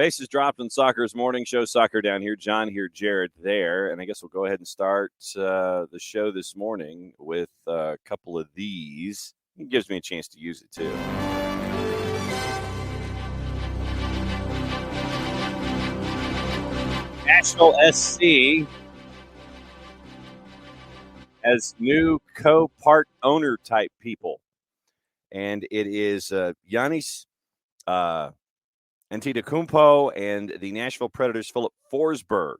Bases dropped on Soccer's morning show. Soccer down here, John here, Jared there. And I guess we'll go ahead and start the show this morning with a couple of these. It gives me a chance to use it, too. Nashville SC has new co-part owner type people. And it is Giannis Antetokounmpo and the Nashville Predators' Philip Forsberg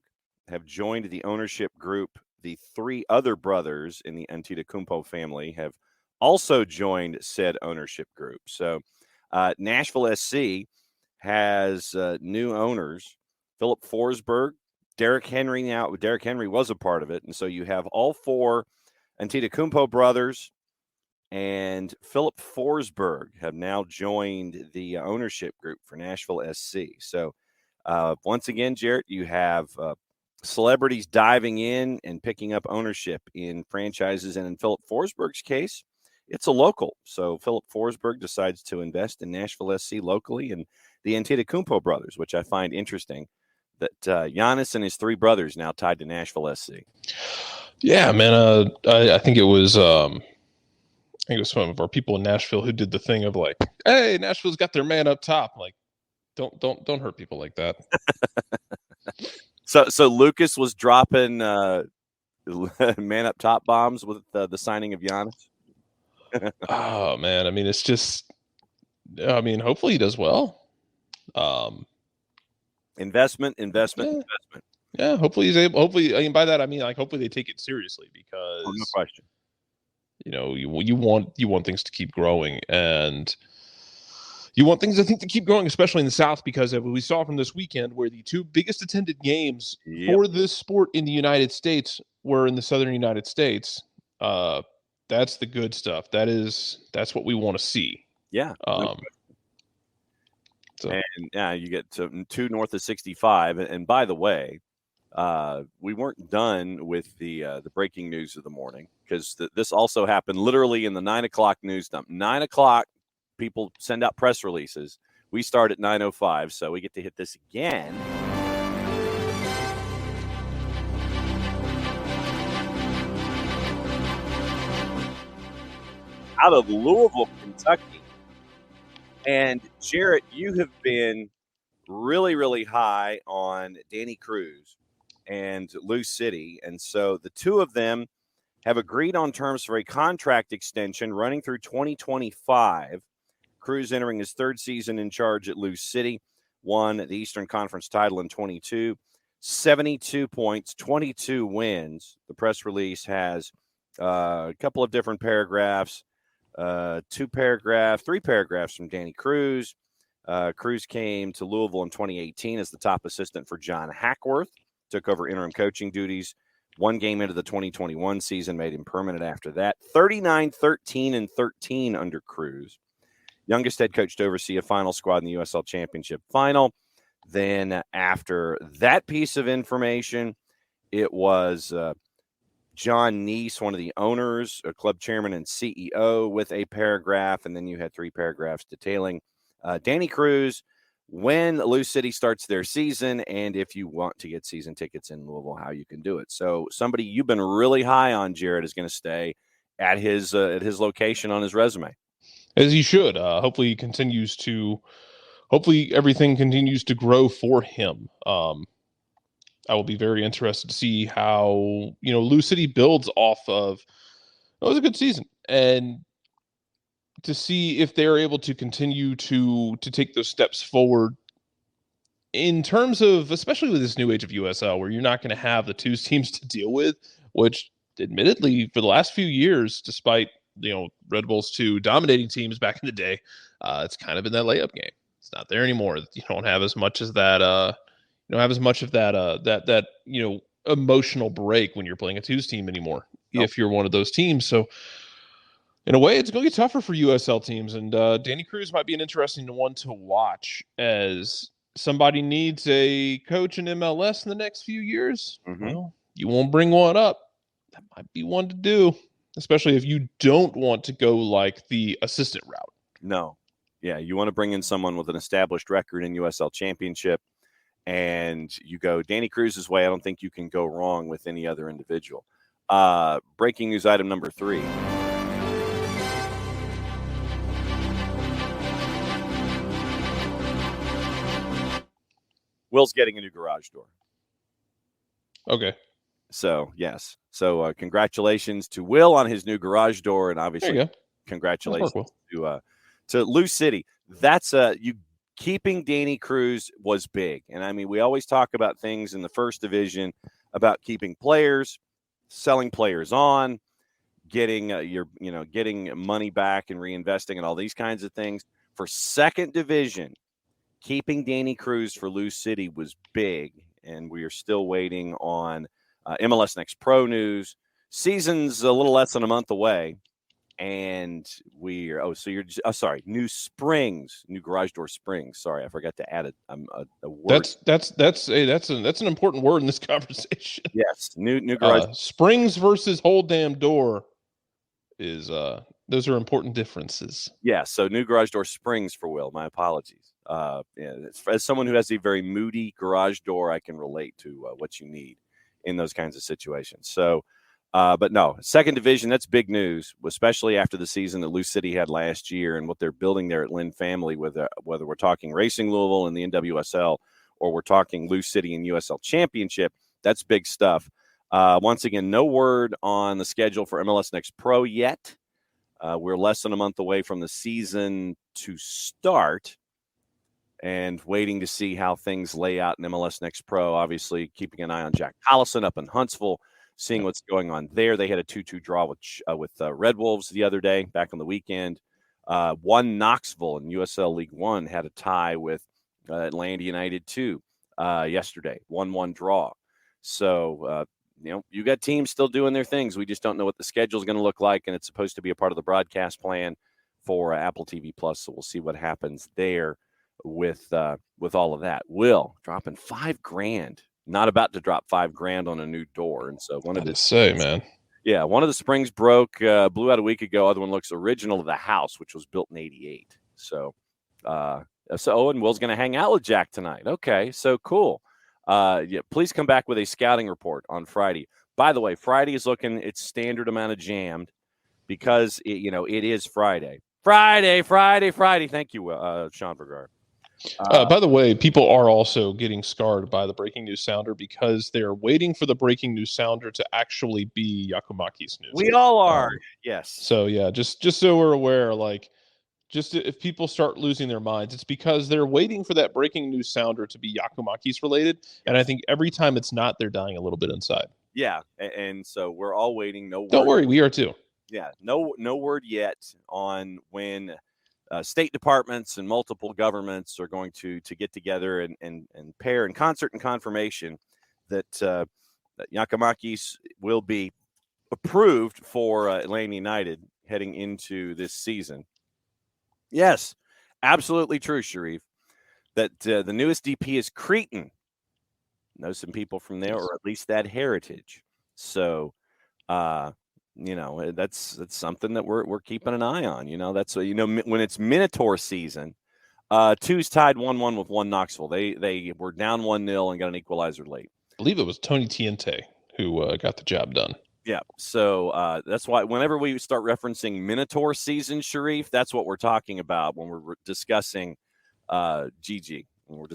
have joined the ownership group. The three other brothers in the Antetokounmpo family have also joined said ownership group. So Nashville SC has new owners, Philip Forsberg, Derek Henry. Now, Derek Henry was a part of it. And so you have all four Antetokounmpo brothers and Philip Forsberg have now joined the ownership group for Nashville SC. So once again, Jarrett, you have celebrities diving in and picking up ownership in franchises. And in Philip Forsberg's case, it's a local. So Philip Forsberg decides to invest in Nashville SC locally and the Antetokounmpo brothers, which I find interesting that Giannis and his three brothers now tied to Nashville SC. Yeah, man. I think it was some of our people in Nashville who did the thing of like, hey, Nashville's got their man up top. Like, don't hurt people like that. So Lucas was dropping man up top bombs with the signing of Giannis. Oh man, I mean, it's just, hopefully he does well. Investment. Yeah, hopefully he's able. Hopefully, I mean, by that I mean like hopefully they take it seriously because no question. You want things to keep growing, and you want things, I think, to keep growing, especially in the South, because we saw from this weekend where the two biggest attended games for this sport in the United States were in the Southern United States. That's the good stuff. That's what we want to see. Yeah. And you get to 2 north of 65. And by the way, we weren't done with the breaking news of the morning because this also happened literally in the 9 o'clock news dump. 9 o'clock, people send out press releases. We start at 9:05, so we get to hit this again. Out of Louisville, Kentucky. And Jarrett, you have been really, really high on Danny Cruz and Lou City. And so the two of them have agreed on terms for a contract extension running through 2025. Cruz entering his third season in charge at Lou City, won the Eastern Conference title in 22, 72 points, 22 wins. The press release has a couple of different paragraphs, 3 paragraphs from Danny Cruz. Cruz came to Louisville in 2018 as the top assistant for John Hackworth, took over interim coaching duties. 1 game into the 2021 season, made him permanent after that. 39-13-13 under Cruz. Youngest head coach to oversee a final squad in the USL Championship final. Then after that piece of information, it was John Neese, one of the owners, a club chairman and CEO, with a paragraph. And then you had 3 paragraphs detailing Danny Cruz, when Lou City starts their season, and if you want to get season tickets in Louisville, how you can do it. So somebody you've been really high on, Jared, is going to stay at his location on his resume. As he should. Hopefully everything continues to grow for him. I will be very interested to see how, Lou City builds off of, it was a good season, and to see if they're able to continue to take those steps forward in terms of, especially with this new age of USL, where you're not going to have the 2 teams to deal with, which admittedly for the last few years, despite, Red Bulls 2 dominating teams back in the day, it's kind of been that layup game. It's not there anymore. You don't have as much as that, that emotional break when you're playing a 2s team anymore, if you're one of those teams. So in a way, it's going to get tougher for USL teams, and Danny Cruz might be an interesting one to watch as somebody needs a coach in MLS in the next few years. Mm-hmm. Well, you won't bring one up. That might be one to do, especially if you don't want to go like the assistant route. No. Yeah, you want to bring in someone with an established record in USL Championship. and you go Danny Cruz's way, I don't think you can go wrong with any other individual. Breaking news item number 3. Will's getting a new garage door. Okay. So, yes. So, congratulations to Will on his new garage door, and There obviously, you go. congratulations Nice work, to Lou City. That's you keeping Danny Cruz was big, and I mean, we always talk about things in the first division about keeping players, selling players on, getting getting money back and reinvesting, and all these kinds of things. For second division, keeping Danny Cruz for Lou City was big, and we are still waiting on MLS Next Pro news. Season's a little less than a month away, and new springs, new garage door springs. Sorry, I forgot to add a word. That's an important word in this conversation. Yes, new garage springs versus whole damn door is those are important differences. Yeah, so new garage door springs for Will. My apologies. As someone who has a very moody garage door, I can relate to what you need in those kinds of situations. So, but no, second division, that's big news, especially after the season that Lou City had last year and what they're building there at Lynn Family, whether we're talking Racing Louisville in the NWSL or we're talking Lou City in USL Championship. That's big stuff. Once again, no word on the schedule for MLS Next Pro yet. We're less than a month away from the season to start and waiting to see how things lay out in MLS Next Pro. Obviously, keeping an eye on Jack Collison up in Huntsville, seeing what's going on there. They had a 2-2 draw with Red Wolves the other day, back on the weekend. One Knoxville in USL League One had a tie with Atlanta United 2 yesterday, 1-1 draw. So, you got teams still doing their things. We just don't know what the schedule is going to look like, and it's supposed to be a part of the broadcast plan for Apple TV Plus. So we'll see what happens there with all of that. Will dropping $5,000, not about to drop $5,000 on a new door, and so one of the springs broke, blew out a week ago. Other one looks original to the house, which was built in '88. So and Will's going to hang out with Jack tonight. Okay, so cool. Please come back with a scouting report on Friday. By the way, Friday is looking its standard amount of jammed because it is Friday. Friday. Thank you, Sean Vergara. By the way, people are also getting scarred by the breaking news sounder because they're waiting for the breaking news sounder to actually be Yakumaki's news. We all are. Yes. So yeah, just so we're aware, just if people start losing their minds, it's because they're waiting for that breaking news sounder to be Yakumaki's related. Yes. And I think every time it's not, they're dying a little bit inside. Yeah. And so we're all waiting. No word. Don't worry. We are too. Yeah. No word yet on when state departments and multiple governments are going to get together and pair in concert and confirmation that Yakumaki's will be approved for Atlanta United heading into this season. Yes, absolutely true, Sharif, that the newest DP is Cretan. Know some people from there, or at least that heritage. So, that's something that we're keeping an eye on. That's when it's Minotaur season. 2's tied 1-1 with one Knoxville. They were down 1-0 and got an equalizer late. I believe it was Tony Tiente who got the job done. Yeah, so that's why whenever we start referencing Minotaur season, Sharif, that's what we're talking about when we're discussing GG. When we're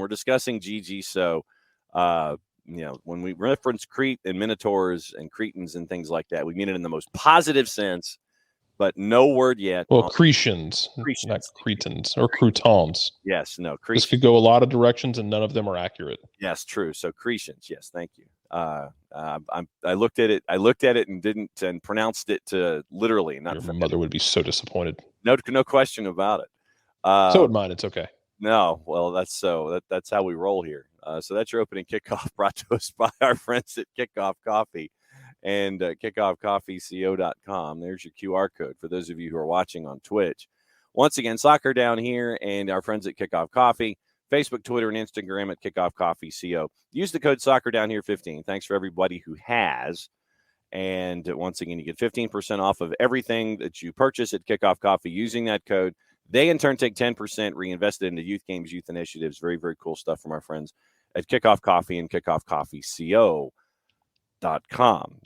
discussing GG, so when we reference Crete and Minotaurs and Cretans and things like that, we mean it in the most positive sense, but no word yet. Well, Cretians, not Cretans or Croutons. Yes, no. This could go a lot of directions, and none of them are accurate. Yes, true. So Cretians, yes, thank you. I looked at it and didn't pronounced it literally. Not Your mother would be so disappointed. No question about it. So would mine. It's okay. No, well, that's how we roll here. So that's your opening kickoff, brought to us by our friends at Kickoff Coffee and kickoffcoffeeco.com. There's your QR code for those of you who are watching on Twitch. Once again, Soccer Down here and our friends at Kickoff Coffee. Facebook, Twitter, and Instagram at Kickoff Coffee CO. Use the code Soccer Down Here 15. Thanks for everybody who has. And once again, you get 15% off of everything that you purchase at Kickoff Coffee using that code. They in turn take 10%, reinvest it into youth games, youth initiatives. Very, very cool stuff from our friends at Kickoff Coffee and kickoffcoffeeco.com.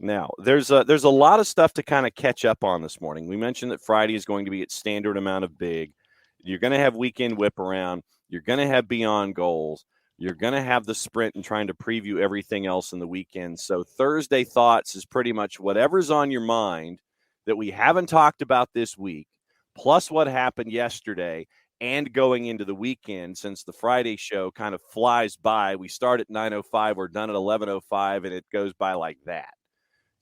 Now, there's a lot of stuff to kind of catch up on this morning. We mentioned that Friday is going to be its standard amount of big. You're going to have weekend whip around. You're going to have beyond goals. You're going to have the sprint and trying to preview everything else in the weekend. So Thursday Thoughts is pretty much whatever's on your mind that we haven't talked about this week, plus what happened yesterday and going into the weekend, since the Friday show kind of flies by. We start at 9:05, we're done at 11:05, and it goes by like that.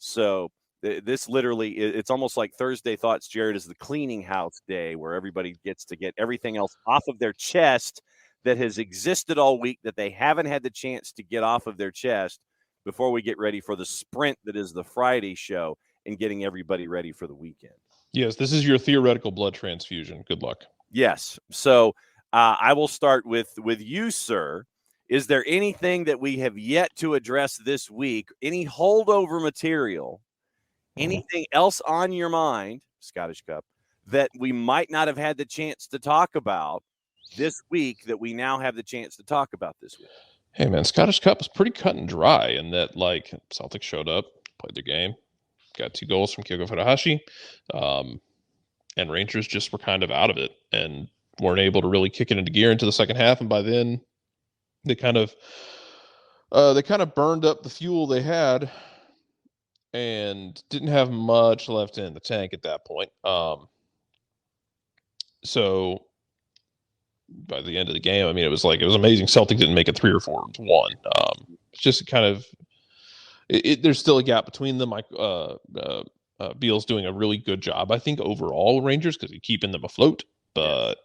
So this literally, it's almost like Thursday Thoughts, Jared, is the cleaning house day where everybody gets to get everything else off of their chest that has existed all week that they haven't had the chance to get off of their chest before we get ready for the sprint that is the Friday show and getting everybody ready for the weekend. Yes, this is your theoretical blood transfusion. Good luck. Yes. So I will start with you, sir. Is there anything that we have yet to address this week? Any holdover material? Anything else on your mind, Scottish Cup, that we might not have had the chance to talk about this week that we now have the chance to talk about this week? Hey, man, Scottish Cup was pretty cut and dry in that, like, Celtics showed up, played their game, got 2 goals from Kyogo Furuhashi, and Rangers just were kind of out of it and weren't able to really kick it into gear into the second half. And by then, they kind of burned up the fuel they had and didn't have much left in the tank at that point. So by the end of the game, I mean, it was amazing. Celtic didn't make it 3 or 4-1. It's just kind of there's still a gap between them. Beal's doing a really good job, I think, overall, Rangers, because he's keeping them afloat. But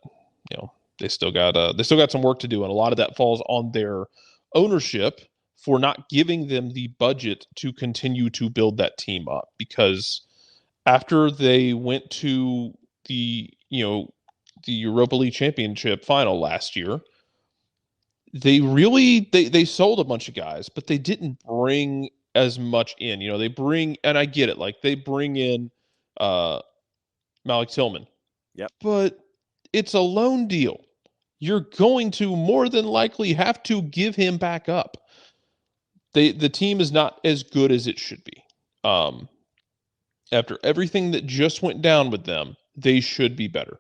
they still got some work to do, and a lot of that falls on their ownership for not giving them the budget to continue to build that team up. Because after they went to the Europa League Championship final last year, they sold a bunch of guys, but they didn't bring as much in. They bring, and I get it, like they bring in Malik Tillman. Yep. But it's a loan deal. You're going to more than likely have to give him back up. The team is not as good as it should be. After everything that just went down with them, they should be better.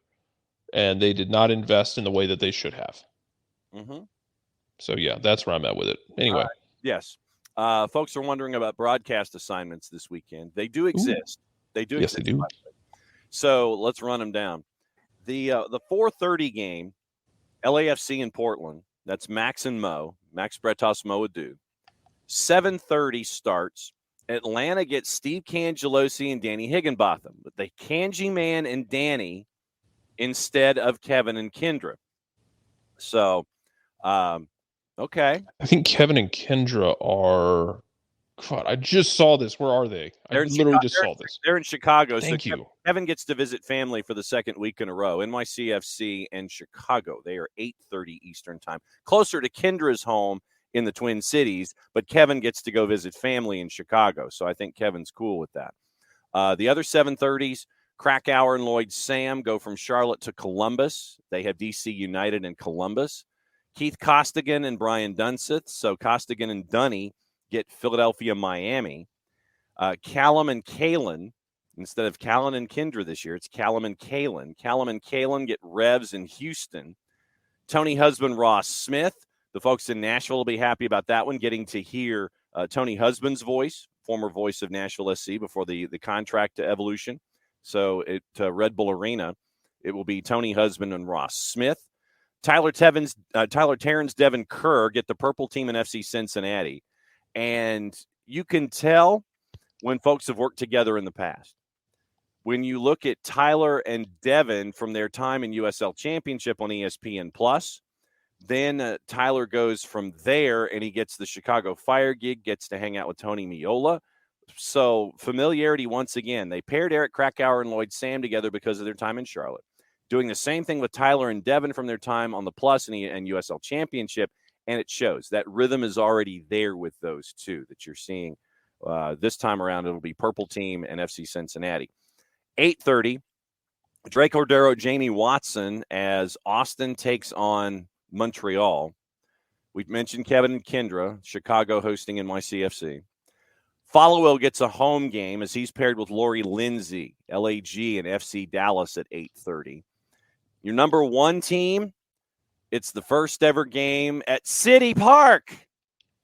And they did not invest in the way that they should have. Mm-hmm. So, yeah, that's where I'm at with it. Anyway. Yes. Folks are wondering about broadcast assignments this weekend. They do exist. Ooh. They do Yes, exist. they do. So let's run them down. The 4:30 game, LAFC in Portland. That's Max and Mo. Max Bretos, Mo Adu. 7:30 starts. Atlanta gets Steve Cangelosi and Danny Higginbotham. But they Kanji Man and Danny instead of Kevin and Kendra. So, okay. I think Kevin and Kendra are. God, I just saw this. Where are they? I literally just saw this. They're in Chicago. Thank so you. Kevin gets to visit family for the second week in a row. NYCFC and Chicago. They are 8:30 Eastern time. Closer to Kendra's home in the Twin Cities, but Kevin gets to go visit family in Chicago. So I think Kevin's cool with that. The other 7:30s, Krakauer and Lloyd Sam go from Charlotte to Columbus. They have DC United in Columbus. Keith Costigan and Brian Dunseth. So Costigan and Dunny get Philadelphia, Miami. Callum and Kalen, instead of Callan and Kendra this year, it's Callum and Kalen. Callum and Kalen get Revs in Houston. Tony Husband, Ross Smith. The folks in Nashville will be happy about that one, getting to hear Tony Husband's voice, former voice of Nashville SC before the contract evolution. So at Red Bull Arena, it will be Tony Husband and Ross Smith. Tyler Terrence, Devin Kerr get the purple team in FC Cincinnati. And you can tell when folks have worked together in the past. When you look at Tyler and Devin from their time in USL Championship on ESPN+, then Tyler goes from there and he gets the Chicago Fire gig, gets to hang out with Tony Miola. So familiarity once again. They paired Eric Krakauer and Lloyd Sam together because of their time in Charlotte. Doing the same thing with Tyler and Devin from their time on the Plus and USL Championship. And it shows that rhythm is already there with those two that you're seeing. This time around, it'll be Purple Team and FC Cincinnati. 8:30, Drake Cordero, Jamie Watson as Austin takes on Montreal. We've mentioned Kevin and Kendra, Chicago hosting NYCFC. Followell gets a home game as he's paired with Lori Lindsay, LAG, and FC Dallas at 8:30. Your number one team, it's the first ever game at City Park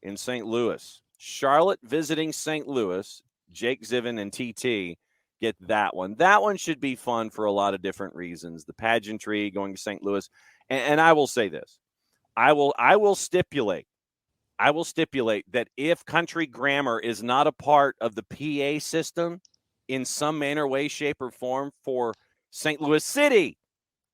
in St. Louis. Charlotte visiting St. Louis. Jake Zivin and TT get that one. That one should be fun for a lot of different reasons. The pageantry going to St. Louis. And I will say this. I will stipulate that if Country Grammar is not a part of the PA system in some manner, way, shape, or form for St. Louis City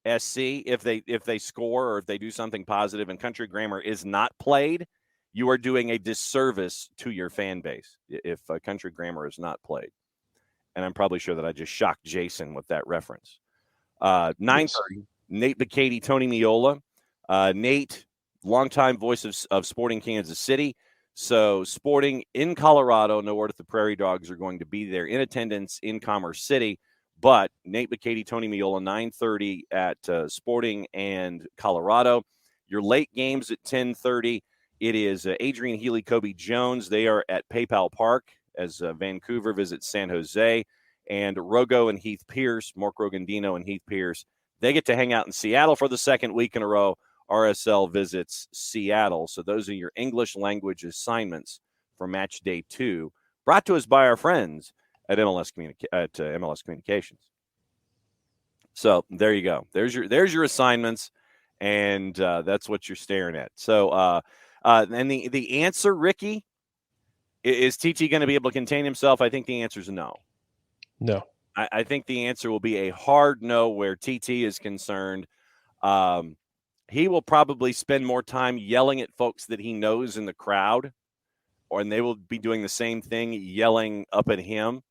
SC, if they score or if they do something positive and Country Grammar is not played, you are doing a disservice to your fan base if Country Grammar is not played. And I'm probably sure that I just shocked Jason with that reference. 9:30, Nate Bacady, Tony Miola. Nate, longtime voice of Sporting Kansas City. So Sporting in Colorado, no word if the Prairie Dogs are going to be there in attendance in Commerce City. But Nate Bacady, Tony Miola, 9:30 at Sporting and Colorado. Your late games at 10:30. It is Adrian Healy, Kobe Jones. They are at PayPal Park as Vancouver visits San Jose. And Rogo and Heath Pierce, Mark Rogandino and Heath Pierce, they get to hang out in Seattle for the second week in a row. RSL visits Seattle. So those are your English language assignments for match day 2, brought to us by our friends at MLS Communications. So there you go. There's your assignments, and that's what you're staring at. So and the answer, Ricky, is TT going to be able to contain himself? I think the answer is no. No. I think the answer will be a hard no where TT is concerned. He will probably spend more time yelling at folks that he knows in the crowd, and they will be doing the same thing, yelling up at him.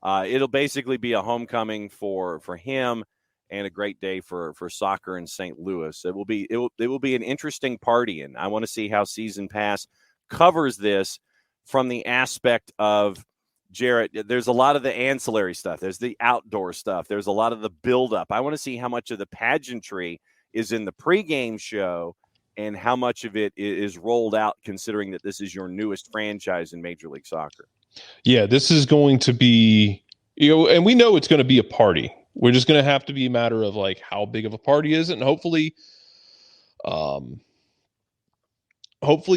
It'll basically be a homecoming for him and a great day for soccer in St. Louis. It will be an interesting party, and I want to see how Season Pass covers this from the aspect of Jarrett. There's a lot of the ancillary stuff. There's the outdoor stuff. There's a lot of the buildup. I want to see how much of the pageantry is in the pregame show and how much of it is rolled out, considering that this is your newest franchise in Major League Soccer. Yeah, this is going to be, and we know it's going to be a party. We're just going to have to be a matter of like how big of a party is it, and hopefully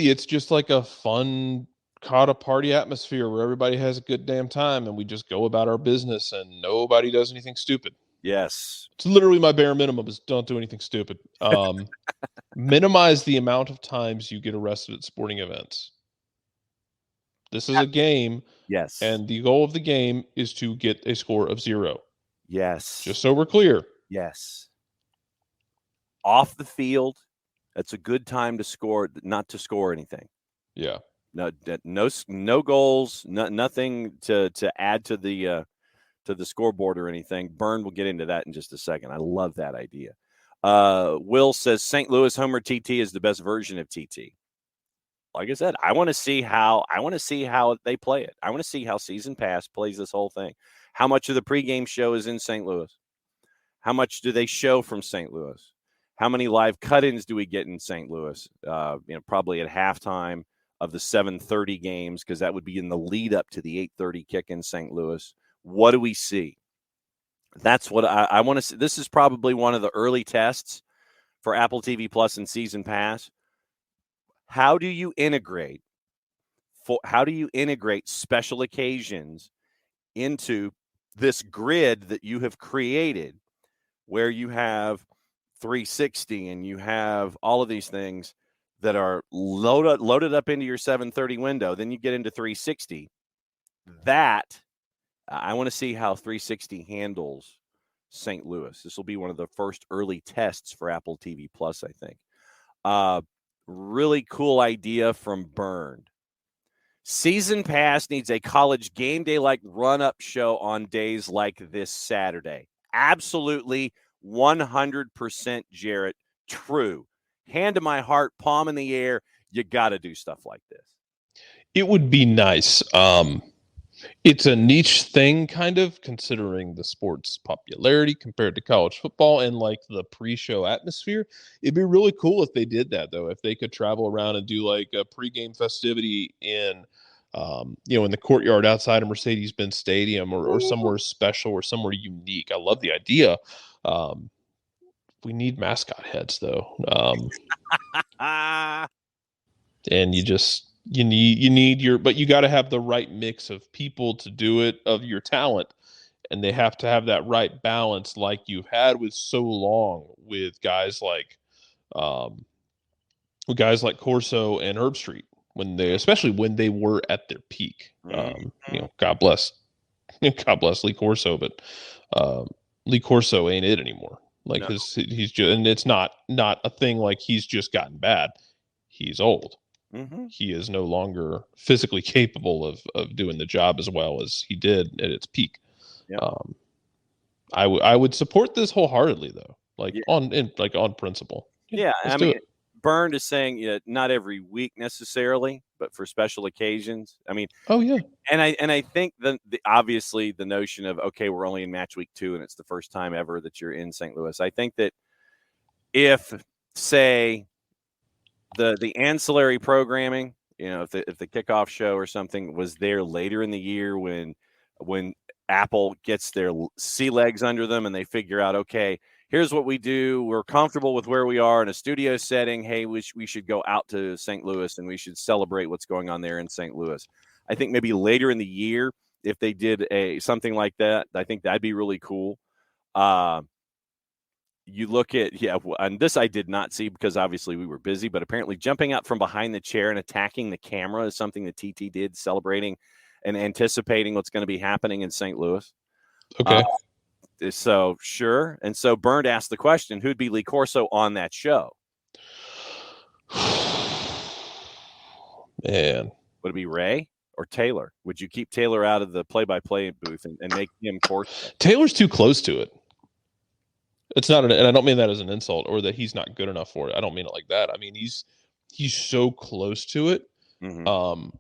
it's just like a fun Kata party atmosphere where everybody has a good damn time and we just go about our business and nobody does anything stupid. Yes. It's literally my bare minimum is don't do anything stupid. Minimize the amount of times you get arrested at sporting events. This is a game. Yes. And the goal of the game is to get a score of 0. Yes. Just so we're clear. Yes. Off the field, that's a good time to score, not to score anything. Yeah. No goals, nothing to add to the scoreboard or anything. Byrne will get into that in just a second. I love that idea. Will says St. Louis Homer TT is the best version of TT. Like I said, I want to see how they play it. I want to see how Season Pass plays this whole thing. How much of the pregame show is in St. Louis? How much do they show from St. Louis? How many live cut-ins do we get in St. Louis? Probably at halftime of the 7:30 games, because that would be in the lead up to the 8:30 kick in St. Louis. What do we see? That's what I want to see. This is probably one of the early tests for Apple TV Plus and Season Pass. How do you integrate special occasions into this grid that you have created, where you have 360 and you have all of these things that are loaded up into your 7:30 window? Then you get into 360. That I want to see how 360 handles St. Louis. This will be one of the first early tests for Apple TV Plus, I think. Really cool idea from Byrne. Season Pass needs a college game day-like run-up show on days like this Saturday. Absolutely 100% Jarrett. True. Hand to my heart, palm in the air. You got to do stuff like this. It would be nice. It's a niche thing, kind of, considering the sport's popularity compared to college football and like the pre-show atmosphere. It'd be really cool if they did that, though. If they could travel around and do like a pregame festivity in, in the courtyard outside of Mercedes-Benz Stadium, or somewhere special or somewhere unique. I love the idea. Um, we need mascot heads, though. Ah, And you need your, but you got to have the right mix of people to do it, of your talent, and they have to have that right balance, like you've had with so long with um Corso and Herb Street, especially when they were at their peak. mhm. God bless God bless Lee Corso, but Lee Corso ain't it anymore. Like No. he's just, and it's not a thing like he's just gotten bad. He's old. Mhm. He is no longer physically capable of doing the job as well as he did at its peak. Yep. Um, I would support this wholeheartedly, though, like Yeah. on principle. Yeah, Yeah. let's I do mean, it. Burned is saying not every week necessarily, but for special occasions. I mean, Oh yeah, and I think obviously the notion of, okay, we're only in match week 2 and it's the first time ever that you're in St. Louis. I think that if, say, the ancillary programming, if the kickoff show or something was there later in the year when Apple gets their sea legs under them and they figure out, okay, here's what we do. We're comfortable with where we are in a studio setting. Hey, we should go out to St. Louis and we should celebrate what's going on there in St. Louis. I think maybe later in the year, if they did something like that, I think that'd be really cool. You look at, and this I did not see because obviously we were busy, but apparently jumping out from behind the chair and attacking the camera is something that TT did, celebrating and anticipating what's going to be happening in St. Louis. okay. So sure. And so Bernd asked the question, who'd be Lee Corso on that show? Man, Would it be Ray or Taylor? Would you keep Taylor out of the play-by-play booth and make him Corso? Taylor's too close to it. It's not, and I don't mean that as an insult or that he's not good enough for it. I don't mean it like that. I mean he's so close to it. Mm-hmm.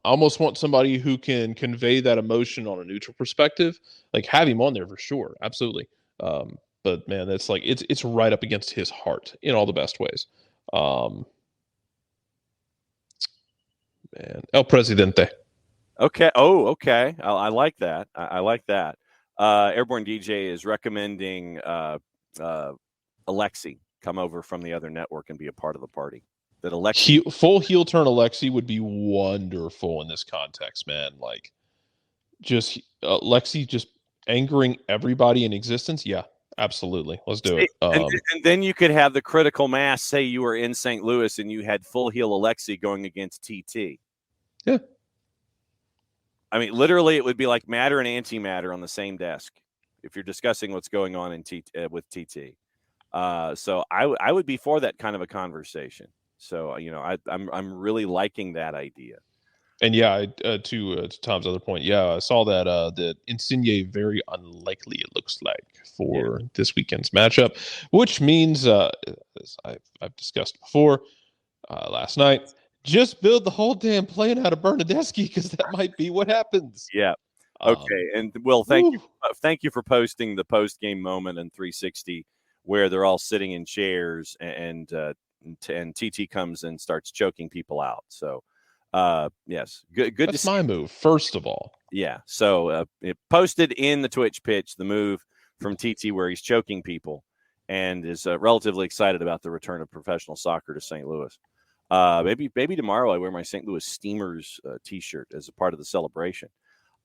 I almost want somebody who can convey that emotion on a neutral perspective. Like, have him on there for sure, absolutely. But man, that's like it's right up against his heart in all the best ways. Man, El Presidente. Okay. Oh, okay. I like that. I like that. Airborne DJ is recommending Alexi come over from the other network and be a part of the party. That Alexi Full heel turn Alexi would be wonderful in this context, man. Like, just Alexi just angering everybody in existence. Yeah, absolutely. Let's do it. and then you could have the critical mass. Say you were in St. Louis and you had full heel Alexi going against TT. Yeah. I mean, literally, it would be like matter and antimatter on the same desk if you're discussing what's going on with TT. So I would be for that kind of a conversation. So I'm really liking that idea. And yeah, to Tom's other point, yeah, I saw that that Insigne very unlikely, it looks like, for this weekend's matchup, which means, as I've discussed before last night, just build the whole damn plane out of Bernadeschi, because that might be what happens. Yeah. Okay. And Will, thank you for posting the post game moment in 360 where they're all sitting in chairs and TT comes and starts choking people out. So. Yes, good. That's my move, first of all. Yeah. So it posted in the Twitch pitch the move from TT where he's choking people, and is relatively excited about the return of professional soccer to St. Louis. Maybe tomorrow I wear my St. Louis Steamers T-shirt as a part of the celebration.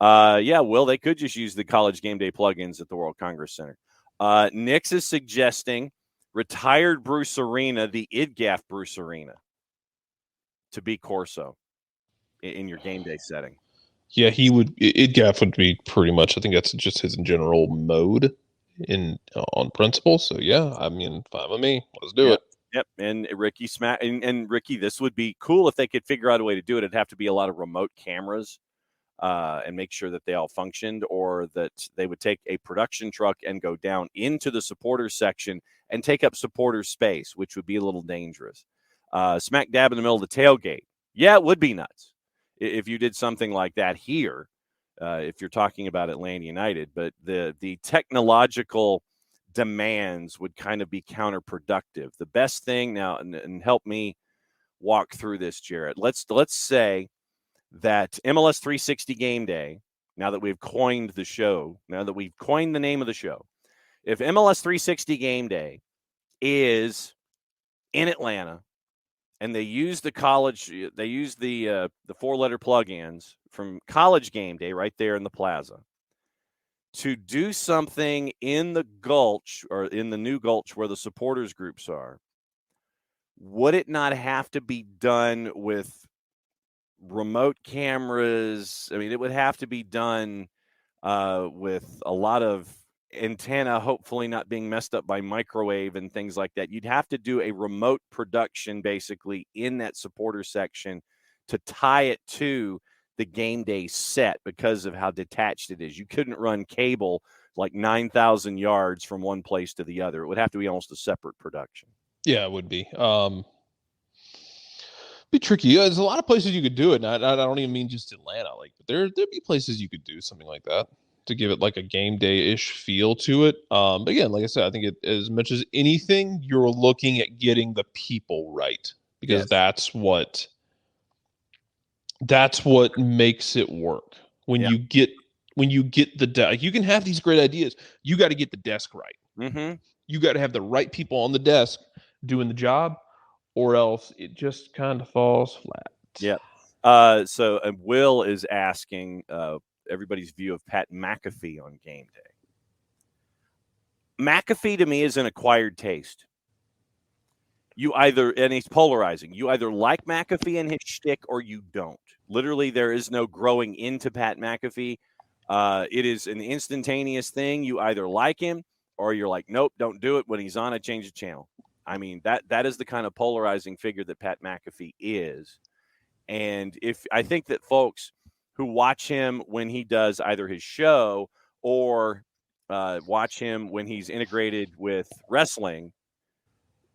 Yeah, Will, they could just use the College Game Day plugins at the World Congress Center. Nix is suggesting retired Bruce Arena, the IDGAF Bruce Arena, to be Corso in your game day setting. Yeah, he would. IDGAF would be pretty much. I think that's just his general mode on principle. So yeah, I mean, fine with me. Let's do it. Yep. And Ricky and Ricky, this would be cool if they could figure out a way to do it. It'd have to be a lot of remote cameras and make sure that they all functioned, or that they would take a production truck and go down into the supporters section and take up supporters space, which would be a little dangerous. Smack dab in the middle of the tailgate. Yeah, it would be nuts if you did something like that here. if you're talking about Atlanta United, but the technological demands would kind of be counterproductive. The best thing now, and help me walk through this, Jarrett. Let's say that MLS 360 Game Day, now that we've coined the show, now that we've coined the name of the show, if MLS 360 Game Day is in Atlanta and they use the 4-letter plugins from College Game Day right there in the plaza to do something in the Gulch or in the new Gulch where the supporters groups are, would it not have to be done with remote cameras? I mean, it would have to be done with a lot of antenna, hopefully not being messed up by microwave and things like that. You'd have to do a remote production basically in that supporter section to tie it to the game day set because of how detached it is. You couldn't run cable like 9,000 yards from one place to the other. It would have to be almost a separate production. Yeah, it would be. Be tricky. There's a lot of places you could do it. And I don't even mean just Atlanta. Like, there'd be places you could do something like that to give it like a game day-ish feel to it. But again, like I said, I think as much as anything, you're looking at getting the people right because Yes. that's what makes it work. When you get the desk, you can have these great ideas. You got to get the desk right. Mm-hmm. You got to have the right people on the desk doing the job, or else it just kind of falls flat. Yeah. So Will is asking everybody's view of Pat McAfee on game day. McAfee to me is an acquired taste. And he's polarizing. You either like McAfee and his shtick or you don't. Literally, there is no growing into Pat McAfee. It is an instantaneous thing. You either like him or you're like, nope, don't do it. When he's on, I change the channel. I mean, that is the kind of polarizing figure that Pat McAfee is. And I think that folks who watch him when he does either his show or watch him when he's integrated with wrestling,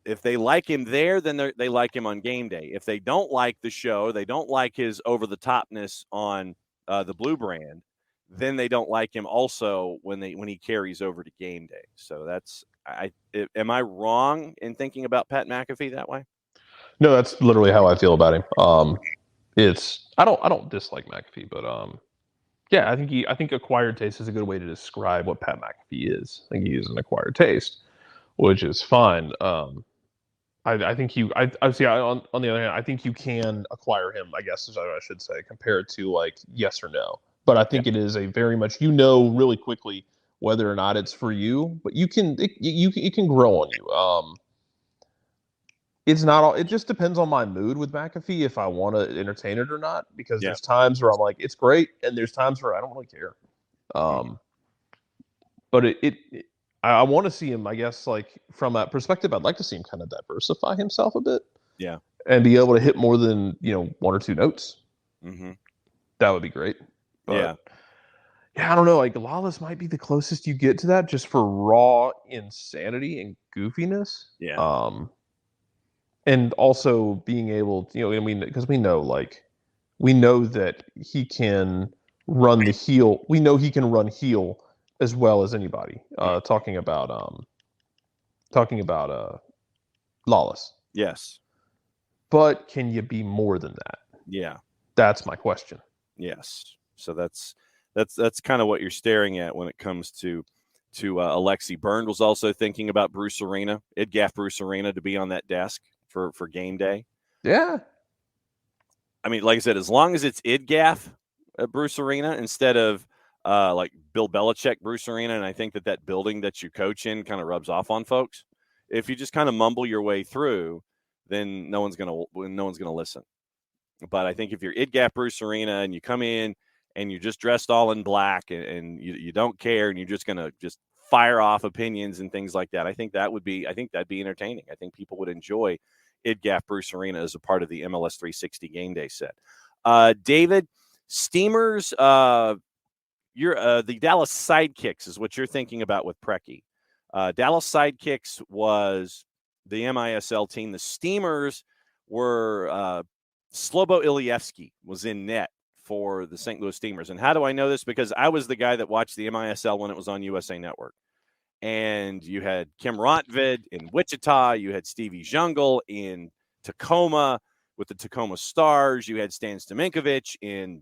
if they like him there, then they like him on game day. If they don't like the show, they don't like his over-the-topness on the Blue brand, then they don't like him also when he carries over to game day. So am I wrong in thinking about Pat McAfee that way? No, that's literally how I feel about him. I don't dislike McAfee, but yeah, I think acquired taste is a good way to describe what Pat McAfee is. I think he is an acquired taste, which is fine. I think on the other hand, I think you can acquire him, I guess is what I should say, compared to like yes or no. But I think it is a very much, really quickly whether or not it's for you, but it can grow on you. It's not all, it just depends on my mood with McAfee if I want to entertain it or not, because there's times where I'm like, it's great, and there's times where I don't really care. But I want to see him, I guess, like from that perspective, I'd like to see him kind of diversify himself a bit. Yeah. And be able to hit more than, one or two notes. Mm-hmm. That would be great. But, yeah, I don't know. Like, Lawless might be the closest you get to that just for raw insanity and goofiness. Yeah. And also being able to, because we know that he can run the heel. We know he can run heel as well as anybody. Talking about Lawless. Yes. But can you be more than that? Yeah. That's my question. Yes. So that's kind of what you're staring at when it comes to Alexi. Byrne was also thinking about Bruce Arena. It'd gaff Bruce Arena to be on that desk for game day. Yeah. I mean, like I said, as long as it's IDGAF at Bruce Arena instead of like Bill Belichick Bruce Arena, and I think that building that you coach in kind of rubs off on folks. If you just kind of mumble your way through, then no one's gonna listen. But I think if you're IDGAF Bruce Arena and you come in and you're just dressed all in black and you don't care and you're just gonna just fire off opinions and things like that, I think that'd be entertaining. I think people would enjoy IDGAF Bruce Arena as a part of the MLS 360 game day set. David, Steamers, you're the Dallas Sidekicks is what you're thinking about with Preki. Dallas Sidekicks was the MISL team. The Steamers were Slobo Ilievsky was in net for the St. Louis Steamers. And how do I know this? Because I was the guy that watched the MISL when it was on USA Network. And you had Kim Rotvid in Wichita. You had Stevie Jungle in Tacoma with the Tacoma Stars. You had Stan Stamenkovic in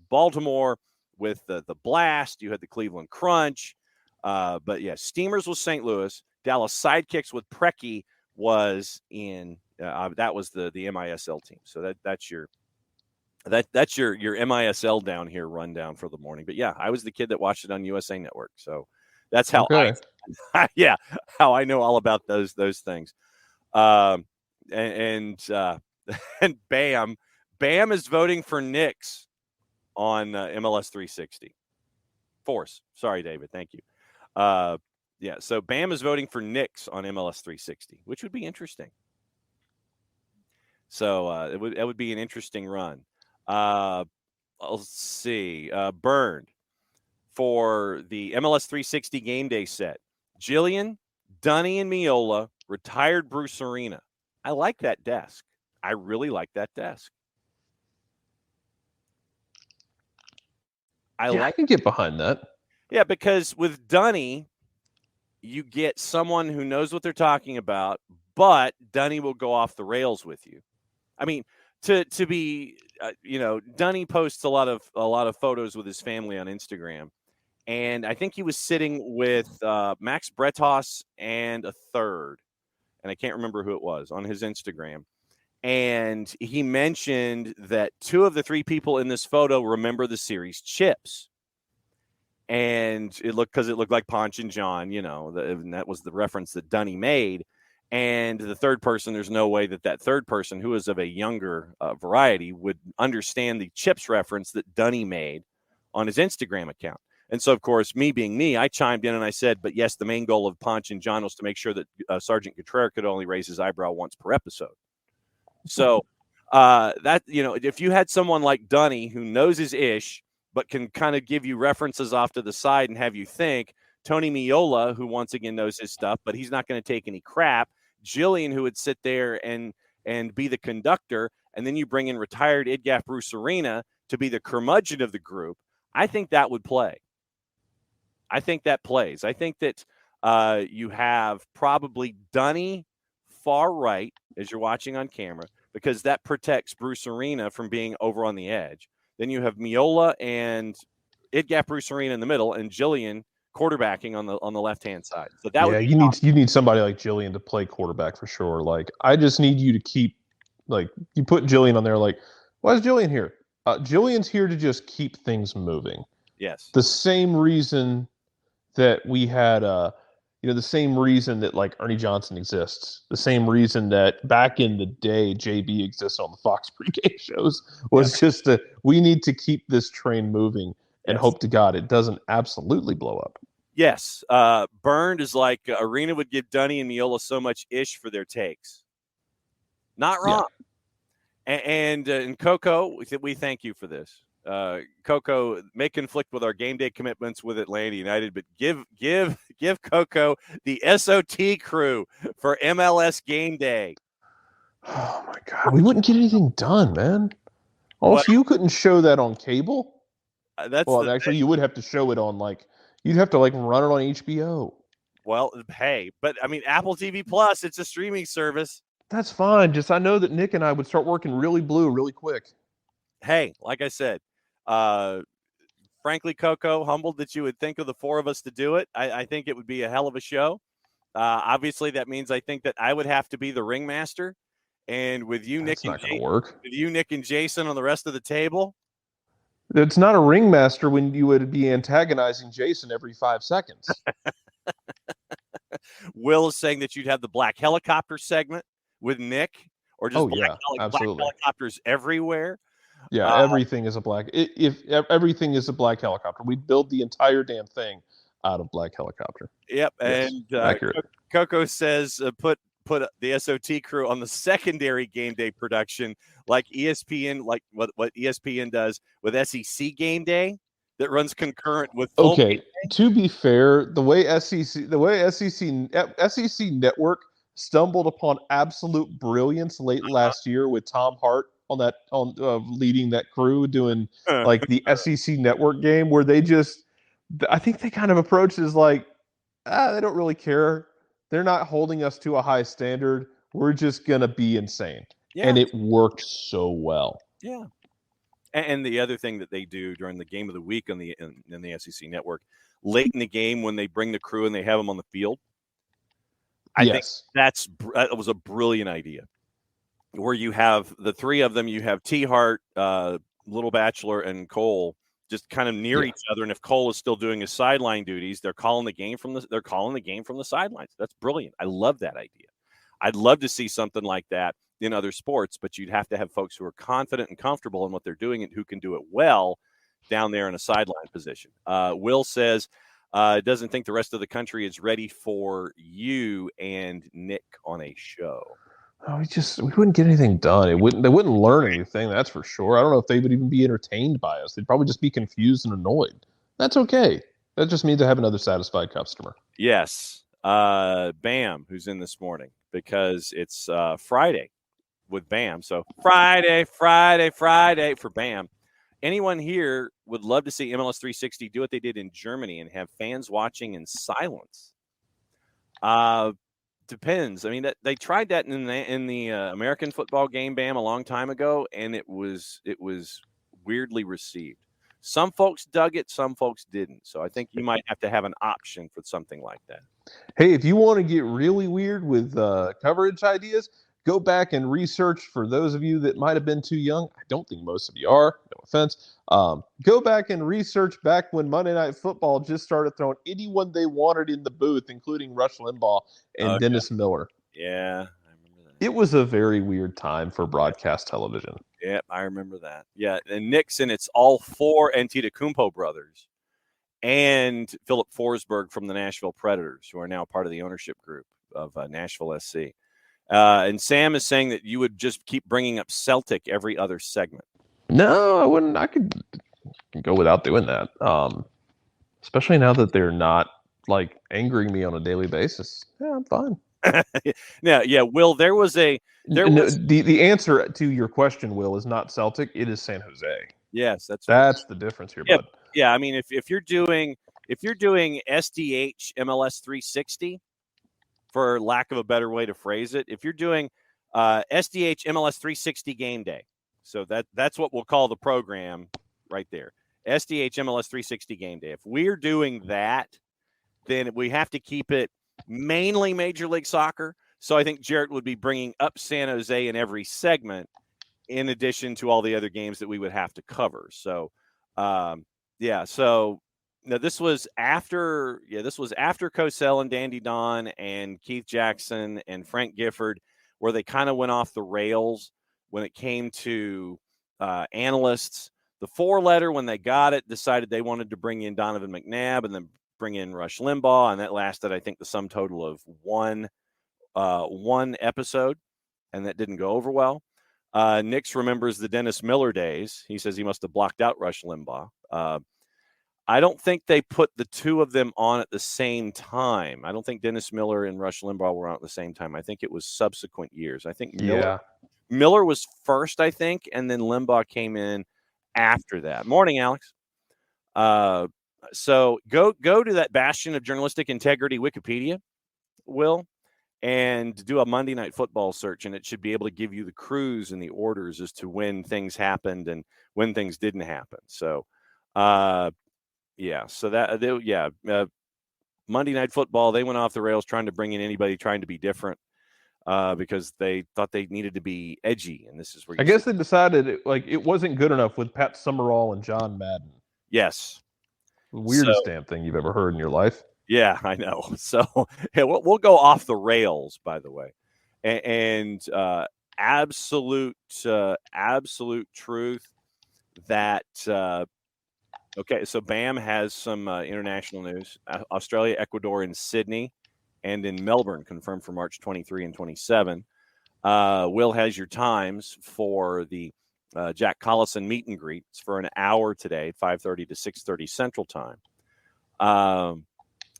Baltimore with the Blast. You had the Cleveland Crunch. But, yeah, Steamers was St. Louis. Dallas Sidekicks with Preki was in that was the MISL team. So that's your MISL down here rundown for the morning. But, yeah, I was the kid that watched it on USA Network. So that's how how I know all about those things. And Bam is voting for Knicks on MLS 360. Force. Sorry, David. Thank you. So Bam is voting for Knicks on MLS 360, which would be interesting. So it would be an interesting run. I'll see. Burned for the MLS 360 game day set. Jillian, Dunny, and Miola, retired Bruce Arena. I like that desk. I really like that desk. I can get behind that. Yeah, because with Dunny, you get someone who knows what they're talking about, but Dunny will go off the rails with you. I mean, to be, Dunny posts a lot of photos with his family on Instagram, and I think he was sitting with Max Bretos and a third, and I can't remember who it was, on his Instagram. And he mentioned that 2 of the 3 people in this photo remember the series Chips. And it looked like Ponch and John, and that was the reference that Dunny made. And the third person, there's no way that third person, who is of a younger variety, would understand the Chips reference that Dunny made on his Instagram account. And so, of course, me being me, I chimed in and I said, but yes, the main goal of Ponch and John was to make sure that Sergeant Contreras could only raise his eyebrow once per episode. So if you had someone like Dunny who knows his ish, but can kind of give you references off to the side and have you think, Tony Miola, who once again knows his stuff, but he's not going to take any crap, Jillian, who would sit there and be the conductor, and then you bring in retired Idgaf Bruce Arena to be the curmudgeon of the group, I think that would play. I think that plays. I think that you have probably Dunny far right as you're watching on camera, because that protects Bruce Arena from being over on the edge. Then you have Miola and Idgaf Bruce Arena in the middle, and Jillian quarterbacking on the left-hand side. So that you need somebody like Jillian to play quarterback for sure. Like, I just need you to keep, like, you put Jillian on there, like, why is Jillian here? Jillian's here to just keep things moving. Yes. The same reason that we had the same reason that, like, Ernie Johnson exists, the same reason that back in the day JB exists on the Fox pregame shows, was just that we need to keep this train moving and hope to God it doesn't absolutely blow up. Yes. Burned is like Arena would give Dunny and Miola so much ish for their takes. Not wrong. Yeah. And Coco, we thank you for this. Coco may conflict with our game day commitments with Atlanta United, but give Coco the SOT crew for MLS game day. Oh my God, we wouldn't get anything done, man. Also, you couldn't show that on cable. You would have to show it on, like, you'd have to, like, run it on HBO. Well, hey, but I mean, Apple TV Plus, it's a streaming service. That's fine. Just, I know that Nick and I would start working really blue really quick. Hey, like I said, frankly, Coco, humbled that you would think of the 4 of us to do it. I think it would be a hell of a show. Obviously, that means I think that I would have to be the ringmaster, and with you, Nick, not going to work. With you, Nick, and Jason on the rest of the table. It's not a ringmaster when you would be antagonizing Jason every 5 seconds. Will is saying that you'd have the black helicopter segment with Nick, or just black helicopters everywhere. Yeah, everything is a black. If everything is a black helicopter, we'd build the entire damn thing out of black helicopter. Yep, yes, and Coco says put the SOT crew on the secondary game day production, like ESPN, like what ESPN does with SEC game day, that runs concurrent with. Okay, to be fair, the way SEC Network stumbled upon absolute brilliance late last year with Tom Hart leading that crew doing like the SEC network game where I think they kind of approached it as like, they don't really care. They're not holding us to a high standard. We're just going to be insane. Yeah. And it worked so well. Yeah. And the other thing that they do during the game of the week in the SEC network, late in the game when they bring the crew and they have them on the field, I think that was a brilliant idea. Where you have the three of them, you have T. Hart, Little Bachelor, and Cole just kind of near each other. And if Cole is still doing his sideline duties, they're calling the game from the sidelines. That's brilliant. I love that idea. I'd love to see something like that in other sports, but you'd have to have folks who are confident and comfortable in what they're doing and who can do it well down there in a sideline position. Will says doesn't think the rest of the country is ready for you and Nick on a show. Oh, we wouldn't get anything done. They wouldn't learn anything, that's for sure. I don't know if they would even be entertained by us. They'd probably just be confused and annoyed. That's okay. That just means I have another satisfied customer. Yes. Bam, who's in this morning, because it's Friday with Bam. So Friday for Bam. Anyone here would love to see MLS 360 do what they did in Germany and have fans watching in silence. Depends. I mean, they tried that in the American football game, Bam, a long time ago, and it was weirdly received. Some folks dug it, some folks didn't. So I think you might have to have an option for something like that. Hey, if you want to get really weird with coverage ideas, go back and research. For those of you that might have been too young, I don't think most of you are, no offense, go back and research back when Monday Night Football just started throwing anyone they wanted in the booth, including Rush Limbaugh and Dennis Miller. Yeah, I remember that. It was a very weird time for broadcast television. Yeah, I remember that. Yeah, and Nixon, it's all four Antetokounmpo brothers and Philip Forsberg from the Nashville Predators, who are now part of the ownership group of Nashville SC. And Sam is saying that you would just keep bringing up Celtic every other segment. No, I wouldn't. I could go without doing that. Especially now that they're not like angering me on a daily basis. Yeah, I'm fine. Yeah. Will, the answer to your question, Will, is not Celtic. It is San Jose. Yes, that's the difference here, bud. Yeah, I mean, if you're doing SDH MLS 360, for lack of a better way to phrase it, if you're doing SDH MLS 360 game day, so that's what we'll call the program right there, SDH MLS 360 game day. If we're doing that, then we have to keep it mainly Major League Soccer. So I think Jarrett would be bringing up San Jose in every segment, in addition to all the other games that we would have to cover. So, So now this was after Cosell and Dandy Don and Keith Jackson and Frank Gifford, where they kind of went off the rails when it came to analysts. The four-letter, when they got it, decided they wanted to bring in Donovan McNabb and then bring in Rush Limbaugh, and that lasted, I think, the sum total of one episode, and that didn't go over well. Nix remembers the Dennis Miller days. He says he must have blocked out Rush Limbaugh. I don't think they put the two of them on at the same time. I don't think Dennis Miller and Rush Limbaugh were on at the same time. I think it was subsequent years. I think Miller was first, I think, and then Limbaugh came in after that. Morning, Alex. So go to that bastion of journalistic integrity, Wikipedia, Will, and do a Monday Night Football search, and it should be able to give you the crews and the orders as to when things happened and when things didn't happen. So, Monday Night Football, they went off the rails trying to bring in anybody trying to be different because they thought they needed to be edgy, and this is where I guess they decided it wasn't good enough with Pat Summerall and John Madden. Yes. Weirdest damn thing you've ever heard in your life. Yeah, I know. So we'll go off the rails, by the way, and absolute truth that. Okay, so Bam has some international news: Australia, Ecuador, and Sydney, and in Melbourne, confirmed for March 23 and 27. Will has your times for the Jack Collison meet and greet. It's for an hour today, 5:30 to 6:30 Central Time.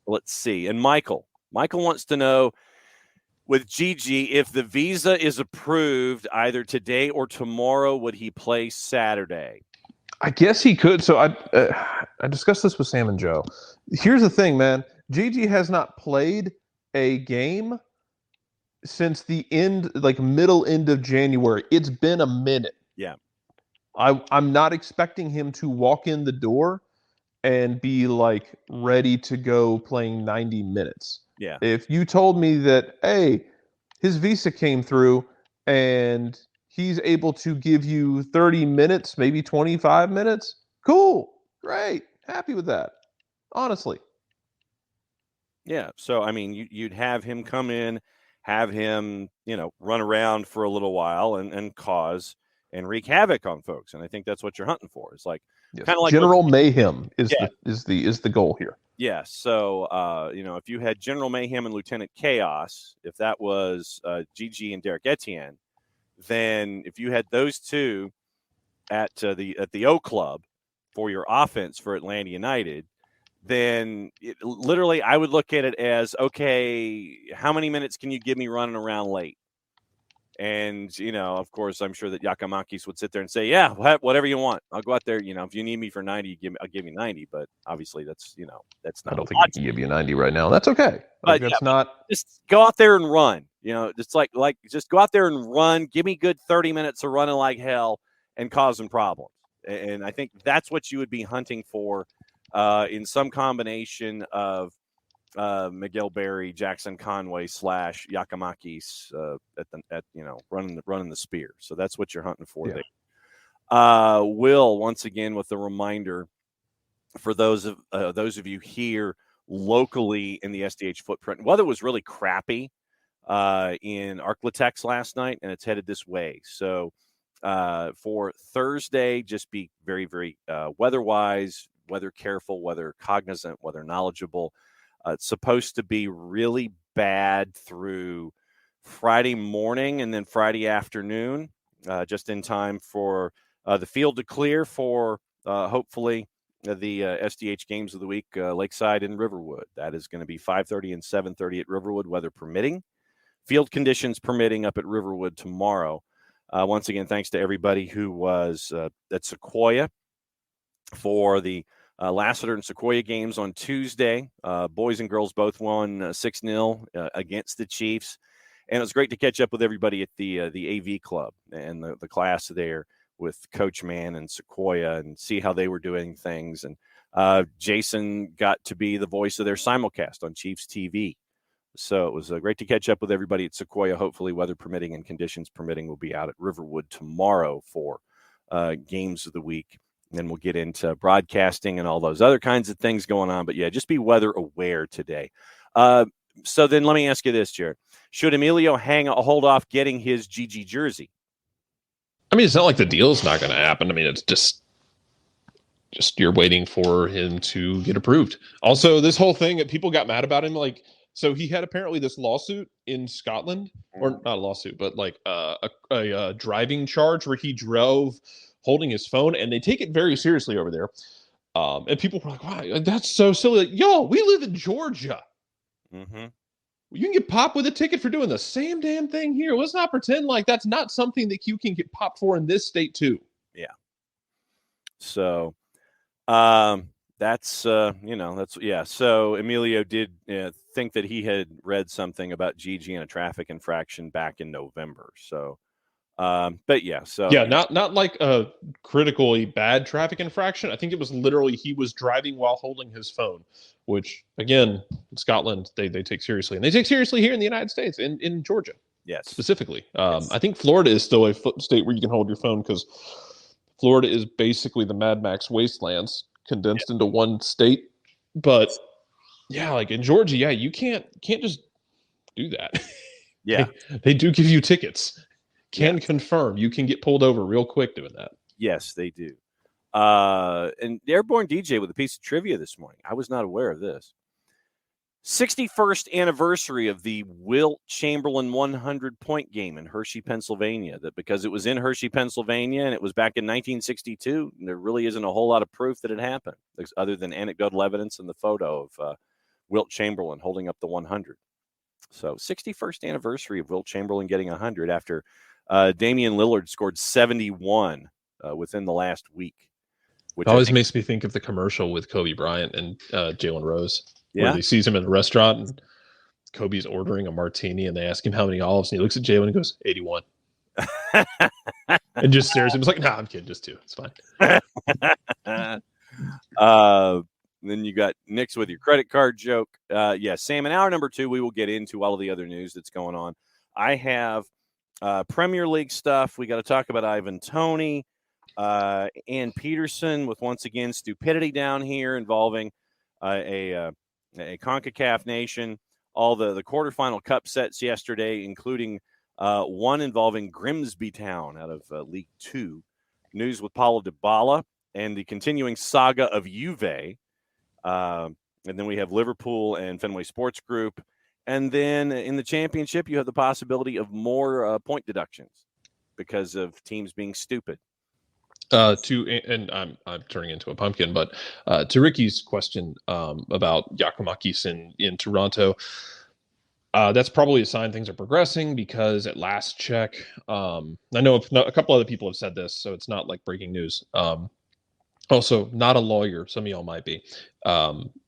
Let's see. And Michael wants to know, with Gigi, if the visa is approved either today or tomorrow, would he play Saturday? I guess he could. So I discussed this with Sam and Joe. Here's the thing, man. Gigi has not played a game since the end, like middle end of January. It's been a minute. Yeah. I'm not expecting him to walk in the door and be like ready to go playing 90 minutes. Yeah. If you told me that, hey, his visa came through and he's able to give you 30 minutes, maybe 25 minutes, cool, great, happy with that, honestly. Yeah. So, I mean, you'd have him come in, have him, run around for a little while and cause and wreak havoc on folks. And I think that's what you're hunting for. It's like kind of like General Mayhem is Yeah. the goal here. Yeah. So, if you had General Mayhem and Lieutenant Chaos, if that was Gigi and Derek Etienne, then if you had those two at the O Club for your offense for Atlanta United, then literally I would look at it as, okay, how many minutes can you give me running around late? And, of course, I'm sure that Yakamakis would sit there and say, yeah, whatever you want. I'll go out there. If you need me for 90, I'll give you 90. But obviously that's not. I don't think he can give you 90 right now. That's okay. But that's not. Just go out there and run. Just like just go out there and run. Give me good 30 minutes of running like hell and causing problems. And I think that's what you would be hunting for in some combination of Miguel Berry, Jackson Conway / Yakamakis at running the spear. So that's what you're hunting for there. Will, once again, with a reminder for those of you here locally in the SDH footprint, weather was really crappy in Arklatex last night, and it's headed this way. So for Thursday, just be very, very weather-wise, weather careful, weather cognizant, weather knowledgeable. It's supposed to be really bad through Friday morning and then Friday afternoon, just in time for the field to clear for hopefully the SDH games of the week, Lakeside and Riverwood. That is going to be 5:30 and 7:30 at Riverwood, weather permitting. Field conditions permitting up at Riverwood tomorrow. Once again, thanks to everybody who was at Sequoia for the Lassiter and Sequoia games on Tuesday. Boys and girls both won 6-0 against the Chiefs. And it was great to catch up with everybody at the AV club and the class there with Coach Mann and Sequoia and see how they were doing things. And Jason got to be the voice of their simulcast on Chiefs TV. So it was great to catch up with everybody at Sequoia. Hopefully, weather permitting and conditions permitting, we'll be out at Riverwood tomorrow for games of the week. And then we'll get into broadcasting and all those other kinds of things going on. But, yeah, just be weather aware today. So then let me ask you this, Jared. Should Emilio hold off getting his Gigi jersey? I mean, it's not like the deal's not going to happen. I mean, it's just you're waiting for him to get approved. Also, this whole thing, people got mad about him. Like, so he had apparently this lawsuit in Scotland, or not a lawsuit, but like a driving charge where he drove holding his phone, and they take it very seriously over there. And people were like, wow, that's so silly. Like, yo, we live in Georgia. Mm-hmm. You can get popped with a ticket for doing the same damn thing here. Let's not pretend like that's not something that you can get popped for in this state too. Yeah. So that's yeah. So Emilio did think that he had read something about Gigi and a traffic infraction back in November. So but yeah, so yeah, not like a critically bad traffic infraction. I think it was literally he was driving while holding his phone, which again, in Scotland they take seriously, and they take seriously here in the United States, in Georgia, yes, specifically. Yes. I think Florida is still a state where you can hold your phone because Florida is basically the Mad Max wastelands condensed into one state. But yeah, like in Georgia, yeah, you can't just do that. Yeah, they do give you tickets. Can confirm you can get pulled over real quick doing that. Yes, they do. And the Airborne DJ with a piece of trivia this morning. I was not aware of this. 61st anniversary of the Wilt Chamberlain 100-point game in Hershey, Pennsylvania. That because it was in Hershey, Pennsylvania, and it was back in 1962, there really isn't a whole lot of proof that it happened, other than anecdotal evidence and the photo of Wilt Chamberlain holding up the 100. So 61st anniversary of Wilt Chamberlain getting 100 after Damian Lillard scored 71 within the last week. Which It always makes me think of the commercial with Kobe Bryant and Jalen Rose, where they sees him in a restaurant and Kobe's ordering a martini and they ask him how many olives, and he looks at Jalen and goes, 81. And just stares at him. He's like, nah, I'm kidding, just 2. It's fine. Then you got Nick's with your credit card joke. Sam, in hour number 2, we will get into all of the other news that's going on. I have Premier League stuff. We got to talk about Ivan Toney, Ann Peterson with, once again, stupidity down here involving a CONCACAF nation. All the quarterfinal cup sets yesterday, including one involving Grimsby Town out of League 2. News with Paulo Dybala and the continuing saga of Juve. And then we have Liverpool and Fenway Sports Group. And then in the championship, you have the possibility of more point deductions because of teams being stupid. And I'm turning into a pumpkin, but to Ricky's question about Giacomakis in Toronto, that's probably a sign things are progressing, because at last check, I know a couple other people have said this, so it's not like breaking news. Also, not a lawyer. Some of y'all might be.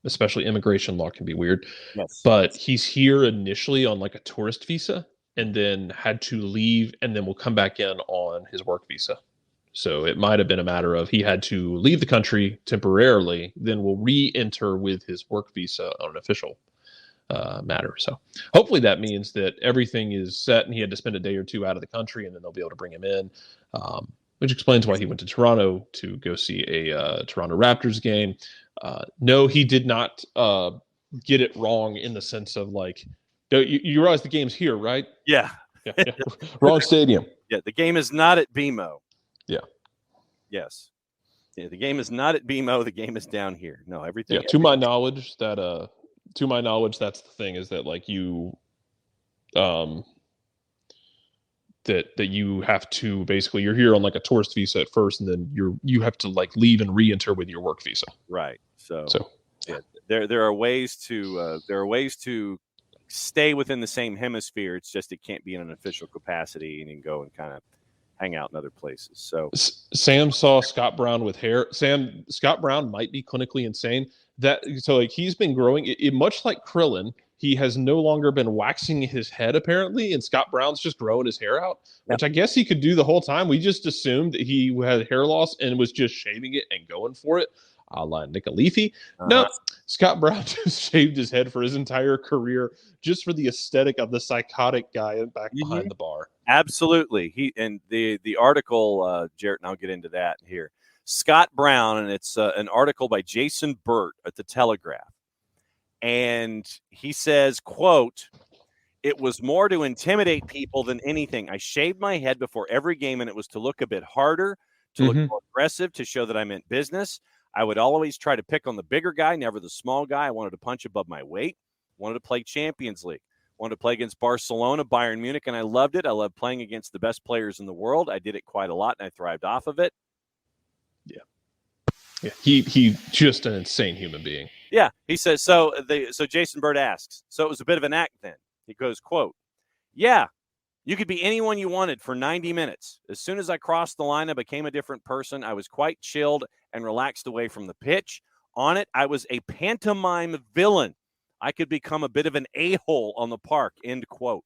Especially immigration law can be weird. Yes. But he's here initially on like a tourist visa and then had to leave and then will come back in on his work visa. So it might have been a matter of he had to leave the country temporarily, then will re-enter with his work visa on an official matter. So hopefully that means that everything is set and he had to spend a day or 2 out of the country and then they'll be able to bring him in. Which explains why he went to Toronto to go see a Toronto Raptors game. No, he did not get it wrong in the sense of like, you realize the game's here, right? Yeah. Yeah. Wrong stadium. Yeah, the game is not at BMO. Yeah. Yes. Yeah, the game is not at BMO. The game is down here. No, everything. Yeah. To my knowledge, that's the thing, is that like you, that you have to basically, you're here on like a tourist visa at first, and then you have to like leave and re-enter with your work visa. Right. So yeah, there are ways to stay within the same hemisphere. It's just it can't be in an official capacity, and you can go and kind of hang out in other places. So Sam saw Scott Brown with hair. Scott Brown might be clinically insane. Like he's been growing it much like Krillin. He has no longer been waxing his head, apparently, and Scott Brown's just growing his hair out, which I guess he could do the whole time. We just assumed that he had hair loss and was just shaving it and going for it, a la Nick Leafy. No, Scott Brown just shaved his head for his entire career just for the aesthetic of the psychotic guy back behind the bar. Absolutely. The article, Jarrett, and I'll get into that here. Scott Brown, and it's an article by Jason Burt at The Telegraph. And he says, quote, "It was more to intimidate people than anything. I shaved my head before every game, and it was to look a bit harder, to look more aggressive, to show that I meant business. I would always try to pick on the bigger guy, never the small guy. I wanted to punch above my weight, wanted to play Champions League, wanted to play against Barcelona, Bayern Munich, and I loved it. I loved playing against the best players in the world. I did it quite a lot, and I thrived off of it." Yeah, he just an insane human being. Yeah, he says, so Jason Bird asks, so it was a bit of an act then? He goes, quote, "Yeah, you could be anyone you wanted for 90 minutes. As soon as I crossed the line, I became a different person. I was quite chilled and relaxed away from the pitch. On it, I was a pantomime villain. I could become a bit of an a-hole on the park," end quote.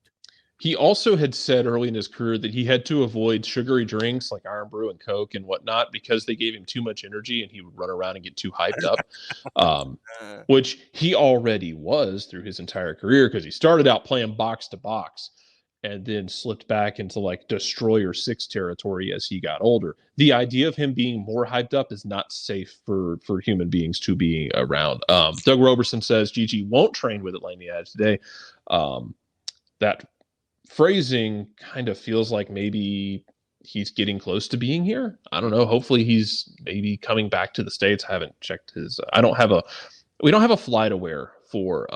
He also had said early in his career that he had to avoid sugary drinks like Iron Brew and Coke and whatnot because they gave him too much energy and he would run around and get too hyped up, which he already was through his entire career because he started out playing box to box and then slipped back into like Destroyer 6 territory as he got older. The idea of him being more hyped up is not safe for human beings to be around. Doug Roberson says Gigi won't train with Atlanta United today. That phrasing kind of feels like maybe he's getting close to being here. I don't know. Hopefully he's maybe coming back to the States. I haven't checked his, we don't have a flight aware for,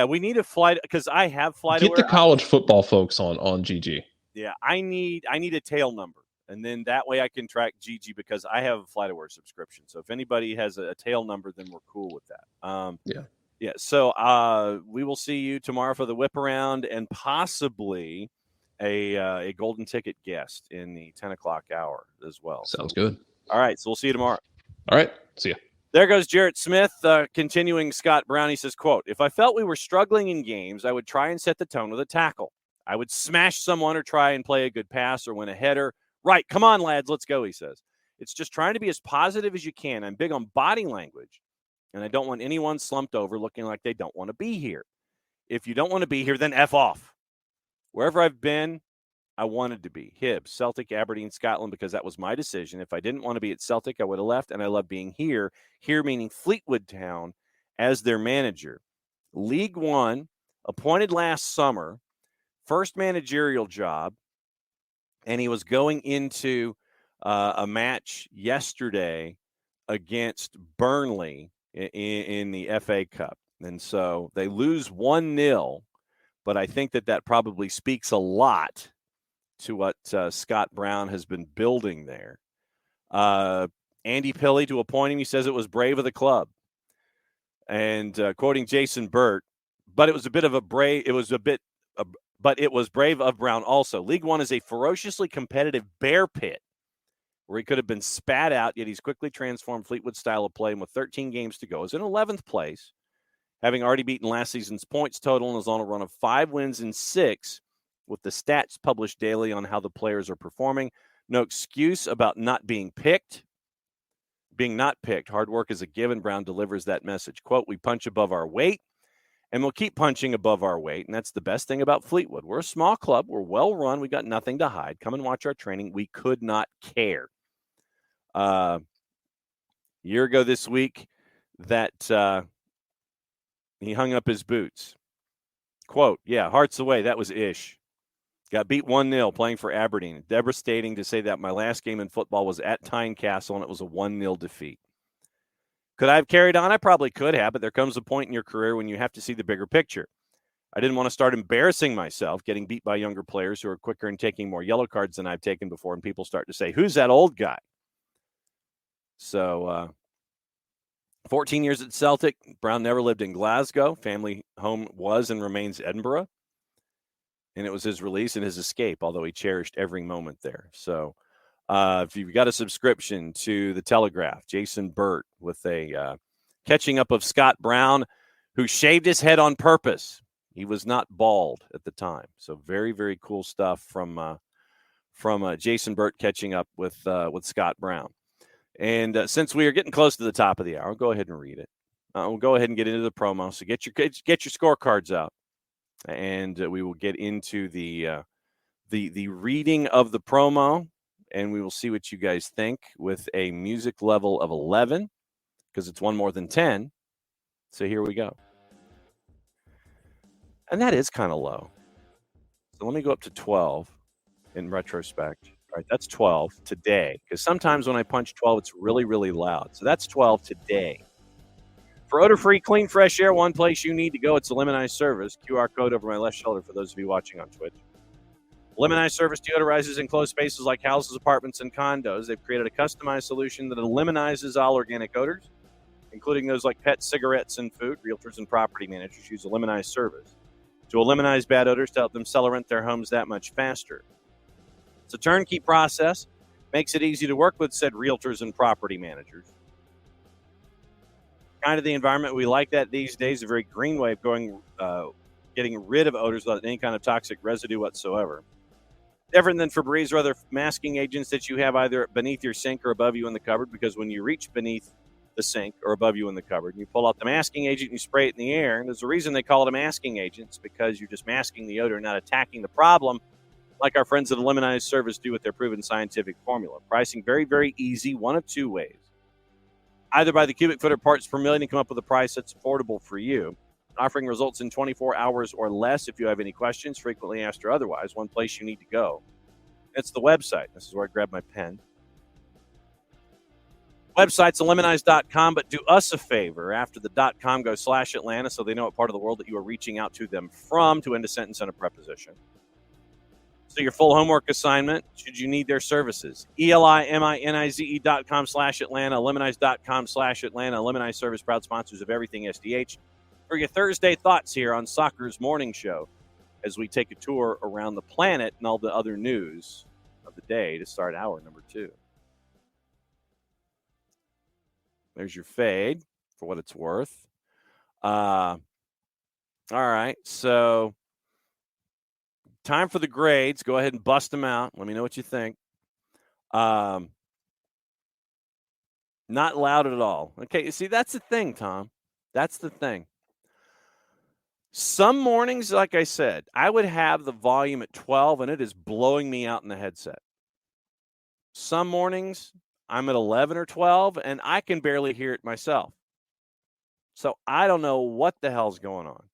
we need a flight because I have flight get aware. the college football folks on GG. Yeah. I need a tail number, and then that way I can track GG because I have a flight aware subscription. So if anybody has a tail number, then we're cool with that. Yeah, so we will see you tomorrow for the whip around and possibly a golden ticket guest in the 10 o'clock hour as well. Sounds good. All right, so we'll see you tomorrow. All right, see ya. There goes Jarrett Smith, continuing Scott Brown. He says, quote, "If I felt we were struggling in games, I would try and set the tone with a tackle. I would smash someone or try and play a good pass or win a header. Right, come on, lads, let's go," he says. "It's just trying to be as positive as you can. I'm big on body language, and I don't want anyone slumped over looking like they don't want to be here. If you don't want to be here, then F off. Wherever I've been, I wanted to be. Hibs, Celtic, Aberdeen, Scotland, because that was my decision. If I didn't want to be at Celtic, I would have left, and I love being here. Here meaning Fleetwood Town as their manager. League One, appointed last summer, first managerial job, and he was going into a match yesterday against Burnley in the FA Cup. And so they lose 1-0, but I think that probably speaks a lot to what Scott Brown has been building there. Andy Pilley to appoint him, he says it was brave of the club. And quoting Jason Burt, but it was a bit of a brave, but it was brave of Brown also. League One is a ferociously competitive bear pit where he could have been spat out, yet he's quickly transformed Fleetwood's style of play, and with 13 games to go is in 11th place, having already beaten last season's points total and is on a run of 5 wins in 6, with the stats published daily on how the players are performing. No excuse about not being picked. Being not picked, hard work is a given. Brown delivers that message. Quote, "We punch above our weight, and we'll keep punching above our weight, and that's the best thing about Fleetwood. We're a small club. We're well run. We got nothing to hide. Come and watch our training. We could not care." A year ago this week that he hung up his boots. Quote, "Yeah, hearts away. That was ish. Got beat 1-0 playing for Aberdeen. Devastating to say that my last game in football was at Tynecastle, and it was a 1-0 defeat. Could I have carried on? I probably could have, but there comes a point in your career when you have to see the bigger picture. I didn't want to start embarrassing myself, getting beat by younger players who are quicker and taking more yellow cards than I've taken before, and people start to say, who's that old guy?" So 14 years at Celtic. Brown never lived in Glasgow. Family home was and remains Edinburgh. And it was his release and his escape, although he cherished every moment there. So if you've got a subscription to The Telegraph, Jason Burt with a catching up of Scott Brown, who shaved his head on purpose. He was not bald at the time. So very, very cool stuff from Jason Burt catching up with Scott Brown. And since we are getting close to the top of the hour, I'll go ahead and read it. We'll go ahead and get into the promo. So get your scorecards out, and we will get into the reading of the promo, and we will see what you guys think with a music level of 11, because it's one more than 10. So here we go. And that is kind of low. So let me go up to 12 in retrospect. All right, that's 12 today, because sometimes when I punch 12, it's really, really loud. So that's 12 today. For odor-free, clean, fresh air, one place you need to go. It's a Lemonize Service. QR code over my left shoulder for those of you watching on Twitch. Lemonize Service deodorizes enclosed spaces like houses, apartments, and condos. They've created a customized solution that eliminizes all organic odors, including those like pets, cigarettes, and food. Realtors and property managers use a Lemonize Service to eliminate bad odors to help them sell or rent their homes that much faster. It's a turnkey process. Makes it easy to work with, said realtors and property managers. Kind of the environment we like that these days, a very green way of getting rid of odors without any kind of toxic residue whatsoever. Different than Febreze or other masking agents that you have either beneath your sink or above you in the cupboard, because when you reach beneath the sink or above you in the cupboard, you pull out the masking agent and you spray it in the air. And there's a reason they call it a masking agent. It's because you're just masking the odor, not attacking the problem, like our friends at the Lemonize Service do with their proven scientific formula. Pricing very, very easy, one of two ways. Either by the cubic foot or parts per million and come up with a price that's affordable for you. Offering results in 24 hours or less. If you have any questions, frequently asked or otherwise, one place you need to go. It's the website. This is where I grab my pen. Website's lemonize.com, but do us a favor. After the .com, go /Atlanta so they know what part of the world that you are reaching out to them from to end a sentence and a preposition. So your full homework assignment, should you need their services, ELIMINIZE.com /Atlanta, lemonize.com /Atlanta. Lemonize Service, proud sponsors of Everything SDH. for your Thursday thoughts here on Soccer's Morning Show as we take a tour around the planet and all the other news of the day to start hour number 2. There's your fade for what it's worth. All right, so time for the grades. Go ahead and bust them out. Let me know what you think. Not loud at all. Okay, see, that's the thing, Tom. That's the thing. Some mornings, like I said, I would have the volume at 12, and it is blowing me out in the headset. Some mornings, I'm at 11 or 12, and I can barely hear it myself. So I don't know what the hell's going on.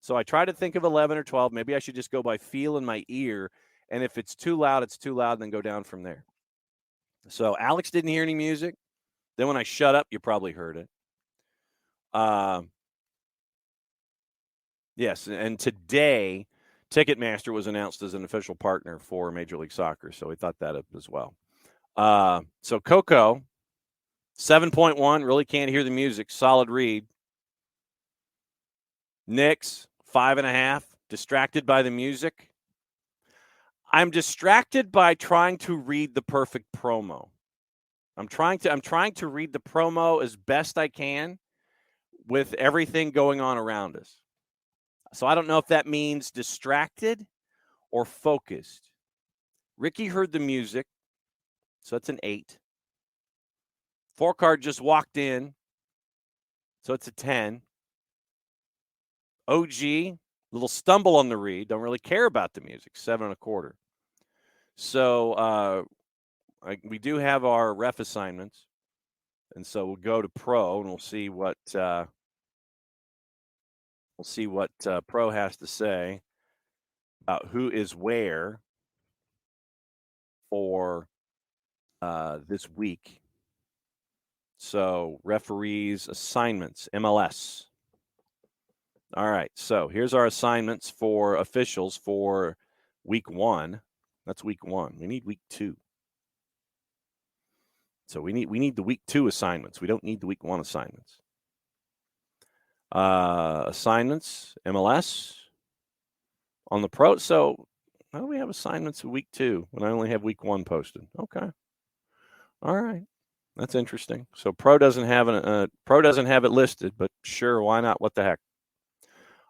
So I try to think of 11 or 12. Maybe I should just go by feel in my ear, and if it's too loud, it's too loud, and then go down from there. So Alex didn't hear any music. Then when I shut up, you probably heard it. Yes, and today, Ticketmaster was announced as an official partner for Major League Soccer, so we thought that up as well. So Coco, 7.1, really can't hear the music, solid read. Knicks, 5.5, distracted by the music. I'm distracted by trying to read the perfect promo. I'm trying to read the promo as best I can with everything going on around us. So I don't know if that means distracted or focused. Ricky heard the music, so that's an 8. Four-card just walked in, so it's a 10. OG, little stumble on the read, don't really care about the music, 7.25. So we do have our ref assignments, and so we'll go to Pro, and we'll see what Pro has to say about who is where for this week. So referees assignments, MLS. All right, so here's our assignments for officials for week 1. That's week 1. We need week 2. So we need the week 2 assignments. We don't need the week 1 assignments. Assignments, MLS on the Pro. So how do we have assignments in week 2 when I only have week 1 posted? Okay. All right. That's interesting. So Pro doesn't have it listed, but sure, why not? What the heck?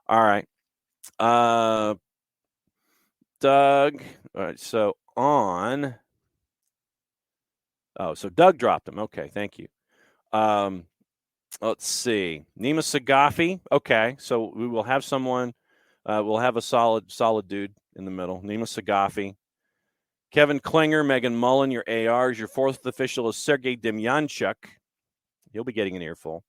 All right. Doug. All right. So so Doug dropped him. Okay. Thank you. Let's see. Nima Sagafi. Okay. So we will have someone. We'll have a solid dude in the middle. Nima Sagafi. Kevin Klinger, Megan Mullen, your ARs. Your 4th official is Sergei Demyanchuk. He'll be getting an earful.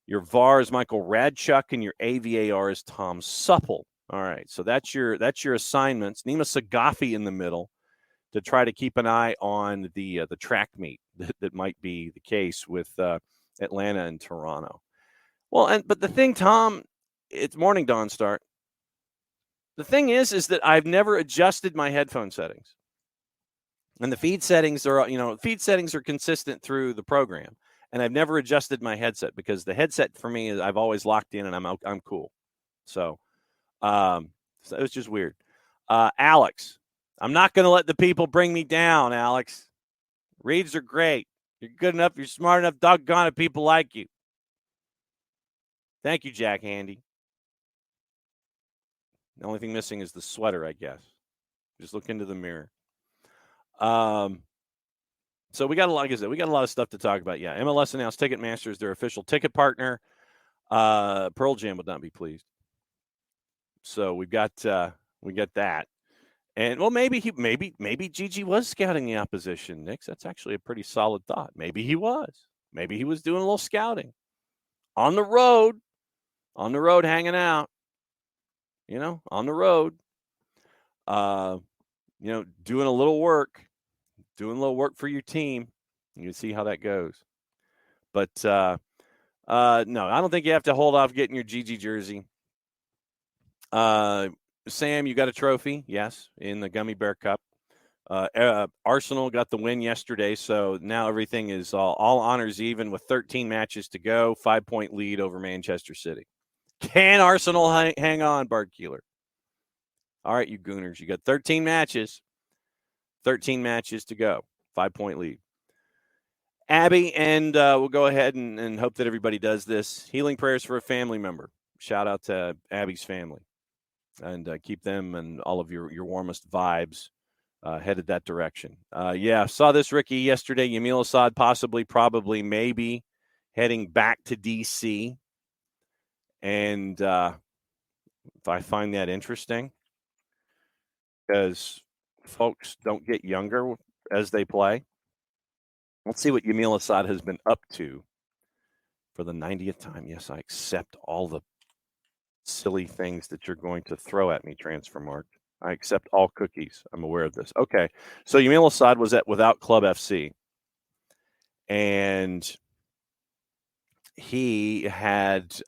Your VAR is Michael Radchuk, and your AVAR is Tom Supple. All right, so that's your assignments. Nima Sagafi in the middle to try to keep an eye on the track meet that might be the case with Atlanta and Toronto. Well, but the thing, Tom, it's morning dawn start. The thing is that I've never adjusted my headphone settings. And the feed settings are consistent through the program. And I've never adjusted my headset because the headset for me is I've always locked in and I'm cool. So it was just weird. Alex, I'm not going to let the people bring me down, Alex. Reads are great. You're good enough. You're smart enough. Doggone it, people like you. Thank you, Jack Handy. The only thing missing is the sweater, I guess. Just look into the mirror. So we got a lot of stuff to talk about. Yeah, MLS announced Ticketmaster as their official ticket partner. Pearl Jam would not be pleased. So we got that. And well, maybe Gigi was scouting the opposition, Nick. That's actually a pretty solid thought. Maybe he was. Maybe he was doing a little scouting on the road, hanging out. On the road. Doing a little work for your team. You can see how that goes. But no, I don't think you have to hold off getting your Gigi jersey. Sam, you got a trophy, yes, in the Gummy Bear Cup. Arsenal got the win yesterday, so now everything is all honors even with 13 matches to go, 5-point lead over Manchester City. Can Arsenal hang on, Bart Keeler? All right, you Gooners. You got 13 matches. 13 matches to go. 5-point lead. Abby, and we'll go ahead and hope that everybody does this. Healing prayers for a family member. Shout out to Abby's family. And keep them and all of your warmest vibes headed that direction. Yeah, saw this, Ricky, yesterday. Yamil Assad possibly, probably, maybe heading back to D.C. And I find that interesting because folks don't get younger as they play. Let's see what Yamil Assad has been up to for the 90th time. Yes, I accept all the silly things that you're going to throw at me, Transfer Mark. I accept all cookies. I'm aware of this. Okay, so Yamil Assad was at Without Club FC, and he had,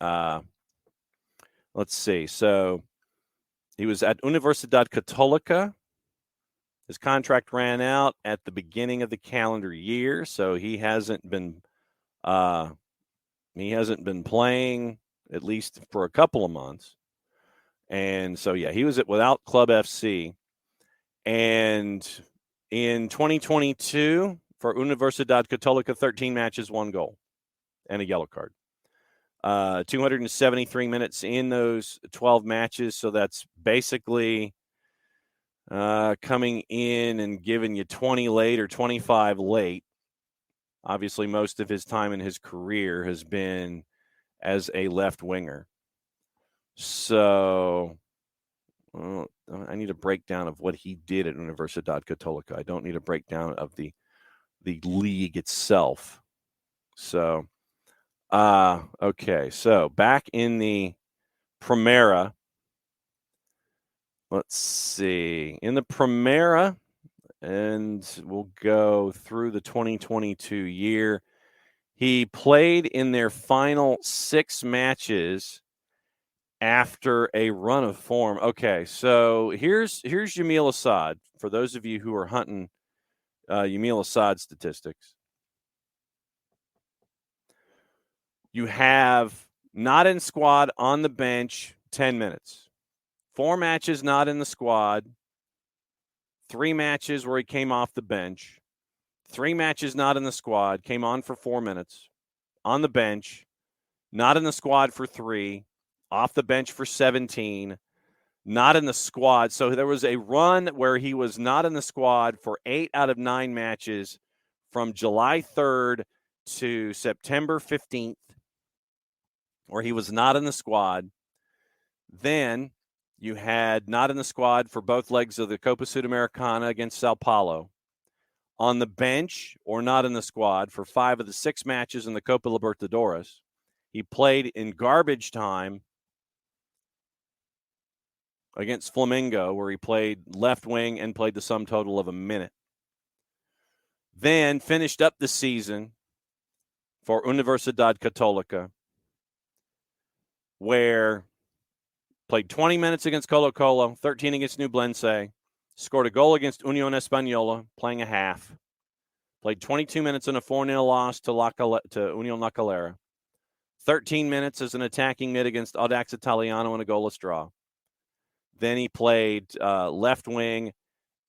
let's see, so he was at Universidad Católica. His contract ran out at the beginning of the calendar year, so he hasn't been playing at least for a couple of months. And so, yeah, he was at Without Club FC. And in 2022, for Universidad Católica, 13 matches, 1 goal, and a yellow card. 273 minutes in those 12 matches. So that's basically coming in and giving you 20 late or 25 late. Obviously, most of his time in his career has been as a left winger. So I need a breakdown of what he did at Universidad Católica. I don't need a breakdown of the league itself. So, okay. So back in the Primera, let's see. In the Primera, and we'll go through the 2022 year. He played in their final 6 matches after a run of form. Okay, so here's Yamil Assad. For those of you who are hunting Yamil Assad statistics, you have not in squad, on the bench, 10 minutes. 4 matches not in the squad. 3 matches where he came off the bench. 3 matches not in the squad, came on for 4 minutes. On the bench, not in the squad for 3, off the bench for 17, not in the squad. So there was a run where he was not in the squad for 8 out of 9 matches from July 3rd to September 15th, where he was not in the squad. Then you had not in the squad for both legs of the Copa Sudamericana against Sao Paulo. On the bench or not in the squad for 5 of the 6 matches in the Copa Libertadores. He played in garbage time against Flamengo, where he played left wing and played the sum total of a minute. Then finished up the season for Universidad Católica, where played 20 minutes against Colo-Colo, 13 against Nublense, scored a goal against Unión Española, playing a half. Played 22 minutes in a 4-0 loss to Unión La Calera. 13 minutes as an attacking mid against Audax Italiano in a goalless draw. Then he played left wing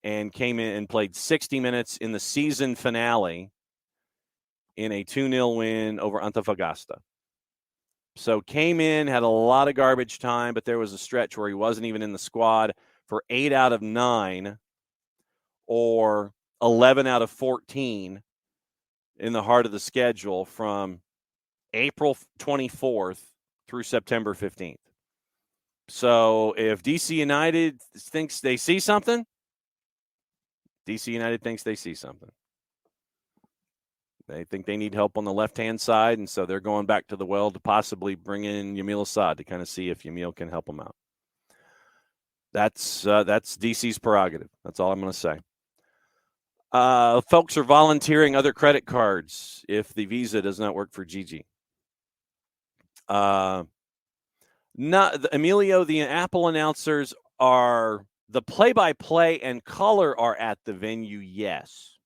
and came in and played 60 minutes in the season finale in a 2-0 win over Antofagasta. So came in, had a lot of garbage time, but there was a stretch where he wasn't even in the squad for 8 out of 9 or 11 out of 14 in the heart of the schedule from April 24th through September 15th. So if DC United thinks they see something, DC United thinks they see something. They think they need help on the left-hand side, and so they're going back to the well to possibly bring in Yamil Assad to kind of see if Yamil can help them out. That's DC's prerogative. That's all I'm going to say. Folks are volunteering other credit cards if the Visa does not work for Gigi. Emilio, the Apple announcers are the play-by-play and color are at the venue, yes.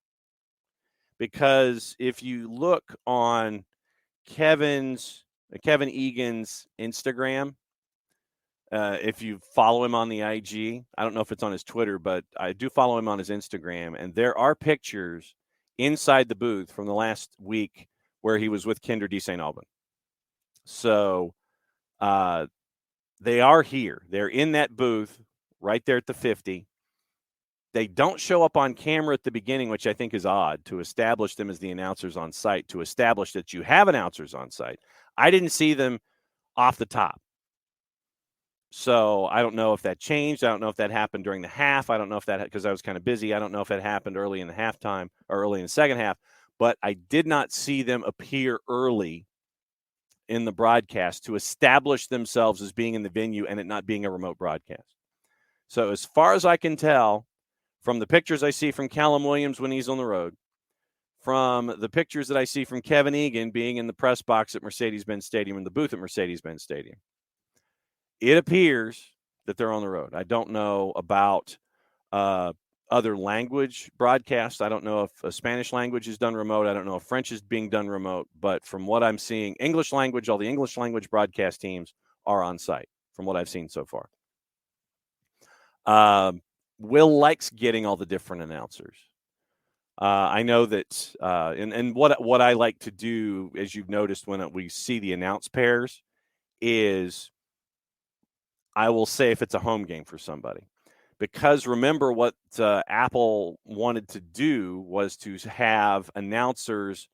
Because if you look on Kevin Egan's Instagram, If you follow him on the IG, I don't know if it's on his Twitter, but I do follow him on his Instagram, and there are pictures inside the booth from the last week where he was with Kendra D. St. Alban. So they are here. They're in that booth right there at the 50. They don't show up on camera at the beginning, which I think is odd, to establish them as the announcers on site, to establish that you have announcers on site. I didn't see them off the top. So I don't know if that changed. I don't know if that happened during the half. I don't know if that, because I was kind of busy. I don't know if it happened early in the halftime or early in the second half, but I did not see them appear early in the broadcast to establish themselves as being in the venue and it not being a remote broadcast. So as far as I can tell, from the pictures I see from Callum Williams when he's on the road, from the pictures that I see from Kevin Egan being in the press box at Mercedes-Benz Stadium, in the booth at Mercedes-Benz Stadium, it appears that they're on the road. I don't know about other language broadcasts. I don't know if a Spanish language is done remote. I don't know if French is being done remote. But from what I'm seeing, English language, all the English language broadcast teams are on site from what I've seen so far. Will likes getting all the different announcers. I know that, and what I like to do, as you've noticed when we see the announce pairs, is I will say if it's a home game for somebody. Because remember what Apple wanted to do was to have announcers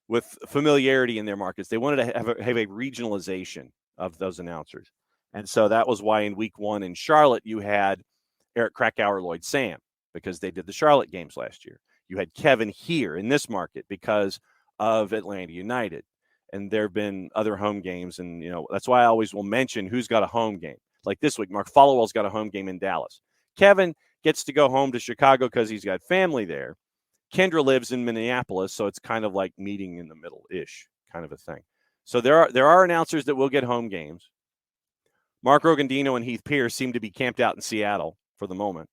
with familiarity in their markets. They wanted to have a regionalization of those announcers. And so that was why in week 1 in Charlotte, you had Eric Krakauer, Lloyd Sam, because they did the Charlotte games last year. You had Kevin here in this market because of Atlanta United. And there have been other home games. And, that's why I always will mention who's got a home game. Like this week, Mark Followell's got a home game in Dallas. Kevin gets to go home to Chicago because he's got family there. Kendra lives in Minneapolis, so it's kind of like meeting in the middle-ish kind of a thing. So there are announcers that will get home games. Mark Rogandino and Heath Pierce seem to be camped out in Seattle for the moment.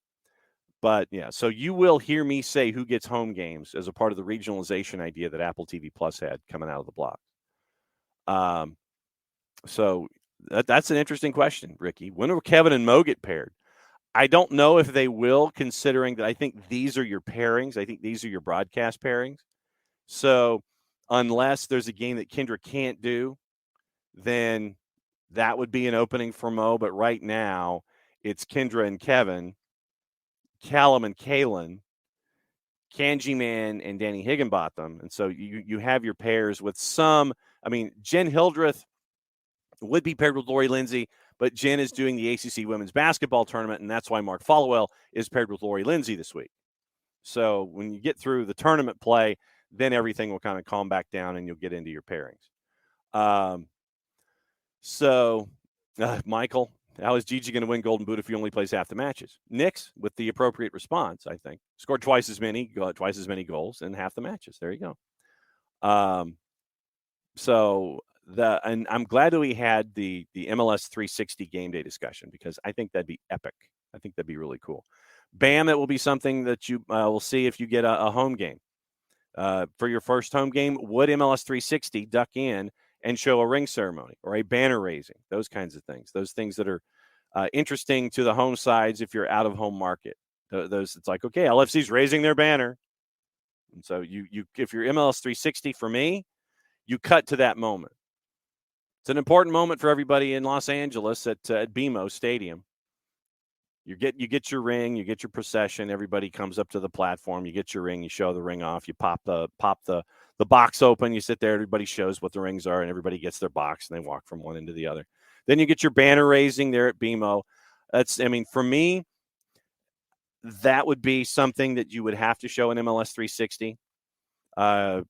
But, yeah, so you will hear me say who gets home games as a part of the regionalization idea that Apple TV Plus had coming out of the block. So that's an interesting question, Ricky. When will Kevin and Mo get paired? I don't know if they will, considering that I think these are your pairings. I think these are your broadcast pairings. So unless there's a game that Kendra can't do, then that would be an opening for Mo. But right now, it's Kendra and Kevin, Callum and Kalen, Kanji Man and Danny Higginbotham. And so you have your pairs with some. I mean, Jen Hildreth would be paired with Lori Lindsay, but Jen is doing the ACC women's basketball tournament, and that's why Mark Followell is paired with Lori Lindsay this week. So when you get through the tournament play, then everything will kind of calm back down, and you'll get into your pairings. Michael, how is Gigi going to win Golden Boot if he only plays half the matches? Knicks, with the appropriate response, I think, scored twice as many goals in half the matches. There you go. And I'm glad that we had the MLS 360 game day discussion because I think that'd be epic. I think that'd be really cool. Bam, it will be something that you will see if you get a home game. For your first home game, would MLS 360 duck in and show a ring ceremony or a banner raising? Those kinds of things. Those things that are interesting to the home sides if you're out of home market. Those it's like, okay, LFC's raising their banner. And so you if you're MLS 360 for me, you cut to that moment. It's an important moment for everybody in Los Angeles at BMO Stadium. You get your ring, you get your procession. Everybody comes up to the platform. You get your ring, you show the ring off. You pop the box open. You sit there. Everybody shows what the rings are, and everybody gets their box, and they walk from one end to the other. Then you get your banner raising there at BMO. For me, that would be something that you would have to show in MLS 360. Sure,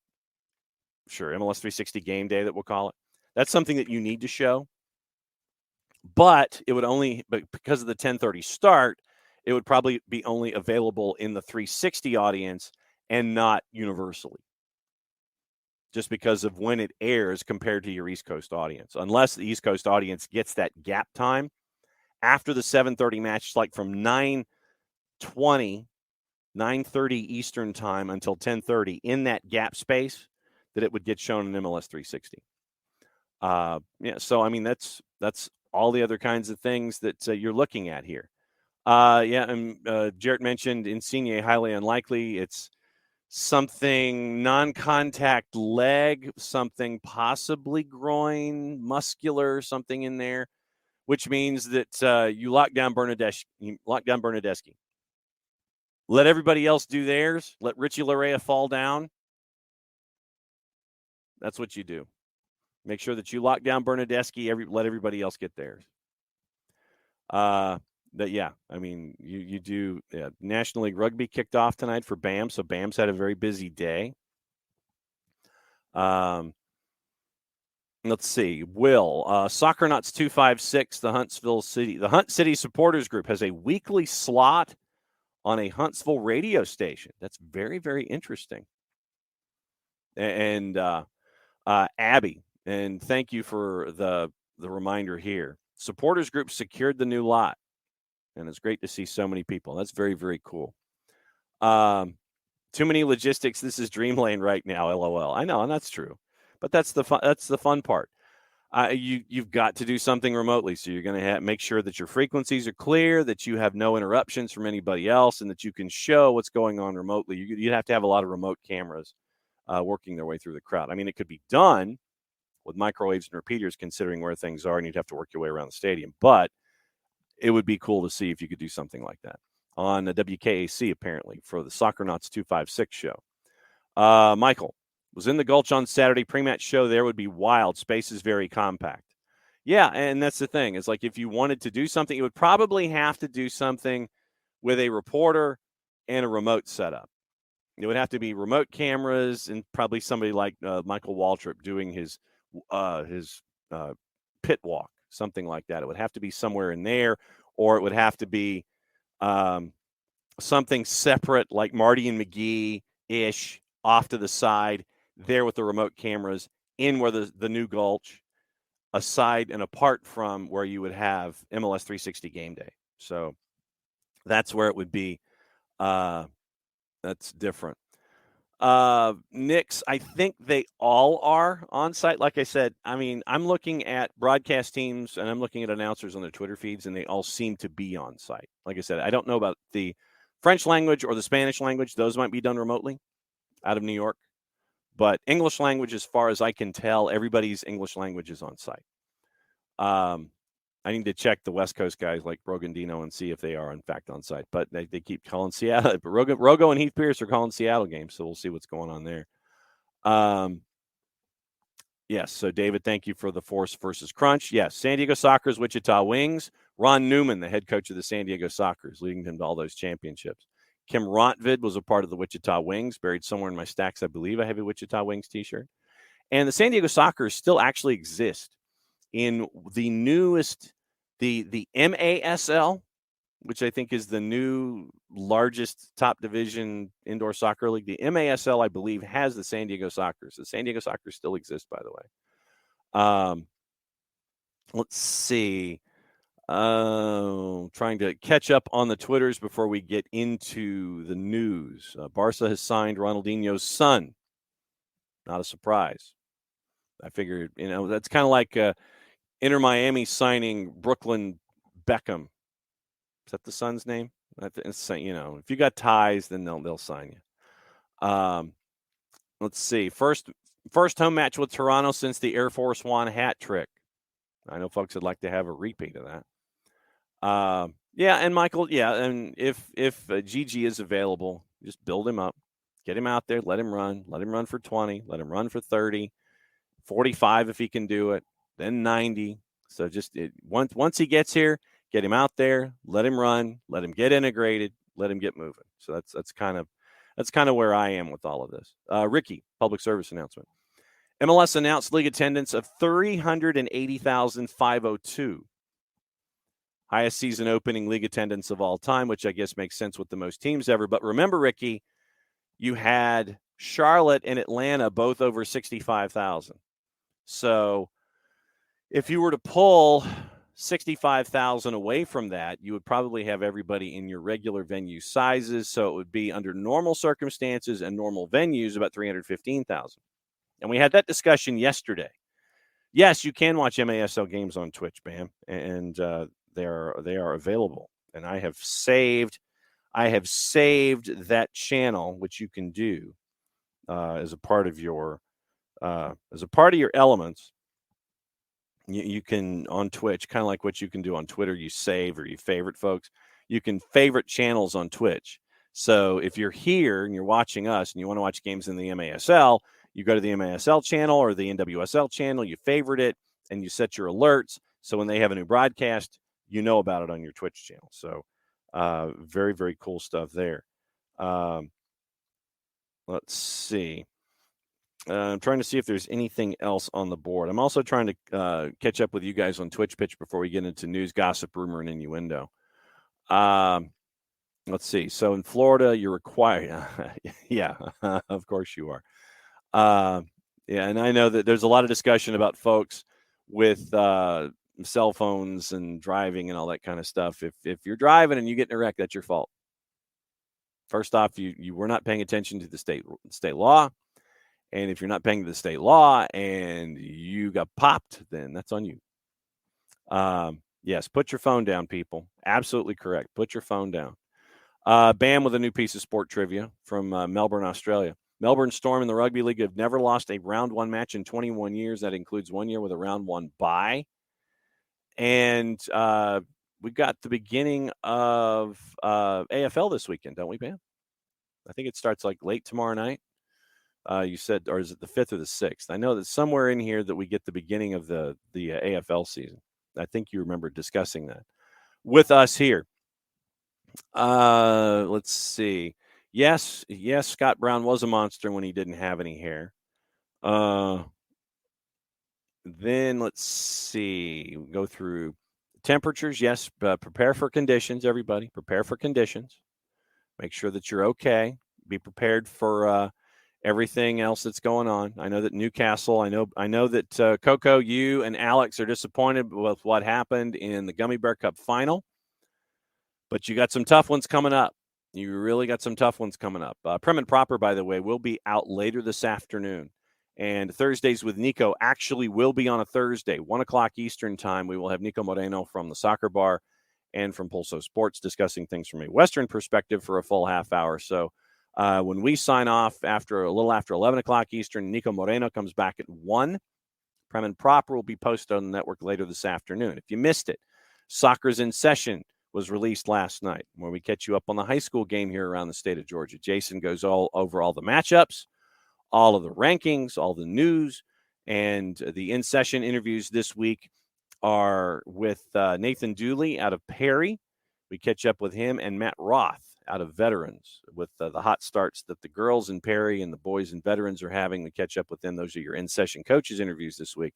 MLS 360 game day that we'll call it. That's something that you need to show. But because of the 10:30 start, it would probably be only available in the 360 audience and not universally. Just because of when it airs compared to your East Coast audience. Unless the East Coast audience gets that gap time after the 7:30 match, like from 9:30 Eastern time until 10:30 in that gap space, that it would get shown in MLS 360. So I mean that's all the other kinds of things that you're looking at here. And Jarrett mentioned Insigne, highly unlikely. It's something non-contact leg, something possibly groin, muscular, something in there, which means that you lock down Bernadeschi. Let everybody else do theirs. Let Richie Larea fall down. That's what you do. Make sure that you lock down Bernadeschi. Let everybody else get theirs. You do. National League Rugby kicked off tonight for BAM, so BAM's had a very busy day. Let's see. Soccer Nuts 256, the Hunt City Supporters Group has a weekly slot on a Huntsville radio station. That's very, very interesting. And Abby, and thank you for the reminder here. Supporters Group secured the new lot, and it's great to see so many people. That's very, very cool. Too many logistics. This is Dreamland right now. LOL. I know, and that's true, but that's the fun part. You've got to do something remotely, so you're going to make sure that your frequencies are clear, that you have no interruptions from anybody else, and that you can show what's going on remotely. You'd have to have a lot of remote cameras working their way through the crowd. I mean, it could be done with microwaves and repeaters, considering where things are, and you'd have to work your way around the stadium. But it would be cool to see if you could do something like that on the WKAC, apparently, for the Soccer Knots 256 show. Michael was in the Gulch on Saturday. Pre-match show there would be wild. Space is very compact. Yeah, and that's the thing. It's like if you wanted to do something, you would probably have to do something with a reporter and a remote setup. It would have to be remote cameras and probably somebody like Michael Waltrip doing his pit walk, something like that. It would have to be somewhere in there, or it would have to be something separate like Marty and McGee-ish off to the side there with the remote cameras in where the new Gulch, aside and apart from where you would have MLS 360 game day. So that's where it would be. That's different. Knicks, I think they all are on site. Like I said, I mean, I'm looking at broadcast teams and I'm looking at announcers on their Twitter feeds, and they all seem to be on site. Like I said, I don't know about the French language or the Spanish language. Those might be done remotely out of New York. But English language, as far as I can tell, everybody's English language is on site. I need to check the West Coast guys like Brogandino and see if they are, in fact, on site. But they keep calling Seattle. But Rogo and Heath Pierce are calling Seattle games, so we'll see what's going on there. Yes, so David, thank you for the Force versus Crunch. Yes, San Diego Soccer's Wichita Wings. Ron Newman, the head coach of the San Diego Sockers, leading them to all those championships. Kim Rontvid was a part of the Wichita Wings, buried somewhere in my stacks. I believe I have a Wichita Wings t-shirt. And the San Diego Sockers still actually exist in the newest, the MASL, which I think is the new largest top division indoor soccer league. The MASL, I believe, has the San Diego Sockers. The San Diego Sockers still exist, by the way. Let's see. Trying to catch up on the Twitters before we get into the news. Barca has signed Ronaldinho's son. Not a surprise. I figured, that's kind of like Inter Miami signing Brooklyn Beckham. Is that the son's name? It's, if you got ties, then they'll sign you. Let's see. First home match with Toronto since the Air Force One hat trick. I know folks would like to have a repeat of that. And Michael, and if Gigi is available, just build him up, get him out there, let him run for 20, let him run for 30, 45 if he can do it, then 90. So once he gets here, get him out there, let him run, let him get integrated, let him get moving. So that's kind of where I am with all of this. Ricky, public service announcement. MLS announced league attendance of 380,502. Highest season opening league attendance of all time, which I guess makes sense with the most teams ever. But remember, Ricky, you had Charlotte and Atlanta both over 65,000. So if you were to pull 65,000 away from that, you would probably have everybody in your regular venue sizes. So it would be, under normal circumstances and normal venues, about 315,000. And we had that discussion yesterday. Yes, you can watch MASL games on Twitch, Bam, and they are available. And I have saved that channel, which you can do as a part of your elements. You can on Twitch, kind of like what you can do on Twitter. You save or you favorite folks. You can favorite channels on Twitch. So if you're here and you're watching us and you want to watch games in the MASL, you go to the MASL channel or the NWSL channel, you favorite it, and you set your alerts. So when they have a new broadcast, you know about it on your Twitch channel. So very, very cool stuff there. Let's see. I'm trying to see if there's anything else on the board. I'm also trying to catch up with you guys on Twitch Pitch before we get into news, gossip, rumor, and innuendo. Let's see. So in Florida, you're required. Yeah, of course you are. Yeah, and I know that there's a lot of discussion about folks with cell phones and driving and all that kind of stuff. If you're driving and you get in a wreck, that's your fault. First off, you were not paying attention to the state law. And if you're not paying the state law and you got popped, then that's on you. Yes, put your phone down, people. Absolutely correct. Put your phone down. Bam with a new piece of sport trivia from Melbourne, Australia. Melbourne Storm in the Rugby League have never lost a round one match in 21 years. That includes 1 year with a round one bye. And we've got the beginning of AFL this weekend, don't we, Bam? I think it starts like late tomorrow night. You said, or is it the 5th or the 6th? I know that somewhere in here that we get the beginning of the AFL season. I think you remember discussing that with us here. Let's see. Yes, Scott Brown was a monster when he didn't have any hair. Then let's see. We'll go through temperatures. Yes, prepare for conditions, everybody. Prepare for conditions. Make sure that you're okay. Be prepared for everything else that's going on. I know that Newcastle, I know that Coco, you and Alex are disappointed with what happened in the Gummy Bear Cup final, but you got some tough ones coming up. You really got some tough ones coming up. Prim and Proper, by the way, will be out later this afternoon. And Thursdays with Nico actually will be on a Thursday, 1 o'clock Eastern time. We will have Nico Moreno from the Soccer Bar and from Pulso Sports discussing things from a Western perspective for a full half hour. So when we sign off a little after 11 o'clock Eastern, Nico Moreno comes back at 1. Prem and Proper will be posted on the network later this afternoon. If you missed it, Soccer's in Session was released last night, where we catch you up on the high school game here around the state of Georgia. Jason goes all over all the matchups, all of the rankings, all the news, and the in session interviews this week are with Nathan Dooley out of Perry. We catch up with him and Matt Roth out of Veterans with the hot starts that the girls in Perry and the boys in Veterans are having. We catch up with them. Those are your in session coaches interviews this week.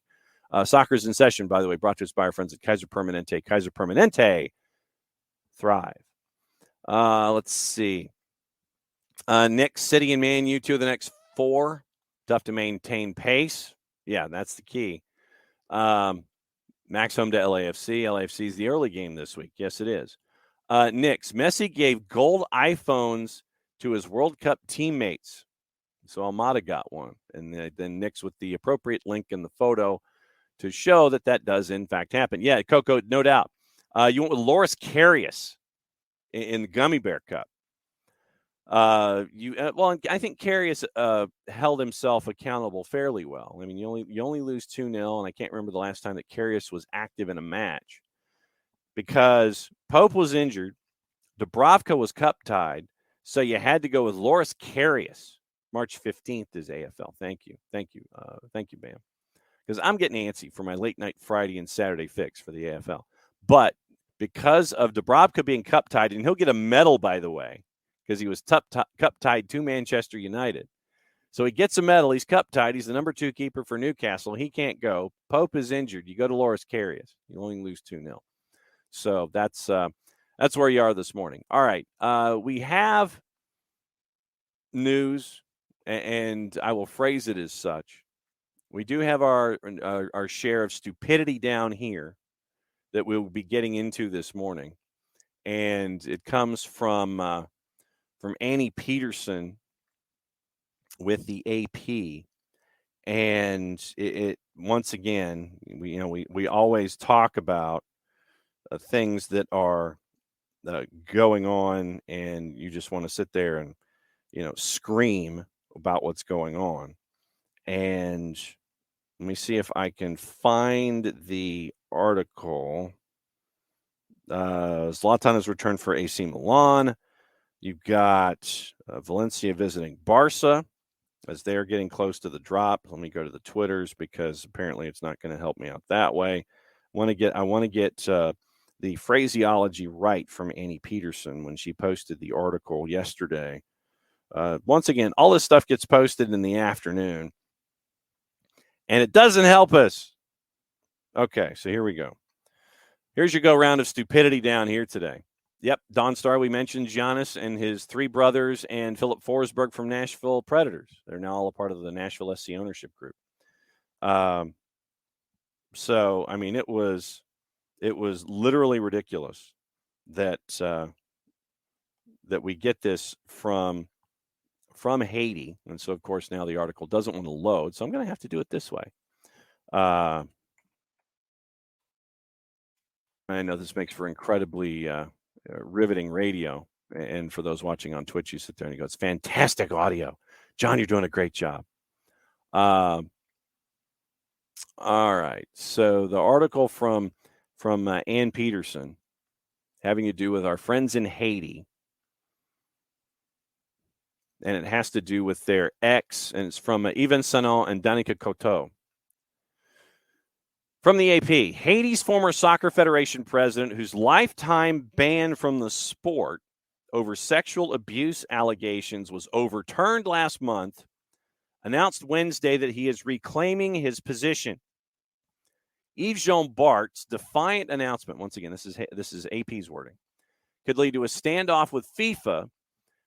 Soccer's in Session, by the way, brought to us by our friends at Kaiser Permanente. Kaiser Permanente, thrive. Let's see. Knicks, City, and Man U, 2 of the next 4. Tough to maintain pace. Yeah, that's the key. Max home to LAFC. LAFC is the early game this week. Yes, it is. Knicks, Messi gave gold iPhones to his World Cup teammates. So Almada got one. And then Knicks with the appropriate link in the photo to show that does, in fact, happen. Yeah, Coco, no doubt. You went with Loris Karius in the Gummy Bear Cup. I think Karius held himself accountable fairly well. I mean, you only lose 2-0, and I can't remember the last time that Karius was active in a match because Pope was injured, Dubravka was cup tied, so you had to go with Loris Karius. March 15th is AFL. Thank you, Bam, because I'm getting antsy for my late night Friday and Saturday fix for the AFL, but because of Dubravka being cup tied, and he'll get a medal, by the way, because he was cup tied to Manchester United. So he gets a medal. He's cup tied. He's the number 2 keeper for Newcastle. He can't go. Pope is injured. You go to Loris Karius. You only lose 2-0. So that's where you are this morning. All right. We have news, and I will phrase it as such. We do have our share of stupidity down here that we'll be getting into this morning. And it comes from Annie Peterson with the AP, and once again, we always talk about things that are going on, and you just want to sit there and scream about what's going on. And let me see if I can find the article. Zlatan has returned for AC Milan. You've got Valencia visiting Barca as they're getting close to the drop. Let me go to the Twitters because apparently it's not going to help me out that way. I want to get the phraseology right from Annie Peterson when she posted the article yesterday. Once again, all this stuff gets posted in the afternoon, and it doesn't help us. Okay, so here we go. Here's your go-round of stupidity down here today. Yep, Don Star, we mentioned Giannis and his three brothers and Philip Forsberg from Nashville Predators. They're now all a part of the Nashville SC ownership group. So, I mean, it was literally ridiculous that that we get this from Haiti. And so, of course, now the article doesn't want to load. So I'm going to have to do it this way. I know this makes for incredibly riveting radio. And for those watching on Twitch, you sit there and you go, it's fantastic audio. John, you're doing a great job. All right. So the article from Ann Peterson having to do with our friends in Haiti. And it has to do with their ex, and it's from Yvan Sanon and Danica Coteau. From the AP, Haiti's former soccer federation president, whose lifetime ban from the sport over sexual abuse allegations was overturned last month, announced Wednesday that he is reclaiming his position. Yves Jean Bart's defiant announcement, once again, this is AP's wording, could lead to a standoff with FIFA,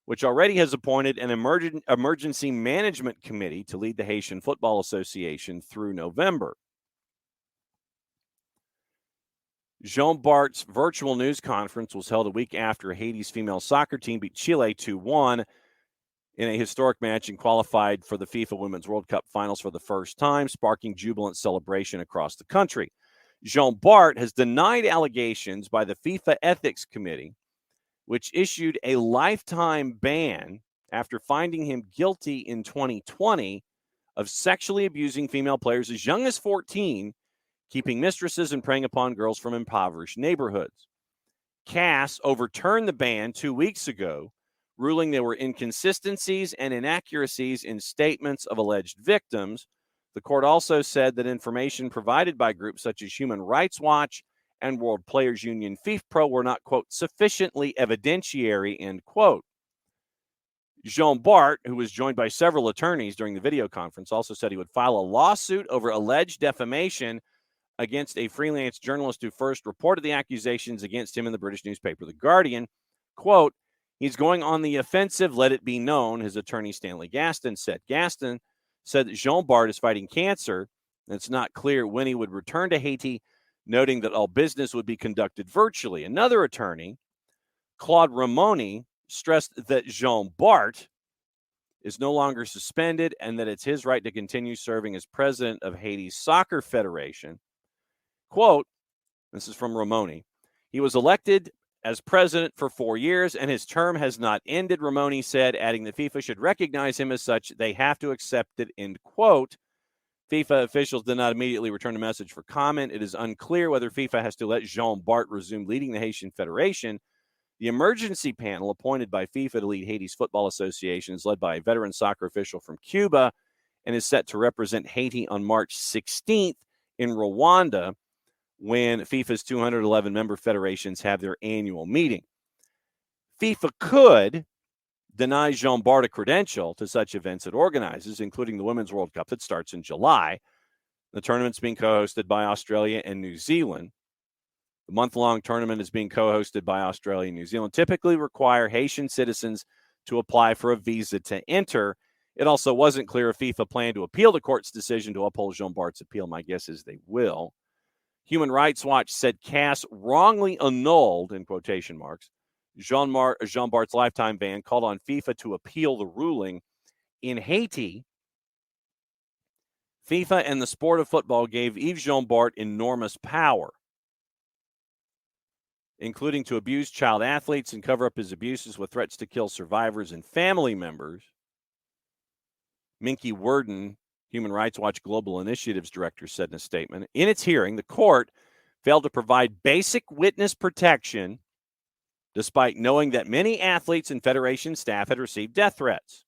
which already has appointed an emergency management committee to lead the Haitian Football Association through November. Jean Bart's virtual news conference was held a week after Haiti's female soccer team beat Chile 2-1 in a historic match and qualified for the FIFA Women's World Cup finals for the first time, sparking jubilant celebration across the country. Jean Bart has denied allegations by the FIFA Ethics Committee, which issued a lifetime ban after finding him guilty in 2020 of sexually abusing female players as young as 14, keeping mistresses and preying upon girls from impoverished neighborhoods. CAS overturned the ban 2 weeks ago, ruling there were inconsistencies and inaccuracies in statements of alleged victims. The court also said that information provided by groups such as Human Rights Watch and World Players Union FIFPro were not, quote, sufficiently evidentiary, end quote. Jean Bart, who was joined by several attorneys during the video conference, also said he would file a lawsuit over alleged defamation against a freelance journalist who first reported the accusations against him in the British newspaper The Guardian. Quote, he's going on the offensive, let it be known, his attorney Stanley Gaston said. Gaston said that Jean Bart is fighting cancer, and it's not clear when he would return to Haiti, noting that all business would be conducted virtually. Another attorney, Claude Ramoni, stressed that Jean Bart is no longer suspended and that it's his right to continue serving as president of Haiti's Soccer Federation. Quote, this is from Ramoni, he was elected as president for 4 years and his term has not ended, Ramoni said, adding that FIFA should recognize him as such. They have to accept it, end quote. FIFA officials did not immediately return a message for comment. It is unclear whether FIFA has to let Jean Bart resume leading the Haitian Federation. The emergency panel appointed by FIFA to lead Haiti's Football Association is led by a veteran soccer official from Cuba and is set to represent Haiti on March 16th in Rwanda when FIFA's 211 member federations have their annual meeting. FIFA could deny Jean Bart a credential to such events it organizes, including the Women's World Cup that starts in July. The tournament's being co-hosted by Australia and New Zealand. The month-long tournament is being co-hosted by Australia and New Zealand, typically require Haitian citizens to apply for a visa to enter. It also wasn't clear if FIFA planned to appeal the court's decision to uphold Jean Bart's appeal. My guess is they will. Human Rights Watch said CAS wrongly annulled, in quotation marks, Jean Bart's lifetime ban, called on FIFA to appeal the ruling. In Haiti, FIFA and the sport of football gave Yves Jean-Bart enormous power, including to abuse child athletes and cover up his abuses with threats to kill survivors and family members. Minky Worden, Human Rights Watch Global Initiatives Director, said in a statement. In its hearing, the court failed to provide basic witness protection, despite knowing that many athletes and federation staff had received death threats.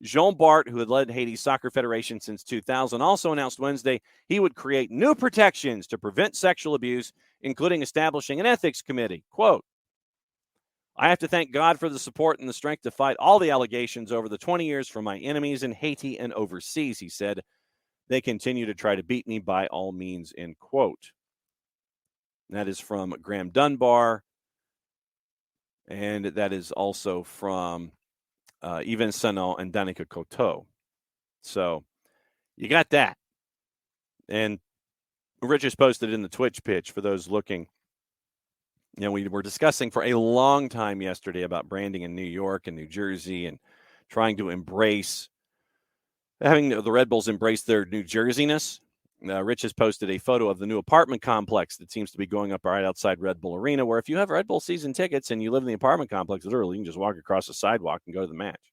Jean-Bart, who had led Haiti's Soccer Federation since 2000, also announced Wednesday he would create new protections to prevent sexual abuse, including establishing an ethics committee. Quote, I have to thank God for the support and the strength to fight all the allegations over the 20 years from my enemies in Haiti and overseas, he said. They continue to try to beat me by all means, end quote. That is from Graham Dunbar, and that is also from Yvan Sanon and Danica Coteau. So you got that. And Rich has posted in the Twitch pitch for those looking. You know, we were discussing for a long time yesterday about branding in New York and New Jersey and trying to embrace, having the Red Bulls embrace their New Jerseyness. Rich has posted a photo of the new apartment complex that seems to be going up right outside Red Bull Arena, where if you have Red Bull season tickets and you live in the apartment complex, literally you can just walk across the sidewalk and go to the match.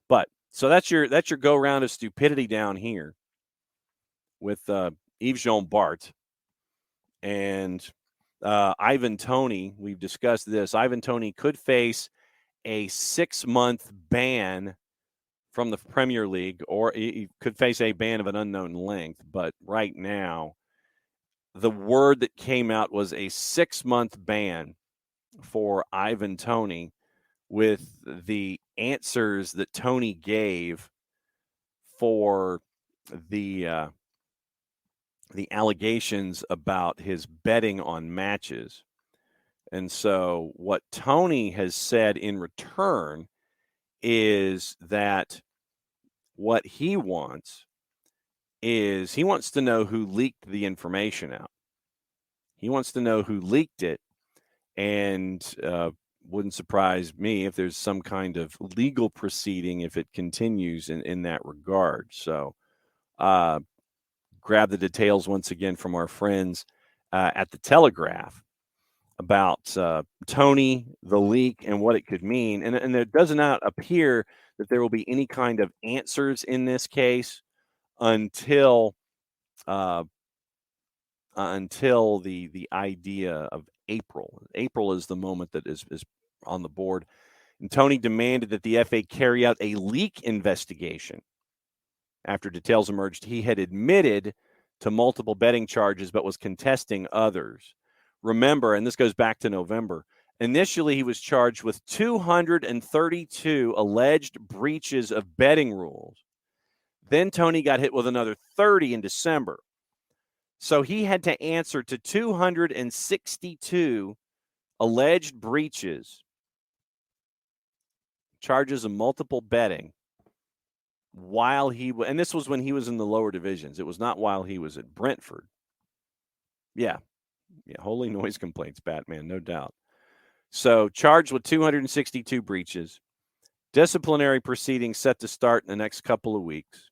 But so that's your go round of stupidity down here with Yves Jean-Bart and Ivan Toney. We've discussed this. Ivan Toney could face a 6-month ban from the Premier League, or he could face a ban of an unknown length. But right now, the word that came out was a 6-month ban for Ivan Toney, with the answers that Toney gave for the allegations about his betting on matches. And so what Toney has said in return is that what he wants is he wants to know who leaked the information out. He wants to know who leaked it, and wouldn't surprise me if there's some kind of legal proceeding if it continues in that regard. So grab the details once again from our friends at the Telegraph about Toney, the leak, and what it could mean. And it does not appear that there will be any kind of answers in this case until the idea of April. April is the moment that is on the board. And Toney demanded that the FA carry out a leak investigation. After details emerged, he had admitted to multiple betting charges but was contesting others. Remember, and this goes back to November, initially he was charged with 232 alleged breaches of betting rules. Then Toney got hit with another 30 in December. So he had to answer to 262 alleged breaches, charges of multiple betting, while and this was when he was in the lower divisions. It was not while he was at Brentford. Yeah, holy noise complaints, Batman, no doubt. So charged with 262 breaches, disciplinary proceedings set to start in the next couple of weeks.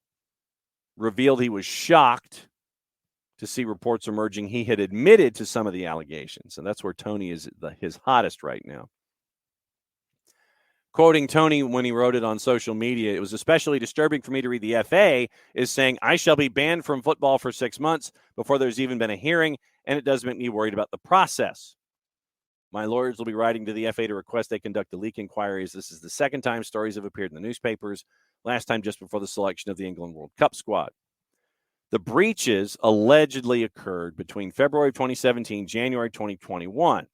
Revealed he was shocked to see reports emerging he had admitted to some of the allegations, and that's where Toney is his hottest right now. Quoting Toney when he wrote it on social media, it was especially disturbing for me to read the FA is saying, I shall be banned from football for 6 months before there's even been a hearing, and it does make me worried about the process. My lawyers will be writing to the FA to request they conduct a leak inquiry, as this is the second time stories have appeared in the newspapers, last time just before the selection of the England World Cup squad. The breaches allegedly occurred between February of 2017, January 2021.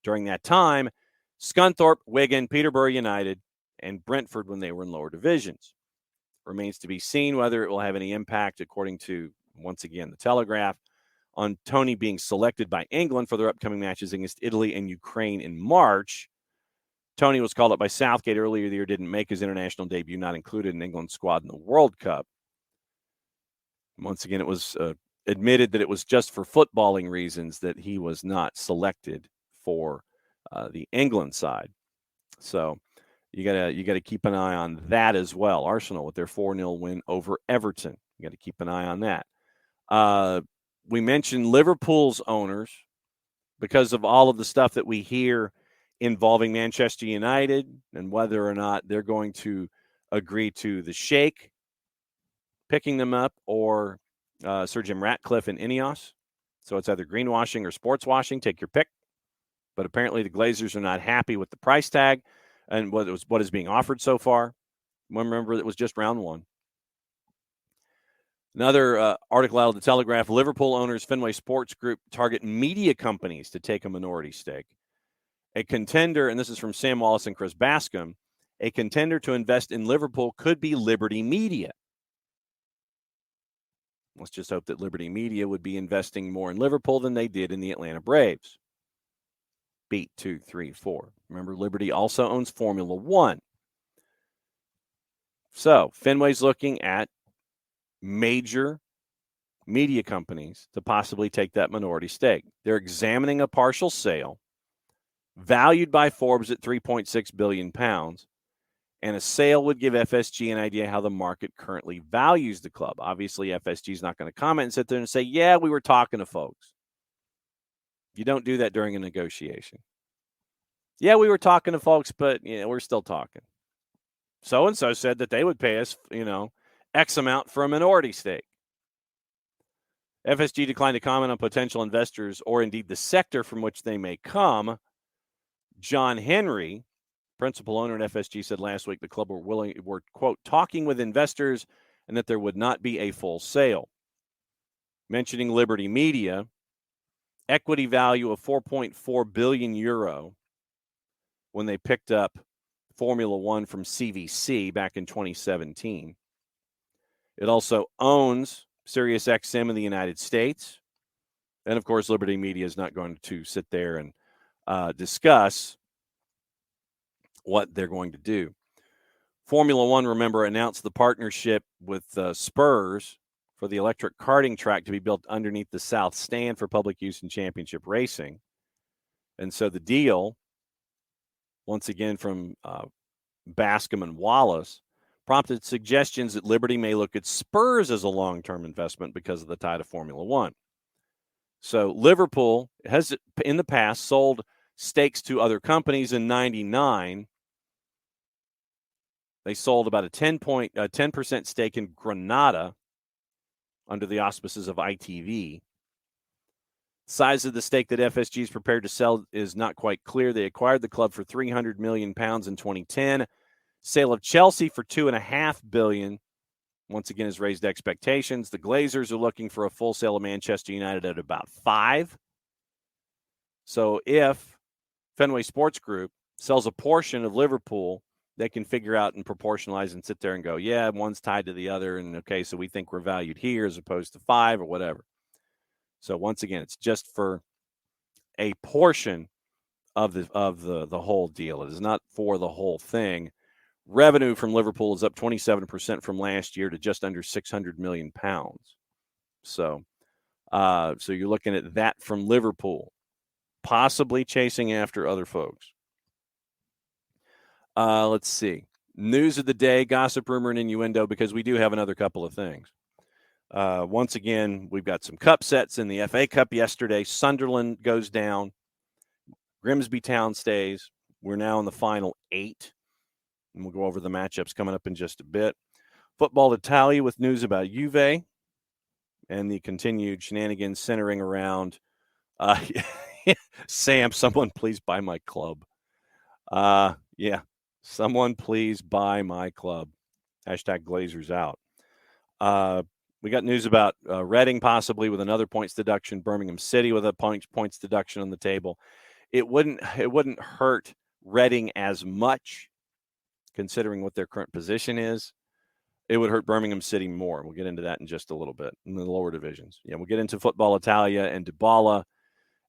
During that time, Scunthorpe, Wigan, Peterborough United, and Brentford when they were in lower divisions. Remains to be seen whether it will have any impact, according to, once again, the Telegraph, on Toney being selected by England for their upcoming matches against Italy and Ukraine in March. Toney was called up by Southgate earlier the year, didn't make his international debut, not included in England's squad in the World Cup. Once again, it was admitted that it was just for footballing reasons that he was not selected for the England side. So you gotta keep an eye on that as well. Arsenal with their 4-0 win over Everton You got to keep an eye on that. We mentioned Liverpool's owners because of all of the stuff that we hear involving Manchester United and whether or not they're going to agree to the Sheikh picking them up or Sir Jim Ratcliffe and Ineos. So it's either greenwashing or sports washing. Take your pick. But apparently the Glazers are not happy with the price tag and what is being offered so far. Remember, it was just round one. Another article out of the Telegraph, Liverpool owners Fenway Sports Group target media companies to take a minority stake. A contender, and this is from Sam Wallace and Chris Bascom, a contender to invest in Liverpool could be Liberty Media. Let's just hope that Liberty Media would be investing more in Liverpool than they did in the Atlanta Braves. Beat 2, 3, 4. Remember, Liberty also owns Formula One. So Fenway's looking at major media companies to possibly take that minority stake. They're examining a partial sale valued by Forbes at 3.6 billion pounds, and a sale would give FSG an idea how the market currently values the club. Obviously, FSG is not going to comment and sit there and say, yeah, we were talking to folks. You don't do that during a negotiation. Yeah, we were talking to folks, but we're still talking. So-and-so said that they would pay us, X amount for a minority stake. FSG declined to comment on potential investors or indeed the sector from which they may come. John Henry, principal owner at FSG, said last week the club were, quote, talking with investors and that there would not be a full sale. Mentioning Liberty Media, equity value of 4.4 billion euro when they picked up Formula One from CVC back in 2017. It also owns SiriusXM in the United States. And, of course, Liberty Media is not going to sit there and discuss what they're going to do. Formula One, remember, announced the partnership with Spurs for the electric karting track to be built underneath the South Stand for public use in championship racing. And so the deal, once again from Bascom and Wallace, prompted suggestions that Liberty may look at Spurs as a long-term investment because of the tie to Formula One. So Liverpool has, in the past, sold stakes to other companies. In 1999. They sold about a 10% stake in Granada under the auspices of ITV. Size of the stake that FSG is prepared to sell is not quite clear. They acquired the club for £300 million in 2010. Sale of Chelsea for $2.5 billion, once again, has raised expectations. The Glazers are looking for a full sale of Manchester United at about $5 billion. So if Fenway Sports Group sells a portion of Liverpool, they can figure out and proportionalize and sit there and go, yeah, one's tied to the other, and okay, so we think we're valued here as opposed to 5 or whatever. So once again, it's just for a portion of the whole deal. It is not for the whole thing. Revenue from Liverpool is up 27% from last year to just under £600 million. So you're looking at that from Liverpool, possibly chasing after other folks. Let's see. News of the day, gossip, rumor, and innuendo, because we do have another couple of things. Once again, we've got some cup sets in the FA Cup yesterday. Sunderland goes down. Grimsby Town stays. We're now in the final 8. And we'll go over the matchups coming up in just a bit. Football Italia with news about Juve and the continued shenanigans centering around Sam, someone please buy my club. Yeah. Someone please buy my club. Hashtag Glazers out. We got news about Reading possibly with another points deduction. Birmingham City with a points deduction on the table. It wouldn't hurt Reading as much, considering what their current position is. It would hurt Birmingham City more. We'll get into that in just a little bit in the lower divisions. Yeah, we'll get into Football Italia and Dybala,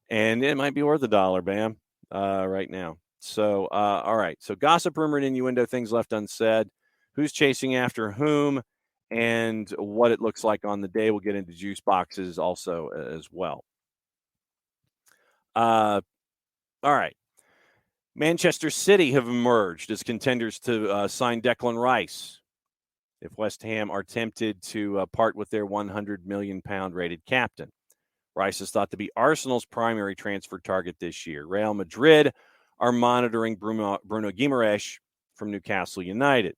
and it might be worth $1, Bam, right now. So, all right. So gossip, rumor, and innuendo, things left unsaid. Who's chasing after whom and what it looks like on the day. We'll get into juice boxes also as well. All right. Manchester City have emerged as contenders to sign Declan Rice. if West Ham are tempted to part with their 100 million pound rated captain. Rice is thought to be Arsenal's primary transfer target this year. Real Madrid are monitoring Bruno Guimaraes from Newcastle United.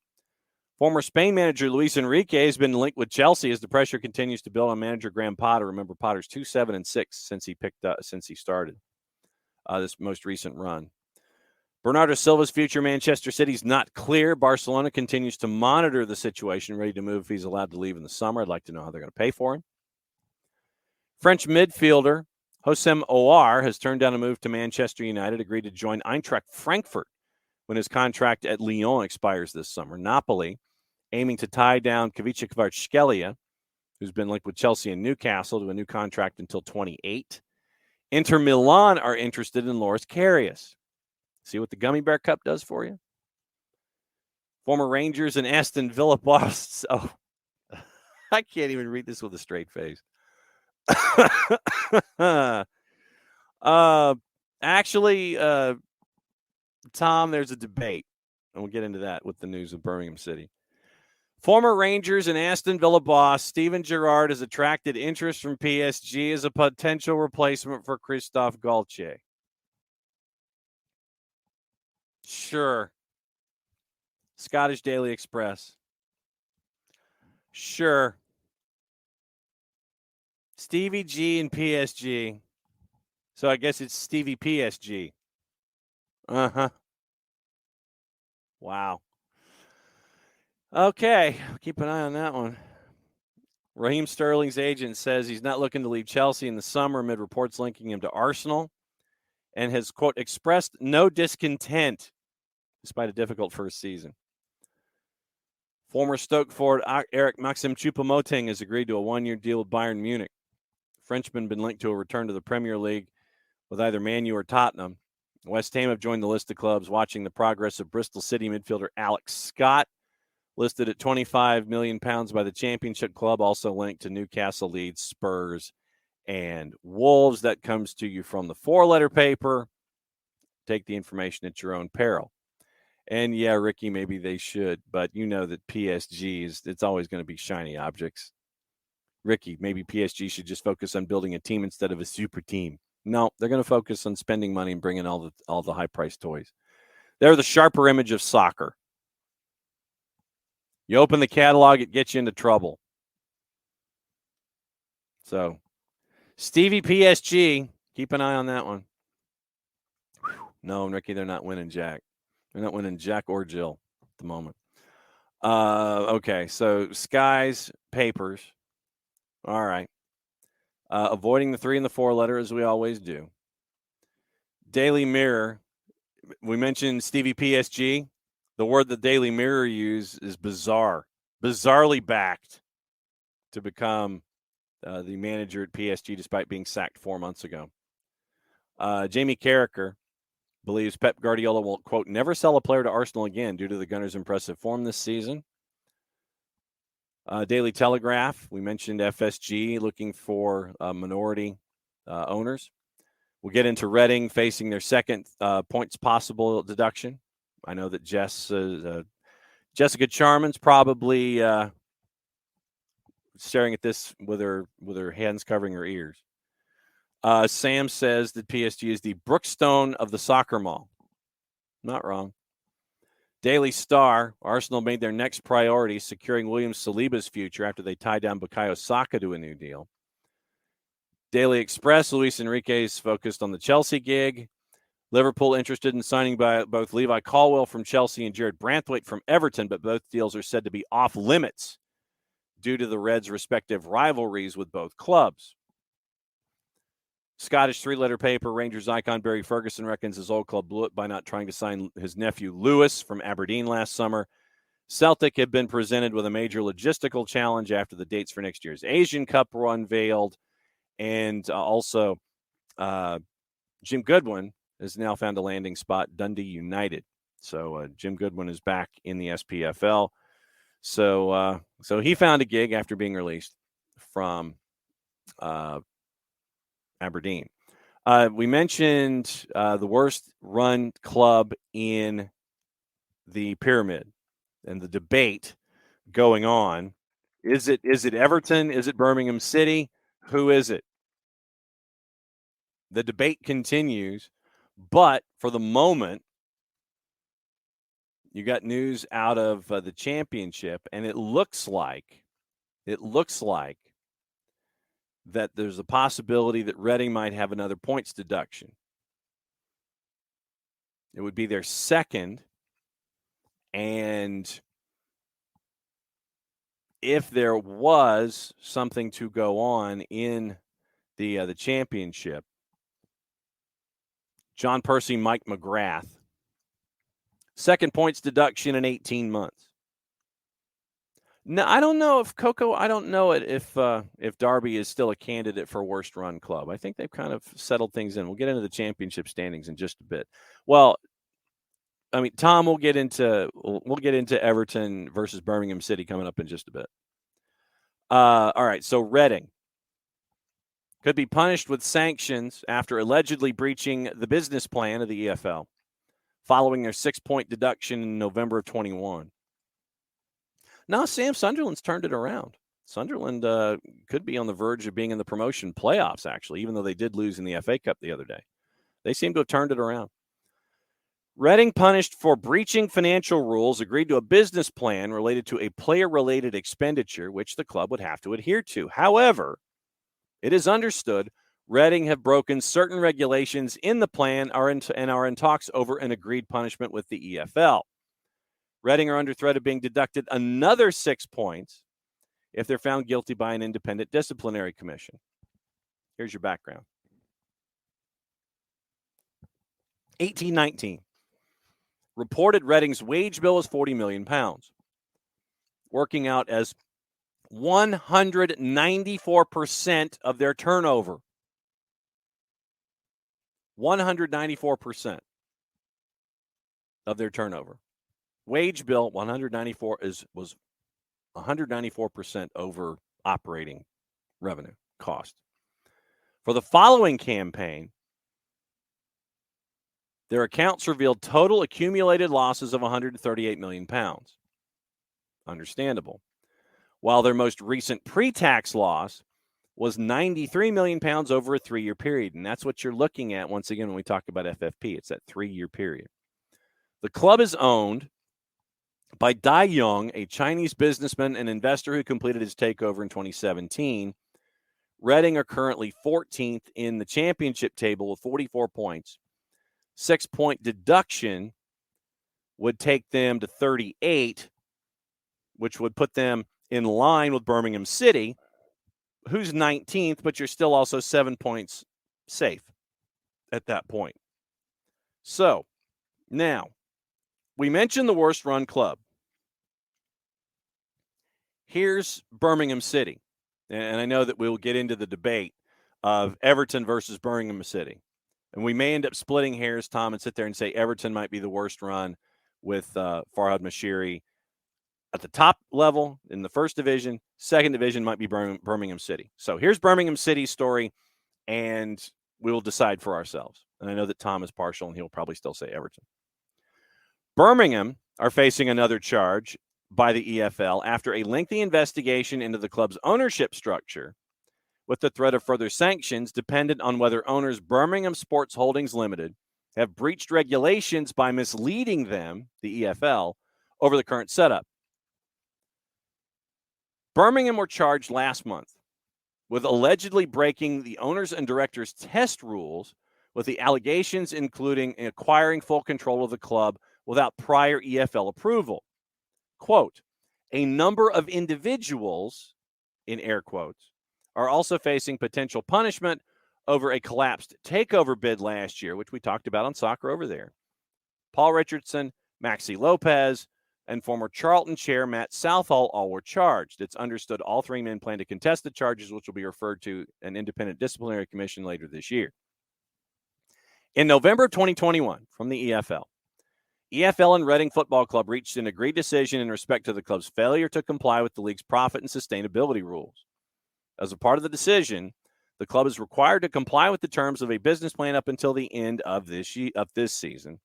Former Spain manager Luis Enrique has been linked with Chelsea as the pressure continues to build on manager Graham Potter. Remember, Potter's 2-7-6 since he started this most recent run. Bernardo Silva's future Manchester City's not clear. Barcelona continues to monitor the situation, ready to move if he's allowed to leave in the summer. I'd like to know how they're going to pay for him. French midfielder Houssem Aouar has turned down a move to Manchester United, agreed to join Eintracht Frankfurt when his contract at Lyon expires this summer. Napoli aiming to tie down Kavica Kvaratskhelia, who's been linked with Chelsea and Newcastle, to a new contract until 28. Inter Milan are interested in Loris Karius. See what the Gummy Bear Cup does for you? Former Rangers and Aston Villa boss. Oh, I can't even read this with a straight face. Actually, Tom, there's a debate, and we'll get into that with the news of Birmingham City. Former Rangers and Aston Villa boss Steven Gerrard has attracted interest from PSG as a potential replacement for Christophe Galtier. Sure. Scottish Daily Express. Sure. Stevie G and PSG. So I guess it's Stevie PSG. Uh-huh. Wow. Okay. Keep an eye on that one. Raheem Sterling's agent says he's not looking to leave Chelsea in the summer amid reports linking him to Arsenal, and has, quote, expressed no discontent despite a difficult first season. Former Stoke forward Eric Maxim Choupo-Moting has agreed to a one-year deal with Bayern Munich. Frenchman been linked to a return to the Premier League with either Man U or Tottenham. West Ham have joined the list of clubs watching the progress of Bristol City midfielder Alex Scott, listed at £25 million by the Championship Club, also linked to Newcastle, Leeds, Spurs, and Wolves. That comes to you from the four-letter paper. Take the information at your own peril. And yeah, Ricky, maybe they should, but you know that PSG it's always going to be shiny objects. Ricky, maybe PSG should just focus on building a team instead of a super team. No, they're going to focus on spending money and bringing all the high-priced toys. They're the sharper image of soccer. You open the catalog, it gets you into trouble. So, Stevie PSG, keep an eye on that one. No, Ricky, they're not winning Jack. They're not winning Jack or Jill at the moment. Okay, so Skies, papers. All right. Avoiding the 3 and the 4 letter as we always do. Daily Mirror. We mentioned Stevie PSG. The word the Daily Mirror use is bizarre. Bizarrely backed to become the manager at PSG despite being sacked 4 months ago. Jamie Carragher believes Pep Guardiola will, quote, never sell a player to Arsenal again due to the Gunners' impressive form this season. Daily Telegraph, we mentioned FSG looking for minority owners. We'll get into Reading facing their second points possible deduction. I know that Jessica Charman's probably staring at this with her hands covering her ears. Sam says that PSG is the Brookstone of the soccer mall. Not wrong. Daily Star, Arsenal made their next priority securing William Saliba's future after they tied down Bukayo Saka to a new deal. Daily Express, Luis Enrique is focused on the Chelsea gig. Liverpool interested in signing by both Levi Colwill from Chelsea and Jared Branthwaite from Everton, but both deals are said to be off limits due to the Reds' respective rivalries with both clubs. Scottish three-letter paper, Rangers icon Barry Ferguson reckons his old club blew it by not trying to sign his nephew Lewis from Aberdeen last summer. Celtic had been presented with a major logistical challenge after the dates for next year's Asian Cup were unveiled. And also Jim Goodwin has now found a landing spot, Dundee United. So Jim Goodwin is back in the SPFL. So he found a gig after being released from Aberdeen. We mentioned the worst run club in the pyramid and the debate going on. Is it Everton? Is it Birmingham City? Who is it? The debate continues, but for the moment, you got news out of the championship, and it looks like that there's a possibility that Reading might have another points deduction. It would be their second, and if there was something to go on in the championship, John Percy, Mike McGrath, second points deduction in 18 months. No, I don't know if Coco. I don't know if Derby is still a candidate for worst run club. I think they've kind of settled things in. We'll get into the championship standings in just a bit. Well, I mean, Tom, we'll get into Everton versus Birmingham City coming up in just a bit. All right, so Reading could be punished with sanctions after allegedly breaching the business plan of the EFL following their 6-point deduction in November of 21. Now, Sam, Sunderland's turned it around. Sunderland could be on the verge of being in the promotion playoffs, actually, even though they did lose in the FA Cup the other day. They seem to have turned it around. Reading punished for breaching financial rules, agreed to a business plan related to a player-related expenditure, which the club would have to adhere to. However, it is understood Reading have broken certain regulations in the plan and are in talks over an agreed punishment with the EFL. Reading are under threat of being deducted another 6 points if they're found guilty by an independent disciplinary commission. Here's your background. 1819. Reported Reading's wage bill was £40 million, working out as 194% of their turnover. 194% of their turnover. Wage bill 194 was 194% over operating revenue cost. For the following campaign, their accounts revealed total accumulated losses of £138 million. Understandable. While their most recent pre-tax loss was £93 million over a 3-year period. And that's what you're looking at once again when we talk about FFP. It's that 3-year period. The club is owned by Dai Yong, a Chinese businessman and investor who completed his takeover in 2017. Reading are currently 14th in the championship table with 44 points. 6-point deduction would take them to 38, which would put them in line with Birmingham City, who's 19th, but you're still also 7 points safe at that point. So, now, we mentioned the worst run club. Here's Birmingham City. And I know that we'll get into the debate of Everton versus Birmingham City. And we may end up splitting hairs, Tom, and sit there and say Everton might be the worst run with Farhad Mashiri at the top level in the first division. Second division might be Birmingham City. So here's Birmingham City's story, and we'll decide for ourselves. And I know that Tom is partial, and he'll probably still say Everton. Birmingham are facing another charge by the EFL after a lengthy investigation into the club's ownership structure with the threat of further sanctions dependent on whether owners Birmingham Sports Holdings Limited have breached regulations by misleading them, the EFL, over the current setup. Birmingham were charged last month with allegedly breaking the owners and directors test rules with the allegations including acquiring full control of the club without prior EFL approval. Quote, a number of individuals, in air quotes, are also facing potential punishment over a collapsed takeover bid last year, which we talked about on Soccer Over There. Paul Richardson, Maxi Lopez, and former Charlton chair Matt Southall all were charged. It's understood all three men plan to contest the charges, which will be referred to an independent disciplinary commission later this year. In November of 2021, from the EFL and Reading Football Club reached an agreed decision in respect to the club's failure to comply with the league's profit and sustainability rules. As a part of the decision, the club is required to comply with the terms of a business plan up until the end of this season.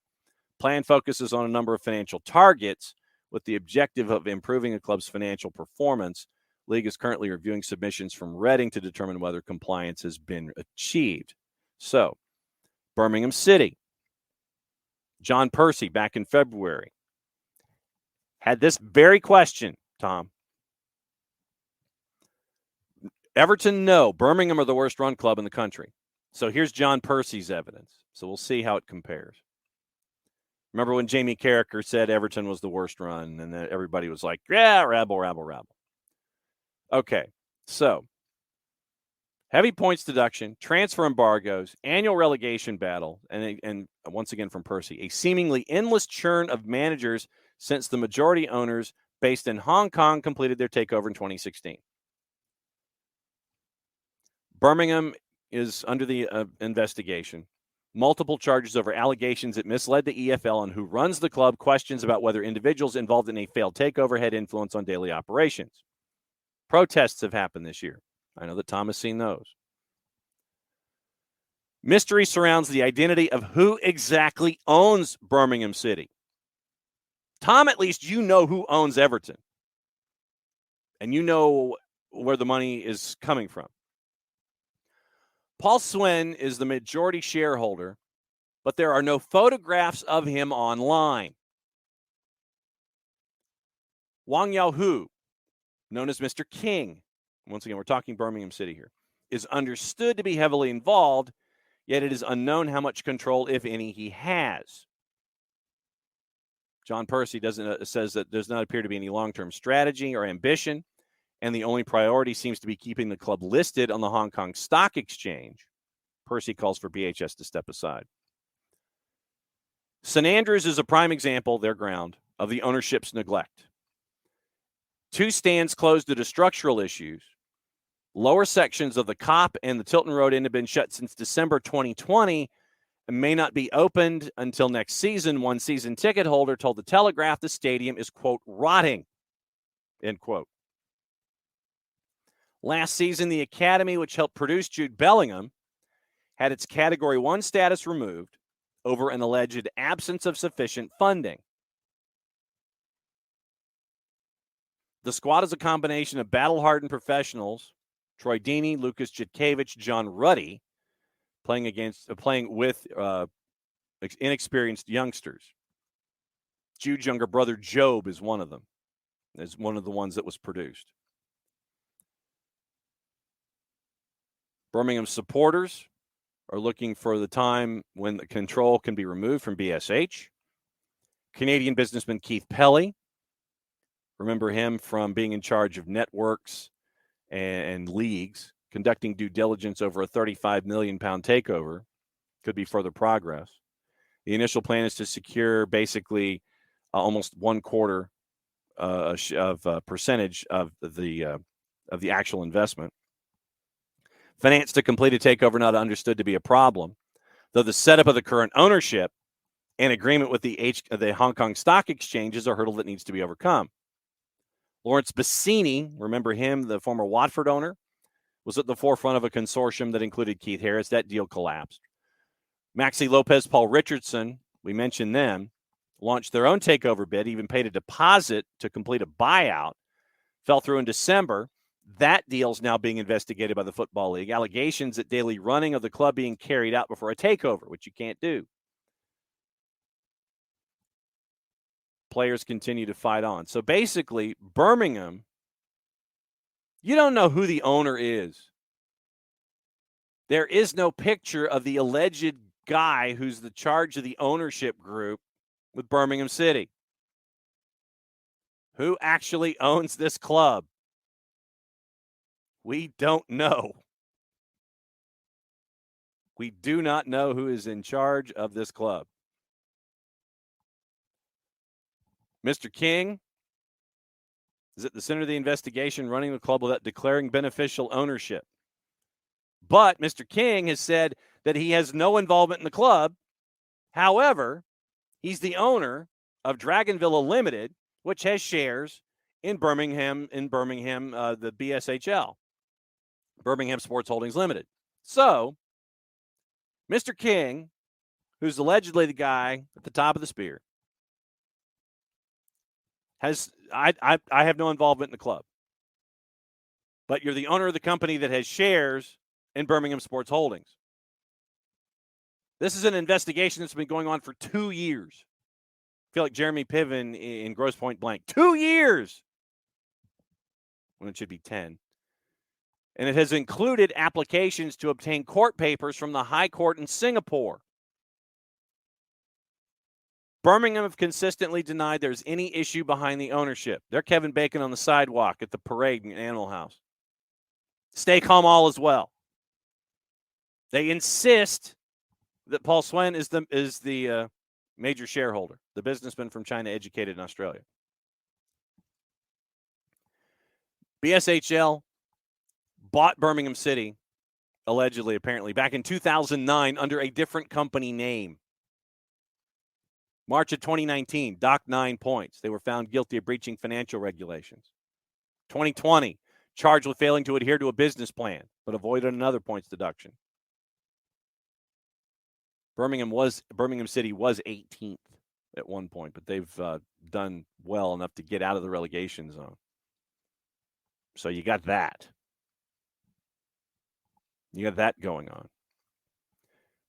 Plan focuses on a number of financial targets, with the objective of improving a club's financial performance. League is currently reviewing submissions from Reading to determine whether compliance has been achieved. So, Birmingham City, John Percy back in February had this very question, Tom. Everton, no. Birmingham are the worst run club in the country. So here's John Percy's evidence. So we'll see how it compares. Remember when Jamie Carragher said Everton was the worst run, and then everybody was like, yeah, rabble, rabble, rabble. Okay, so heavy points deduction, transfer embargoes, annual relegation battle, and once again from Percy, a seemingly endless churn of managers since the majority owners based in Hong Kong completed their takeover in 2016. Birmingham is under the investigation. Multiple charges over allegations it misled the EFL on who runs the club, questions about whether individuals involved in a failed takeover had influence on daily operations. Protests have happened this year. I know that Tom has seen those. Mystery surrounds the identity of who exactly owns Birmingham City. Tom, at least you know who owns Everton. And you know where the money is coming from. Paul Swen is the majority shareholder, but there are no photographs of him online. Wang Yaohu, known as Mr. King, once again, we're talking Birmingham City here, is understood to be heavily involved, yet it is unknown how much control, if any, he has. John Percy says that does not appear to be any long-term strategy or ambition, and the only priority seems to be keeping the club listed on the Hong Kong Stock Exchange. Percy calls for BHS to step aside. St. Andrews is a prime example, their ground, of the ownership's neglect. 2 stands closed due to structural issues. Lower sections of the Cop and the Tilton Road Inn have been shut since December 2020 and may not be opened until next season. One season ticket holder told The Telegraph the stadium is, quote, rotting, end quote. Last season, the academy, which helped produce Jude Bellingham, had its Category 1 status removed over an alleged absence of sufficient funding. The squad is a combination of battle-hardened professionals, Troy Deeney, Lucas Jitkiewicz, John Ruddy, playing with inexperienced youngsters. Jude's younger brother, Job, is one of them, is one of the ones that was produced. Birmingham supporters are looking for the time when the control can be removed from BSH. Canadian businessman Keith Pelly, remember him from being in charge of networks and leagues, conducting due diligence over a £35 million takeover. Could be further progress. The initial plan is to secure basically almost 1/4 of percentage of the actual investment. Finance to complete a takeover not understood to be a problem, though the setup of the current ownership and agreement with the Hong Kong Stock Exchange is a hurdle that needs to be overcome. Lawrence Bassini, remember him, the former Watford owner, was at the forefront of a consortium that included Keith Harris. That deal collapsed. Maxi Lopez, Paul Richardson, we mentioned them, launched their own takeover bid, even paid a deposit to complete a buyout, fell through in December. That deal is now being investigated by the Football League. Allegations that daily running of the club being carried out before a takeover, which you can't do. Players continue to fight on. So basically, Birmingham, you don't know who the owner is. There is no picture of the alleged guy who's the charge of the ownership group with Birmingham City. Who actually owns this club? We don't know. We do not know who is in charge of this club. Mr. King is at the center of the investigation, running the club without declaring beneficial ownership. But Mr. King has said that he has no involvement in the club. However, he's the owner of Dragon Villa Limited, which has shares in Birmingham, the BSHL, Birmingham Sports Holdings Limited. So, Mr. King, who's allegedly the guy at the top of the spear, I have no involvement in the club. But you're the owner of the company that has shares in Birmingham Sports Holdings. This is an investigation that's been going on for 2 years. I feel like Jeremy Piven in Grosse Pointe Blank. 2 years! When it should be 10. And it has included applications to obtain court papers from the High Court in Singapore. Birmingham have consistently denied there's any issue behind the ownership. They're Kevin Bacon on the sidewalk at the parade in Animal House. Stay calm all as well. They insist that Paul Swen is the major shareholder, the businessman from China educated in Australia. BSHL bought Birmingham City, allegedly, apparently, back in 2009 under a different company name. March of 2019, docked 9 points. They were found guilty of breaching financial regulations. 2020, charged with failing to adhere to a business plan, but avoided another points deduction. Birmingham City was 18th at one point, but they've done well enough to get out of the relegation zone. So you got that. You got that going on.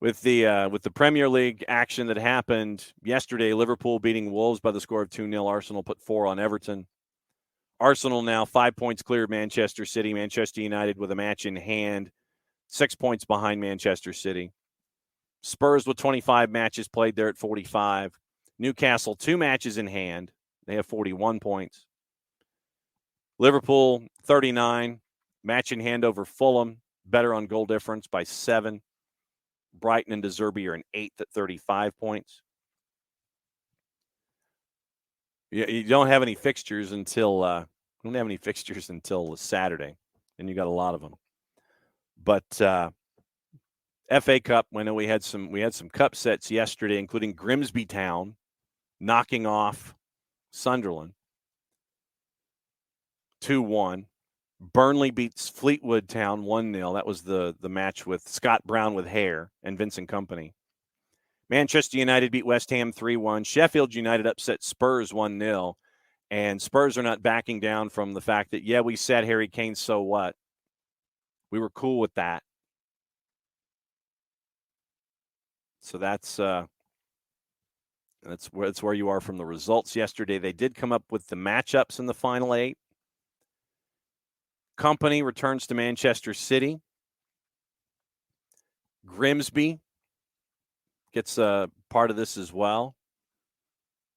With the Premier League action that happened yesterday, Liverpool beating Wolves by the score of 2-0. Arsenal put 4 on Everton. Arsenal now 5 points clear of Manchester City. Manchester United with a match in hand, 6 points behind Manchester City. Spurs with 25 matches played there at 45. Newcastle 2 matches in hand. They have 41 points. Liverpool 39, match in hand over Fulham, better on goal difference by 7. Brighton and De Zerbi are in 8th at 35 points. You don't have any fixtures until Saturday, and you got a lot of them. But FA Cup, I know we had some cup sets yesterday, including Grimsby Town knocking off Sunderland 2-1. Burnley beats Fleetwood Town 1-0. That was the match with Scott Brown with hair and Vincent Kompany. Manchester United beat West Ham 3-1. Sheffield United upset Spurs 1-0. And Spurs are not backing down from the fact that, yeah, we said Harry Kane, so what? We were cool with that. So that's where you are from the results yesterday. They did come up with the matchups in the final 8. Kompany returns to Manchester City. Grimsby gets part of this as well.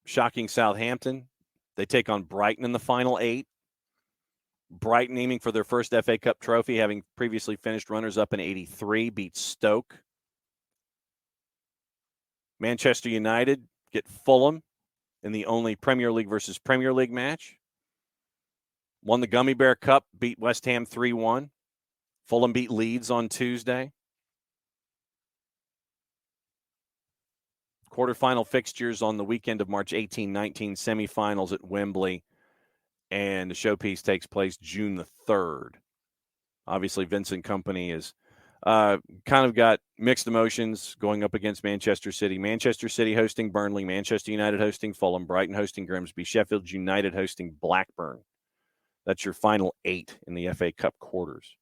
Shocking Southampton. They take on Brighton in the final 8. Brighton aiming for their first FA Cup trophy, having previously finished runners-up in 83, beats Stoke. Manchester United get Fulham in the only Premier League versus Premier League match. Won the Gummy Bear Cup, beat West Ham 3-1. Fulham beat Leeds on Tuesday. Quarterfinal fixtures on the weekend of March 18-19, semifinals at Wembley, and the showpiece takes place June the 3rd. Obviously, Vincent Kompany is kind of got mixed emotions going up against Manchester City. Manchester City hosting Burnley, Manchester United hosting Fulham, Brighton hosting Grimsby, Sheffield United hosting Blackburn. That's your final 8 in the FA Cup quarters.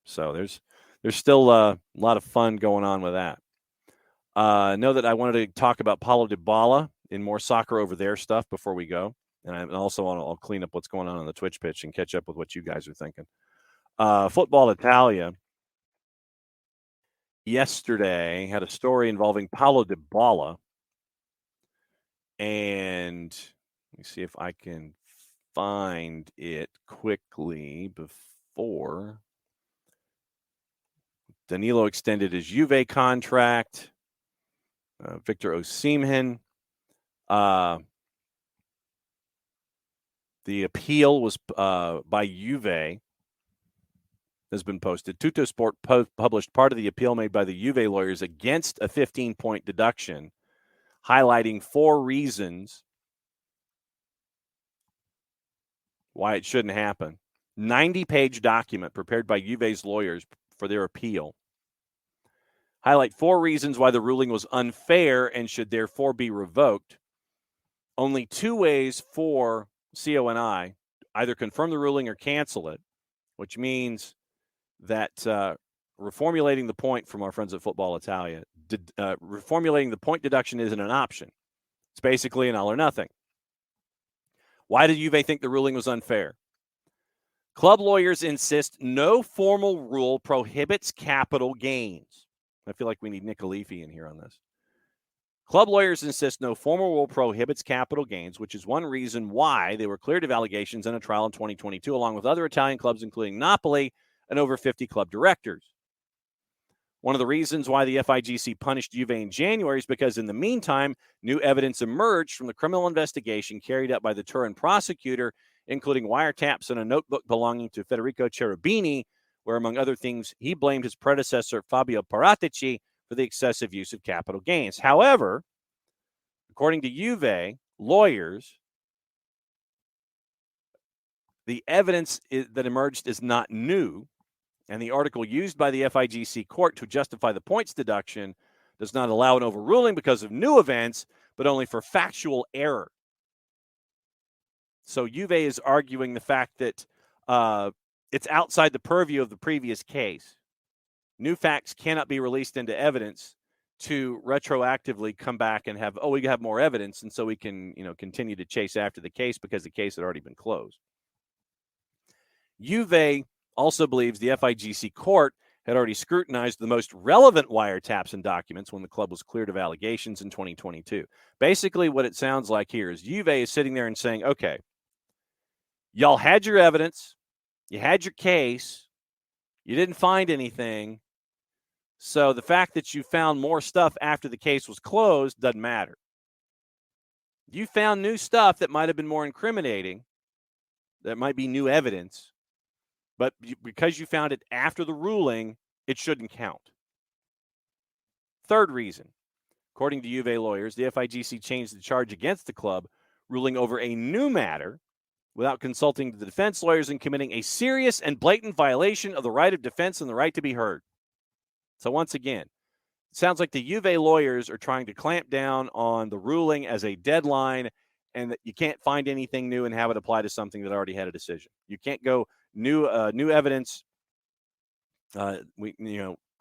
So there's still a lot of fun going on with that. Know that I wanted to talk about Paulo Dybala in more soccer over there stuff before we go. And also I'll clean up what's going on the Twitch pitch and catch up with what you guys are thinking. Football Italia yesterday had a story involving Paulo Dybala. And let me see if I can find it quickly before Danilo extended his Juve contract. Victor Osimhen. The appeal was by Juve has been posted. Tuttosport published part of the appeal made by the Juve lawyers against a 15-point deduction, highlighting 4 reasons why it shouldn't happen. 90-page document prepared by Juve's lawyers for their appeal. Highlight 4 reasons why the ruling was unfair and should therefore be revoked. only two ways for CONI either confirm the ruling or cancel it, which means that reformulating the point from our friends at Football Italia, reformulating the point deduction isn't an option. It's basically an all or nothing. Why did Juve think the ruling was unfair? Club lawyers insist no formal rule prohibits capital gains. I feel like we need Nick Alifi in here on this. Club lawyers insist no formal rule prohibits capital gains, which is one reason why they were cleared of allegations in a trial in 2022, along with other Italian clubs, including Napoli and over 50 club directors. One of the reasons why the FIGC punished Juve in January is because in the meantime, new evidence emerged from the criminal investigation carried out by the Turin prosecutor, including wiretaps and a notebook belonging to Federico Cherubini, where, among other things, he blamed his predecessor, Fabio Paratici, for the excessive use of capital gains. However, according to Juve lawyers, the evidence that emerged is not new, and the article used by the FIGC court to justify the points deduction does not allow an overruling because of new events, but only for factual error. So Juve is arguing the fact that it's outside the purview of the previous case. New facts cannot be released into evidence to retroactively come back and have, we have more evidence, and so we can, continue to chase after the case because the case had already been closed. Juve also believes the FIGC court had already scrutinized the most relevant wiretaps and documents when the club was cleared of allegations in 2022. Basically, what it sounds like here is Juve is sitting there and saying, okay, y'all had your evidence, you had your case, you didn't find anything, so the fact that you found more stuff after the case was closed doesn't matter. You found new stuff that might have been more incriminating, that might be new evidence, but because you found it after the ruling, it shouldn't count. Third reason, according to Juve lawyers, the FIGC changed the charge against the club, ruling over a new matter without consulting the defense lawyers and committing a serious and blatant violation of the right of defense and the right to be heard. So once again, it sounds like the Juve lawyers are trying to clamp down on the ruling as a deadline and that you can't find anything new and have it apply to something that already had a decision. You can't go new evidence.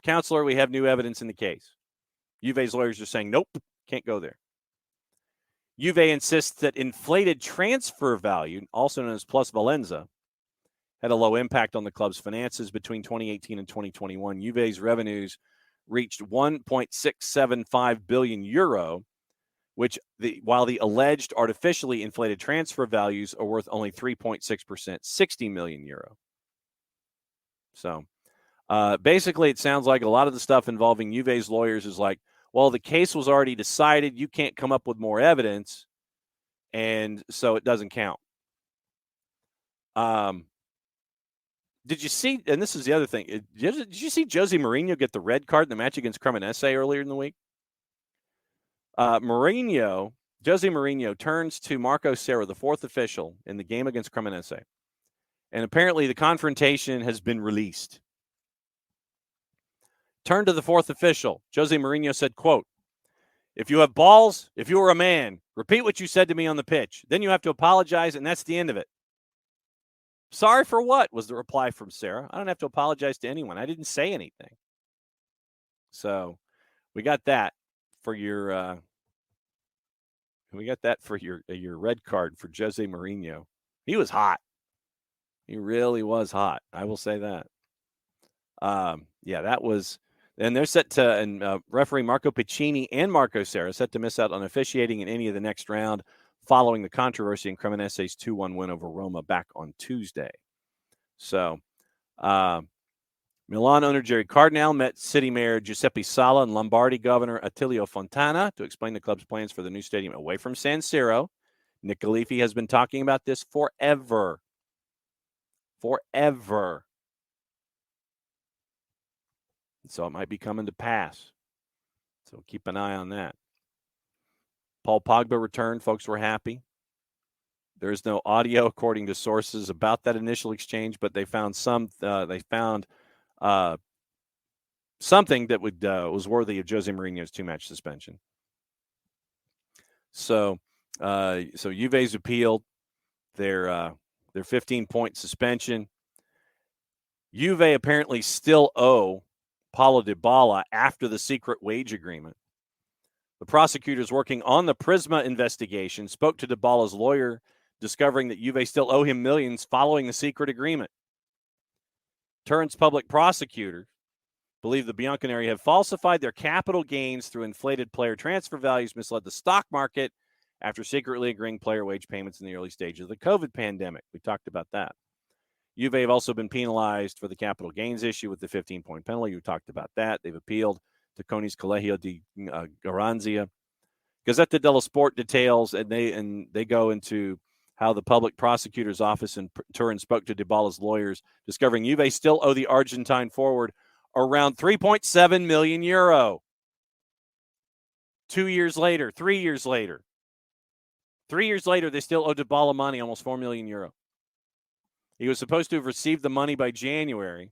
Counselor, we have new evidence in the case. Juve's lawyers are saying, nope, can't go there. Juve insists that inflated transfer value, also known as plus valenza, had a low impact on the club's finances between 2018 and 2021. Juve's revenues reached 1.675 billion euro, while the alleged artificially inflated transfer values are worth only 3.6%, 60 million euro. So basically, it sounds like a lot of the stuff involving Juve's lawyers is like, well, the case was already decided. You can't come up with more evidence, and so it doesn't count. Did you see, and this is the other thing, did you see Jose Mourinho get the red card in the match against Cremonese earlier in the week? Jose Mourinho turns to Marco Serra, the fourth official, in the game against Cremonese. And apparently the confrontation has been released. Turned to the fourth official. Jose Mourinho said, quote, "If you have balls, if you were a man, repeat what you said to me on the pitch. Then you have to apologize, and that's the end of it." Sorry for what, was the reply from Serra. I don't have to apologize to anyone. I didn't say anything. So we got that for your your red card for Jose Mourinho. He was hot. He really was hot. I will say that. That was. And they're set to, and referee Marco Piccini and Marco Serra set to miss out on officiating in any of the next round following the controversy in Cremonese's 2-1 win over Roma back on Tuesday. So, Milan owner Jerry Cardinale met City Mayor Giuseppe Sala and Lombardy Governor Attilio Fontana to explain the club's plans for the new stadium away from San Siro. Nick Galifi has been talking about this forever. Forever. So it might be coming to pass. So keep an eye on that. Paul Pogba returned. Folks were happy. There is no audio, according to sources, about that initial exchange, but they found something that was worthy of Jose Mourinho's 2-match suspension. So So Juve's appealed their 15-point suspension. Juve apparently still owe Paulo Dybala after the secret wage agreement. The prosecutors working on the Prisma investigation spoke to Dybala's lawyer, discovering that Juve still owe him millions following the secret agreement. Turin's public prosecutors believe the Bianconeri have falsified their capital gains through inflated player transfer values, misled the stock market after secretly agreeing player wage payments in the early stages of the COVID pandemic. We talked about that. Juve have also been penalized for the capital gains issue with the 15-point penalty. We talked about that. They've appealed to CONI's Collegio di Garanzia. Gazzetta dello Sport details, and they go into how the public prosecutor's office in Turin spoke to Dybala's lawyers, discovering Juve still owe the Argentine forward around 3.7 million euro. 2 years later, 3 years later. 3 years later, they still owe Dybala money, almost 4 million euro. He was supposed to have received the money by January,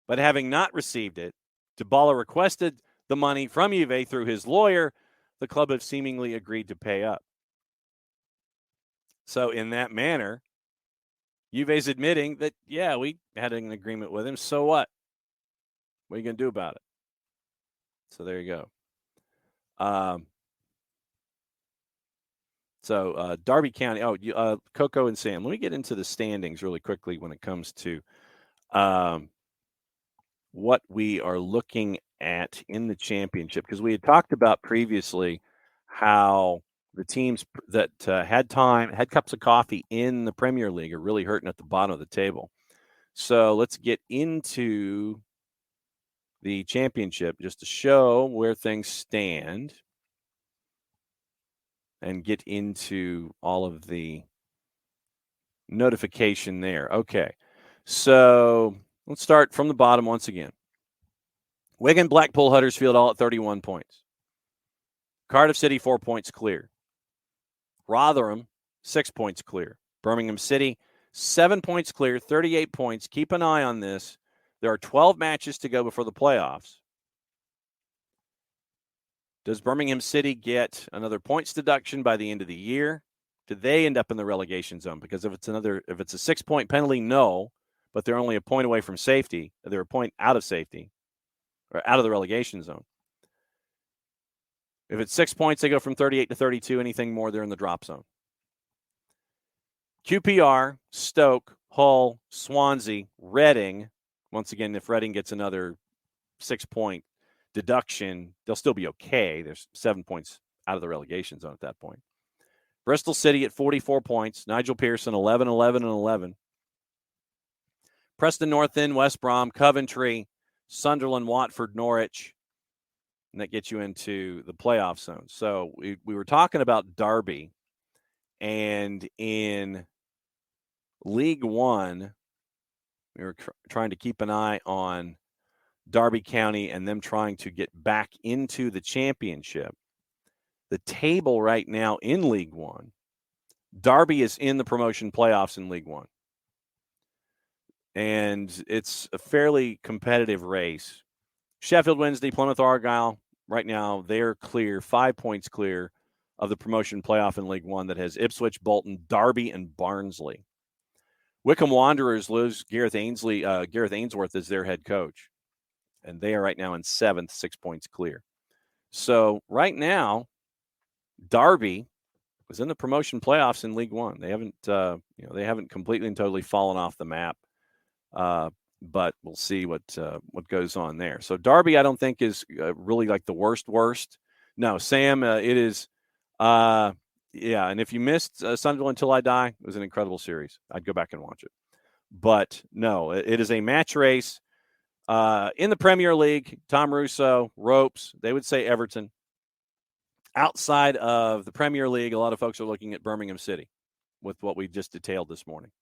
but having not received it, Dybala requested the money from Juve through his lawyer. The club have seemingly agreed to pay up. So in that manner, Juve's admitting that, yeah, we had an agreement with him. So what? What are you going to do about it? So there you go. So Derby County, Coco and Sam, let me get into the standings really quickly when it comes to what we are looking at in the championship, because we had talked about previously how the teams that had cups of coffee in the Premier League are really hurting at the bottom of the table. So let's get into the championship just to show where things stand and get into all of the notification there. Okay, so let's start from the bottom once again. Wigan, Blackpool, Huddersfield all at 31 points. Cardiff City, 4 points clear. Rotherham, 6 points clear. Birmingham City, 7 points clear, 38 points. Keep an eye on this. There are 12 matches to go before the playoffs. Does Birmingham City get another points deduction by the end of the year? Do they end up in the relegation zone? Because if it's a 6-point penalty, no, but they're only a point away from safety. They're a point out of safety or out of the relegation zone. If it's 6 points, they go from 38 to 32. Anything more, they're in the drop zone. QPR, Stoke, Hull, Swansea, Reading. Once again, if Reading gets another 6-point deduction, they'll still be okay. There's 7 points out of the relegation zone at that point. Bristol City at 44 points. Nigel Pearson, 11, 11, and 11. Preston North End, West Brom, Coventry, Sunderland, Watford, Norwich. And that gets you into the playoff zone. So we were talking about Derby. And in League One, we were trying to keep an eye on Derby County and them trying to get back into the championship. The table right now in League One, Derby is in the promotion playoffs in League One. And it's a fairly competitive race. Sheffield Wednesday, Plymouth Argyle, right now they're clear, 5 points clear of the promotion playoff in League One that has Ipswich, Bolton, Derby, and Barnsley. Wycombe Wanderers lose Gareth Ainsworth as their head coach. And they are right now in 7th, 6 points clear. So right now, Derby was in the promotion playoffs in League One. They haven't completely and totally fallen off the map. But we'll see what goes on there. So Derby, I don't think is really like the worst. No, Sam, it is. And if you missed Sunderland Till I Die, it was an incredible series. I'd go back and watch it. But no, it is a match race. In the Premier League, Tom Russo, ropes, they would say Everton. Outside of the Premier League, a lot of folks are looking at Birmingham City with what we just detailed this morning.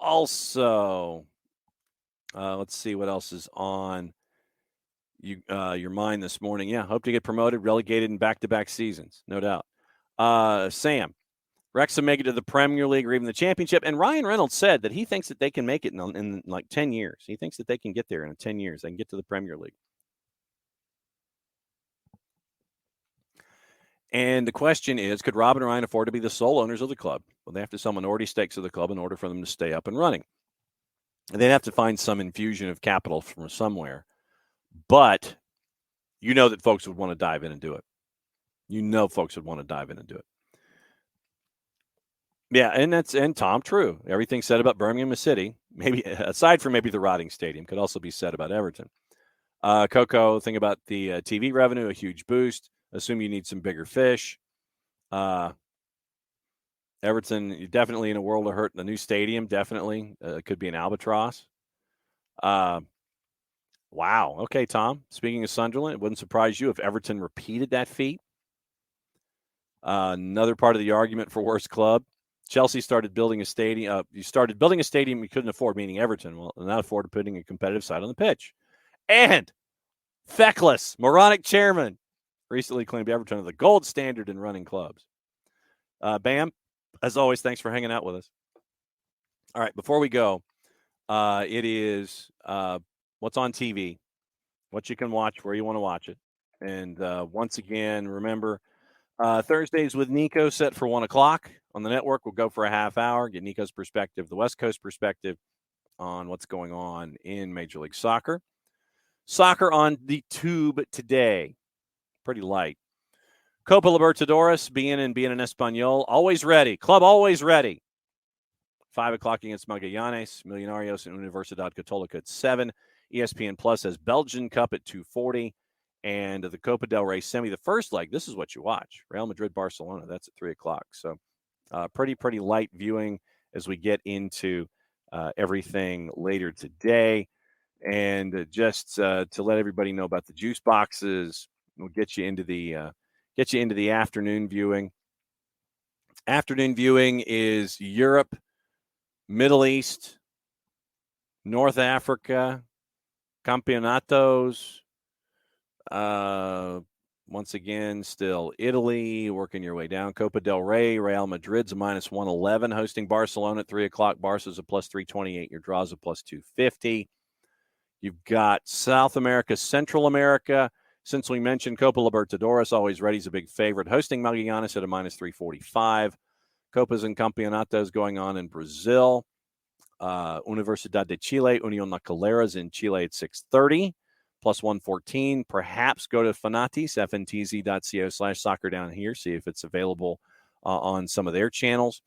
Also, let's see what else is on your mind this morning. Yeah, hope to get promoted, relegated in back-to-back seasons, no doubt. Sam, Wrexham make it to the Premier League or even the Championship. And Ryan Reynolds said that he thinks that they can make it in like 10 years. He thinks that they can get there in 10 years. They can get to the Premier League. And the question is, could Rob and Ryan afford to be the sole owners of the club? Well, they have to sell minority stakes of the club in order for them to stay up and running. And they'd have to find some infusion of capital from somewhere. But you know that folks would want to dive in and do it. Folks would want to dive in and do it. Yeah, and Tom, true. Everything said about Birmingham City, maybe aside from maybe the rotting stadium, could also be said about Everton. Coco, think about the TV revenue, a huge boost. Assume you need some bigger fish. Everton, you're definitely in a world of hurt. The new stadium, definitely. Could be an albatross. Wow. Okay, Tom. Speaking of Sunderland, it wouldn't surprise you if Everton repeated that feat. Another part of the argument for worst club. Chelsea started building a stadium. You started building a stadium you couldn't afford, meaning Everton. Well, not afford putting a competitive side on the pitch. And feckless, moronic chairman recently claimed Everton are the gold standard in running clubs. Bam, as always, thanks for hanging out with us. All right, before we go, it is what's on TV, what you can watch, where you want to watch it. And once again, remember, Thursdays with Nico set for 1 o'clock on the network. We'll go for a half hour, get Nico's perspective, the West Coast perspective on what's going on in Major League Soccer. Soccer on the tube today. Pretty light. Copa Libertadores, being in Español, always ready. Club always ready. 5 o'clock against Magallanes, Millonarios, and Universidad Católica at 7. ESPN Plus has Belgian Cup at 2:40. And the Copa del Rey semi, the first leg, this is what you watch. Real Madrid, Barcelona, that's at 3 o'clock. So pretty light viewing as we get into everything later today. And just to let everybody know about the juice boxes, we'll get you into the afternoon viewing. Afternoon viewing is Europe, Middle East, North Africa, Campeonatos. Once again, still Italy, working your way down. Copa del Rey, Real Madrid's a minus 111, hosting Barcelona at 3 o'clock. Barca's a plus 328. Your draw's a plus 250. You've got South America, Central America. Since we mentioned Copa Libertadores, always ready, is a big favorite, hosting Magallanes at a minus 345. Copas and Campeonatos going on in Brazil. Universidad de Chile, Unión La Calera's in Chile at 6:30. Plus 114. Perhaps go to Fanatis, fntz.co/soccer down here, see if it's available on some of their channels.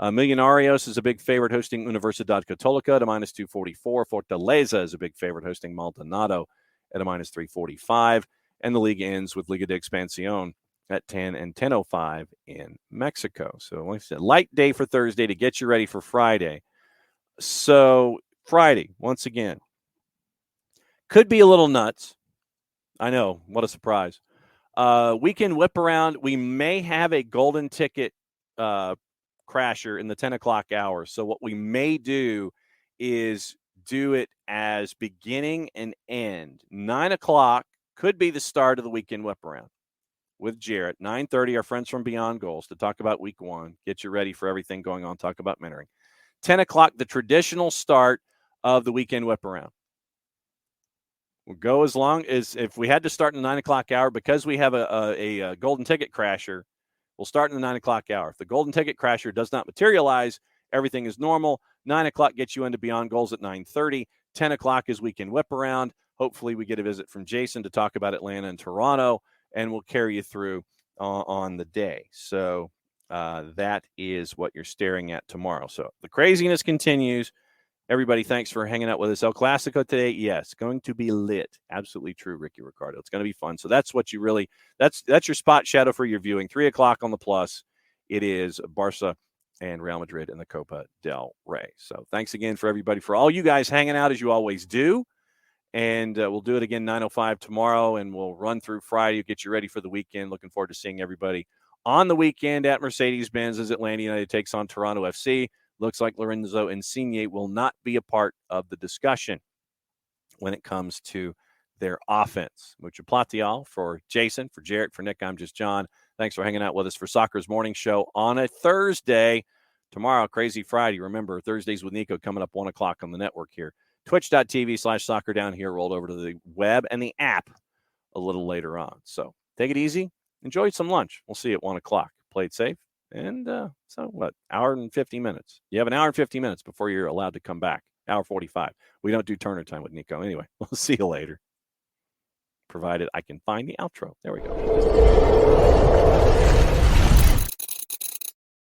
Millonarios is a big favorite, hosting Universidad Católica at a minus 244. Fortaleza is a big favorite, hosting Maldonado at a minus 345. And the league ends with Liga de Expansión at 10 and 10:05 in Mexico. So like I said, light day for Thursday to get you ready for Friday. So Friday, once again, could be a little nuts. I know. What a surprise. Weekend whip around. We may have a golden ticket crasher in the 10 o'clock hour. So what we may do is do it as beginning and end. 9 o'clock could be the start of the weekend whip around with Jarrett. 9:30, our friends from Beyond Goals to talk about week one. Get you ready for everything going on. Talk about mentoring. 10 o'clock, the traditional start of the weekend whip around. We'll go as long as if we had to start in the 9 o'clock hour, because we have a golden ticket crasher, we'll start in the 9 o'clock hour. If the golden ticket crasher does not materialize, everything is normal. 9 o'clock gets you into Beyond Goals at 9:30. 10 o'clock is weekend whip around. Hopefully we get a visit from Jason to talk about Atlanta and Toronto, and we'll carry you through on the day. So that is what you're staring at tomorrow. So the craziness continues. Everybody, thanks for hanging out with us. El Clasico today, yes, going to be lit. Absolutely true, Ricky Ricardo. It's going to be fun. So that's what you really, that's your spot shadow for your viewing. 3 o'clock on the Plus. It is Barca and Real Madrid in the Copa del Rey. So thanks again for everybody, for all you guys hanging out as you always do. And we'll do it again 9:05 tomorrow, and we'll run through Friday, get you ready for the weekend. Looking forward to seeing everybody on the weekend at Mercedes-Benz as Atlanta United takes on Toronto FC. Looks like Lorenzo Insigne will not be a part of the discussion when it comes to their offense. Mucho platial for Jason, for Jarrett, for Nick. I'm just John. Thanks for hanging out with us for Soccer's Morning Show on a Thursday. Tomorrow, Crazy Friday. Remember, Thursdays with Nico coming up 1 o'clock on the network here. Twitch.tv/soccer down here, rolled over to the web and the app a little later on. So take it easy enjoy some lunch. We'll see you at 1 o'clock. Play it safe. And so what? Hour and 50 minutes. You have an hour and 50 minutes before you're allowed to come back. Hour 45. We don't do Turner time with Nico. Anyway, we'll see you later. Provided I can find the outro. There we go.